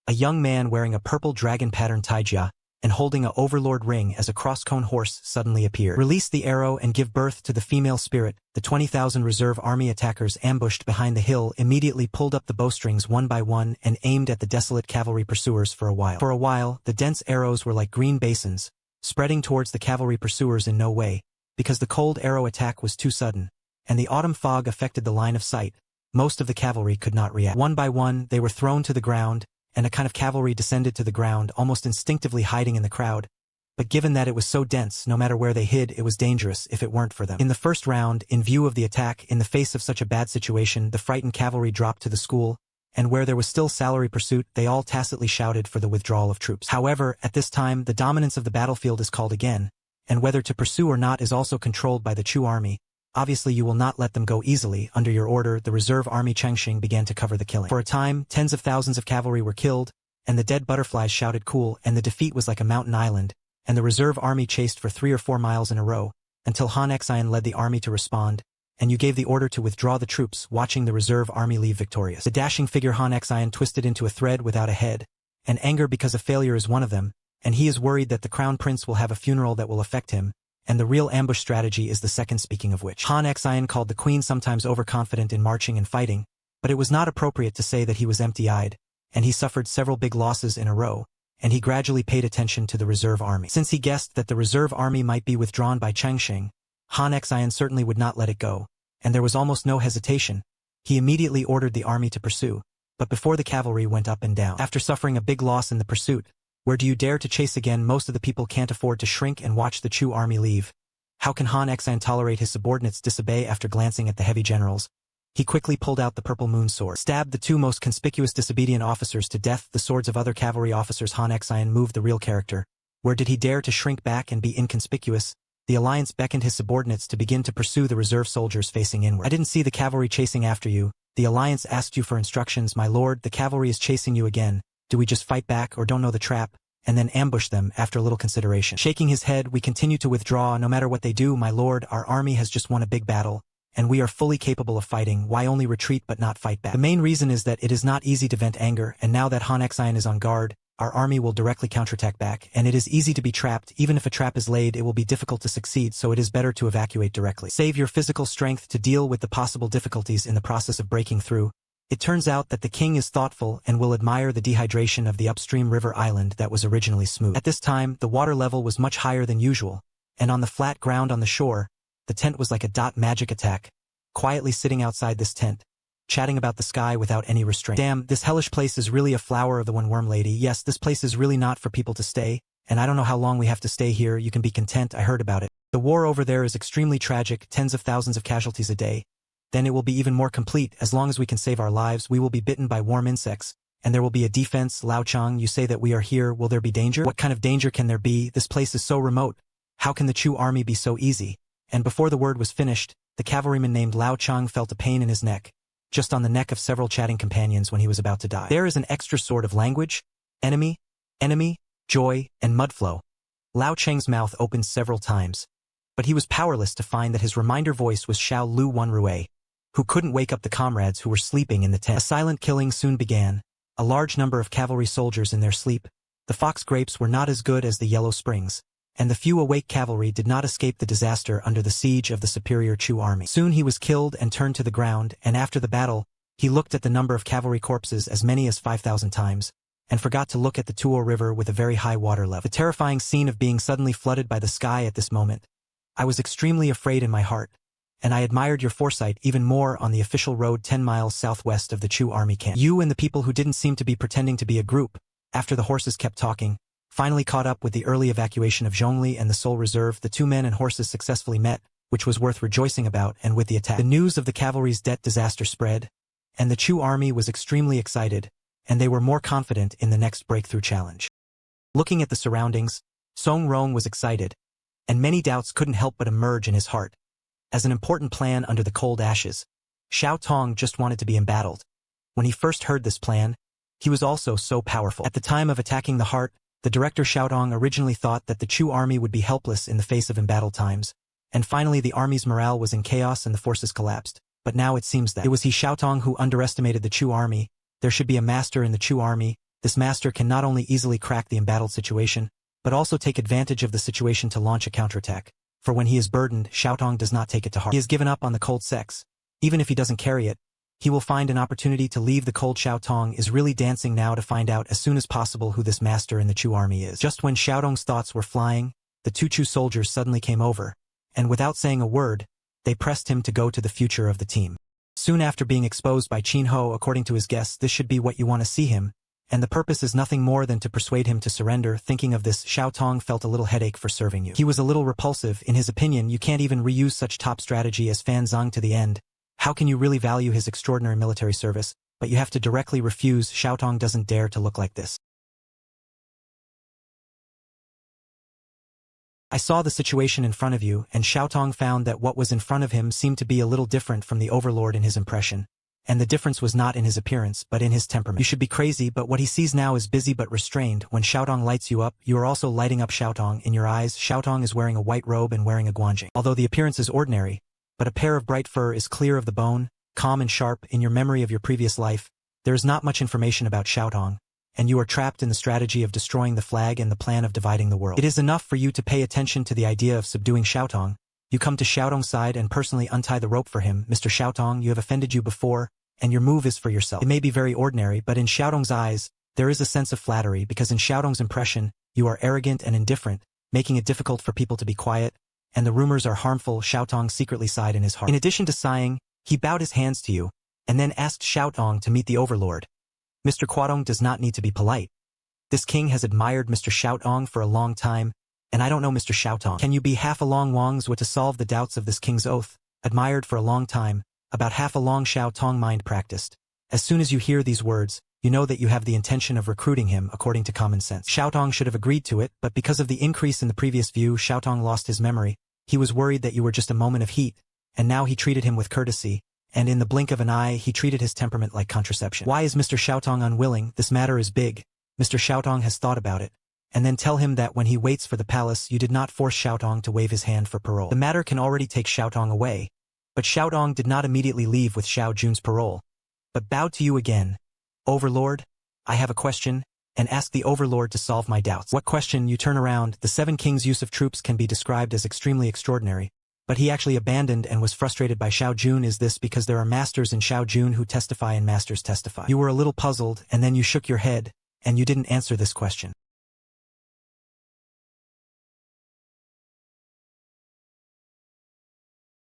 a young man wearing a purple dragon-pattern taijia and holding a overlord ring as a cross-cone horse suddenly appeared. Release the arrow and give birth to the female spirit. The 20,000 reserve army attackers ambushed behind the hill immediately pulled up the bowstrings one by one and aimed at the desolate cavalry pursuers for a while. For a while, the dense arrows were like green basins, spreading towards the cavalry pursuers in no way, because the cold arrow attack was too sudden, and the autumn fog affected the line of sight. Most of the cavalry could not react. One by one, they were thrown to the ground, and a kind of cavalry descended to the ground, almost instinctively hiding in the crowd. But given that it was so dense, no matter where they hid, it was dangerous if it weren't for them. In the first round, in view of the attack, in the face of such a bad situation, the frightened cavalry dropped to the school, and where there was still salary pursuit, they all tacitly shouted for the withdrawal of troops. However, at this time, the dominance of the battlefield is called again, and whether to pursue or not is also controlled by the Chu army. Obviously you will not let them go easily. Under your order, the reserve army Chengxing began to cover the killing. For a time, tens of thousands of cavalry were killed, and the dead butterflies shouted cool, and the defeat was like a mountain island, and the reserve army chased for 3 or 4 miles in a row, until Han Xian led the army to respond, and you gave the order to withdraw the troops, watching the reserve army leave victorious. The dashing figure Han Xian twisted into a thread without a head, and anger because of failure is one of them, and he is worried that the crown prince will have a funeral that will affect him, and the real ambush strategy is the second, speaking of which. Han Xian called the queen sometimes overconfident in marching and fighting, but it was not appropriate to say that he was empty-eyed, and he suffered several big losses in a row, and he gradually paid attention to the reserve army. Since he guessed that the reserve army might be withdrawn by Chengxing, Han Xian certainly would not let it go, and there was almost no hesitation. He immediately ordered the army to pursue, but before the cavalry went up and down. After suffering a big loss in the pursuit, where do you dare to chase again? Most of the people can't afford to shrink and watch the Chu army leave. How can Han Xian tolerate his subordinates disobey? After glancing at the heavy generals, he quickly pulled out the purple moon sword, stabbed the 2 most conspicuous disobedient officers to death. The swords of other cavalry officers. Han Xian moved the real character. Where did he dare to shrink back and be inconspicuous? The alliance beckoned his subordinates to begin to pursue the reserve soldiers facing inward. I didn't see the cavalry chasing after you. The alliance asked you for instructions. My lord, the cavalry is chasing you again. Do we just fight back or don't know the trap, and then ambush them? After a little consideration, shaking his head, we continue to withdraw no matter what they do. My lord, our army has just won a big battle, and we are fully capable of fighting. Why only retreat but not fight back? The main reason is that it is not easy to vent anger, and now that Han Xian is on guard, our army will directly counterattack back, and it is easy to be trapped. Even if a trap is laid, it will be difficult to succeed, so it is better to evacuate directly. Save your physical strength to deal with the possible difficulties in the process of breaking through. It turns out that the king is thoughtful and will admire the dehydration of the upstream river island that was originally smooth. At this time, the water level was much higher than usual, and on the flat ground on the shore, the tent was like a dot magic attack, quietly sitting outside this tent, chatting about the sky without any restraint. Damn, this hellish place is really a flower of the one worm lady. Yes, this place is really not for people to stay, and I don't know how long we have to stay here. You can be content. I heard about it. The war over there is extremely tragic, tens of thousands of casualties a day. Then it will be even more complete. As long as we can save our lives, we will be bitten by worm insects, and there will be a defense. Lao Chang, you say that we are here. Will there be danger? What kind of danger can there be? This place is so remote. How can the Chu army be so easy? And before the word was finished, the cavalryman named Lao Chang felt a pain in his neck, just on the neck of several chatting companions when he was about to die. There is an extra sort of language, enemy, joy, and mudflow. Lao Cheng's mouth opened several times, but he was powerless to find that his reminder voice was Xiao Lu Wanrue, who couldn't wake up the comrades who were sleeping in the tent. A silent killing soon began, a large number of cavalry soldiers in their sleep. The fox grapes were not as good as the yellow springs, and the few awake cavalry did not escape the disaster under the siege of the superior Chu army. Soon he was killed and turned to the ground, and after the battle, he looked at the number of cavalry corpses, as many as 5,000 times, and forgot to look at the Tuo River with a very high water level. The terrifying scene of being suddenly flooded by the sky at this moment. I was extremely afraid in my heart, and I admired your foresight even more on the official road 10 miles southwest of the Chu army camp. You and the people who didn't seem to be pretending to be a group, after the horses kept talking, finally caught up with the early evacuation of Zhongli and the Seoul Reserve. The 2 men and horses successfully met, which was worth rejoicing about, and with the attack, the news of the cavalry's death disaster spread, and the Chu army was extremely excited, and they were more confident in the next breakthrough challenge. Looking at the surroundings, Song Rong was excited, and many doubts couldn't help but emerge in his heart. As an important plan under the cold ashes, Xiao Tong just wanted to be embattled. When he first heard this plan, he was also so powerful. At the time of attacking the heart, the director Xiao Tong originally thought that the Chu army would be helpless in the face of embattled times, and finally the army's morale was in chaos and the forces collapsed. But now it seems that it was he, Xiao Tong, who underestimated the Chu army. There should be a master in the Chu army. This master can not only easily crack the embattled situation, but also take advantage of the situation to launch a counterattack. For when he is burdened, Xiao Tong does not take it to heart. He has given up on the cold sex. Even if he doesn't carry it, he will find an opportunity to leave the cold. Xiao Tong is really dancing now to find out as soon as possible who this master in the Chu army is. Just when Xiao Tong's thoughts were flying, the 2 Chu soldiers suddenly came over, and without saying a word, they pressed him to go to the future of the team. Soon after being exposed by Qin Ho, according to his guests, this should be what you want to see him, and the purpose is nothing more than to persuade him to surrender. Thinking of this, Xiao Tong felt a little headache for serving you. He was a little repulsive. In his opinion, you can't even reuse such top strategy as Fan Zhang to the end. How can you really value his extraordinary military service? but you have to directly refuse. Xiaotong doesn't dare to look like this. I saw the situation in front of you, and Xiaotong found that what was in front of him seemed to be a little different from the overlord in his impression. And the difference was not in his appearance, but in his temperament. You should be crazy, but what he sees now is busy but restrained. When Xiaotong lights you up, you are also lighting up Xiaotong. In your eyes, Xiaotong is wearing a white robe and wearing a guanjing. Although the appearance is ordinary, but a pair of bright fur is clear of the bone, calm and sharp. In your memory of your previous life, there is not much information about Xiaotong, and you are trapped in the strategy of destroying the flag and the plan of dividing the world. It is enough for you to pay attention to the idea of subduing Xiaotong. You come to Xiaotong's side and personally untie the rope for him. Mr. Xiaotong, you have offended you before, and your move is for yourself. It may be very ordinary, but in Xiaotong's eyes, there is a sense of flattery because in Xiaotong's impression, you are arrogant and indifferent, making it difficult for people to be quiet, and the rumors are harmful. Xiaotong secretly sighed in his heart. In addition to sighing, he bowed his hands to you, and then asked Xiaotong to meet the overlord. Mr. Quatong does not need to be polite. This king has admired Mr. Xiaotong for a long time, and I don't know Mr. Xiaotong. Can you be half a long Wang's to solve the doubts of this king's oath? Admired for a long time, about half a long Xiaotong mind practiced. As soon as you hear these words, you know that you have the intention of recruiting him according to common sense. Xiaotong should have agreed to it, but because of the increase in the previous view, Xiaotong lost his memory. He was worried that you were just a moment of heat, and now he treated him with courtesy, and in the blink of an eye he treated his temperament like contraception. Why is Mr. Xiaotong unwilling? This matter is big. Mr. Xiaotong has thought about it. And then tell him that when he waits for the palace you did not force Xiaotong to wave his hand for parole. The matter can already take Xiaotong away. But Xiaotong did not immediately leave with Xiao Jun's parole, but bowed to you again. Overlord, I have a question, and ask the overlord to solve my doubts. What question? You turn around. The Seven Kings' use of troops can be described as extremely extraordinary, but he actually abandoned and was frustrated by Xiao Jun. Is this because there are masters in Xiao Jun who testify and masters testify? You were a little puzzled, and then you shook your head, and you didn't answer this question.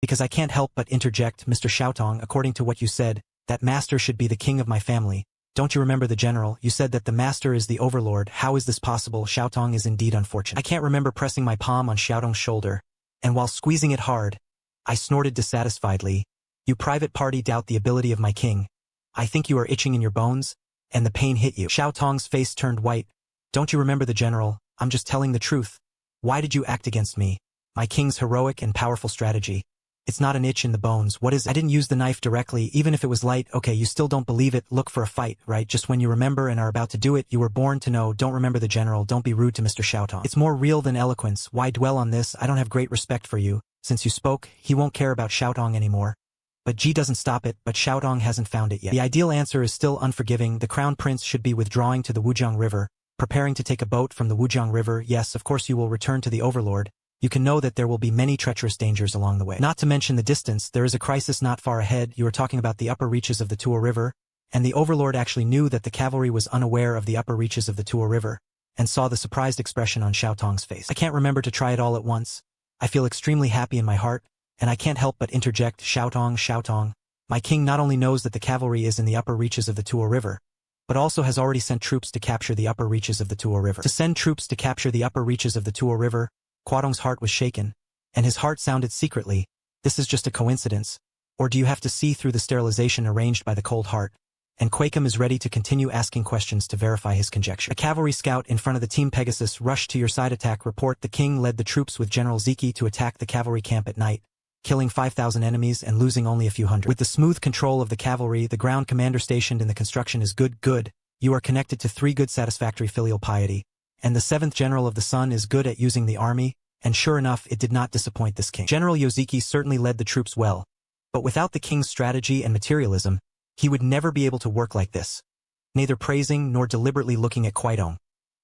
Because I can't help but interject, Mr. Xiaotong, according to what you said, that master should be the king of my family. Don't you remember the general? You said that the master is the overlord. How is this possible? Xiaotong is indeed unfortunate. I can't remember pressing my palm on Xiaotong's shoulder, and while squeezing it hard, I snorted dissatisfiedly. You private party doubt the ability of my king. I think you are itching in your bones, and the pain hit you. Xiaotong's face turned white. Don't you remember the general? I'm just telling the truth. Why did you act against me? My king's heroic and powerful strategy. It's not an itch in the bones. What is it? I didn't use the knife directly, even if it was light. Okay, you still don't believe it. Look for a fight, right? Just when you remember and are about to do it, you were born to know. Don't remember the general. Don't be rude to Mr. Xiaotong. It's more real than eloquence. Why dwell on this? I don't have great respect for you. Since you spoke, he won't care about Xiaotong anymore. But Ji doesn't stop it, but Xiaotong hasn't found it yet. The ideal answer is still unforgiving. The crown prince should be withdrawing to the Wujiang River, preparing to take a boat from the Wujiang River. Yes, of course you will return to the overlord. You can know that there will be many treacherous dangers along the way. Not to mention the distance, there is a crisis not far ahead. You are talking about the upper reaches of the Tuo River, and the overlord actually knew that the cavalry was unaware of the upper reaches of the Tuo River, and saw the surprised expression on Xiaotong's face. I can't remember to try it all at once. I feel extremely happy in my heart, and I can't help but interject, Xiaotong, my king not only knows that the cavalry is in the upper reaches of the Tuo River, but also has already sent troops to capture the upper reaches of the Tuo River. To send troops to capture the upper reaches of the Tuo River, Quatong's heart was shaken, and his heart sounded secretly, this is just a coincidence, or do you have to see through the sterilization arranged by the cold heart? And Quakem is ready to continue asking questions to verify his conjecture. A cavalry scout in front of the Team Pegasus rushed to your side. Attack report. The king led the troops with General Ziki to attack the cavalry camp at night, killing 5,000 enemies and losing only a few hundred. With the smooth control of the cavalry, the ground commander stationed in the construction is good. You are connected to 3 good satisfactory filial piety. And the 7th general of the sun is good at using the army, and sure enough it did not disappoint this king. General Yoziki certainly led the troops well, but without the king's strategy and materialism, he would never be able to work like this. Neither praising nor deliberately looking at Quaitong,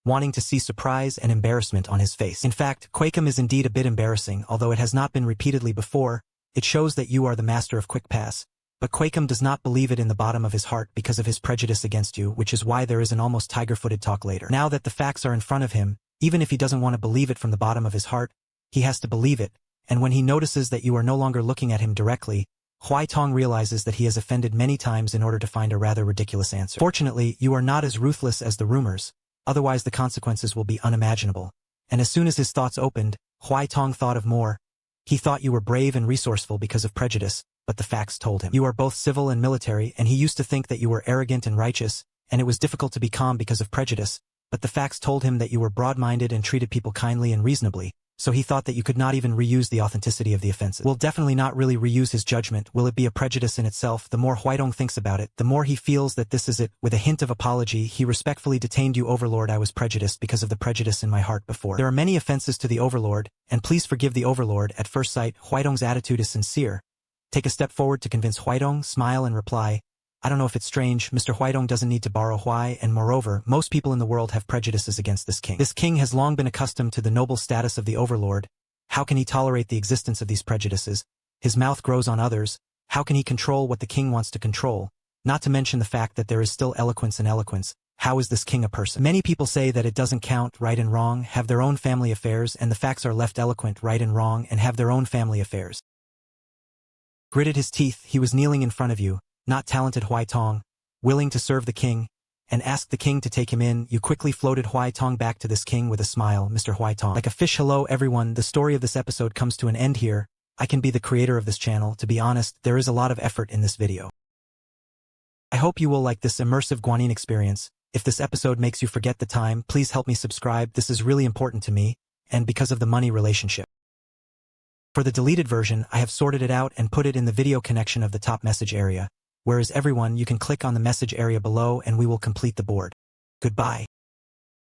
wanting to see surprise and embarrassment on his face. In fact, Quakem is indeed a bit embarrassing, although it has not been repeatedly before. It shows that you are the master of quick pass. But Quakem does not believe it in the bottom of his heart because of his prejudice against you, which is why there is an almost tiger-footed talk later. Now that the facts are in front of him, even if he doesn't want to believe it from the bottom of his heart, he has to believe it, and when he notices that you are no longer looking at him directly, Huaitong realizes that he has offended many times in order to find a rather ridiculous answer. Fortunately, you are not as ruthless as the rumors, otherwise the consequences will be unimaginable. And as soon as his thoughts opened, Huaitong thought of more. He thought you were brave and resourceful because of prejudice, but the facts told him. You are both civil and military, and he used to think that you were arrogant and righteous, and it was difficult to be calm because of prejudice, but the facts told him that you were broad-minded and treated people kindly and reasonably, so he thought that you could not even reuse the authenticity of the offenses. Will definitely not really reuse his judgment. Will it be a prejudice in itself? The more Huaidong thinks about it, the more he feels that this is it. With a hint of apology, he respectfully detained you, Overlord. I was prejudiced because of the prejudice in my heart before. There are many offenses to the Overlord, and please forgive the Overlord. At first sight, Huaidong's attitude is sincere. Take a step forward to convince Huaidong, smile and reply, I don't know if it's strange, Mr. Huaidong doesn't need to borrow Huai, and moreover, most people in the world have prejudices against this king. This king has long been accustomed to the noble status of the Overlord. How can he tolerate the existence of these prejudices? His mouth grows on others. How can he control what the king wants to control? Not to mention the fact that there is still eloquence in eloquence. How is this king a person? Many people say that it doesn't count, right and wrong, have their own family affairs, and the facts are left eloquent, right and wrong, and have their own family affairs. Gritted his teeth, he was kneeling in front of you, not talented Huai Tong, willing to serve the king, and asked the king to take him in. You quickly floated Huai Tong back to this king with a smile, Mr. Huai Tong. Like a fish. Hello everyone, the story of this episode comes to an end here. I can be the creator of this channel. To be honest, there is a lot of effort in this video. I hope you will like this immersive Guanyin experience. If this episode makes you forget the time, please help me subscribe. This is really important to me, and because of the money relationship. For the deleted version, I have sorted it out and put it in the video connection of the top message area. Whereas everyone, you can click on the message area below and we will complete the board. Goodbye.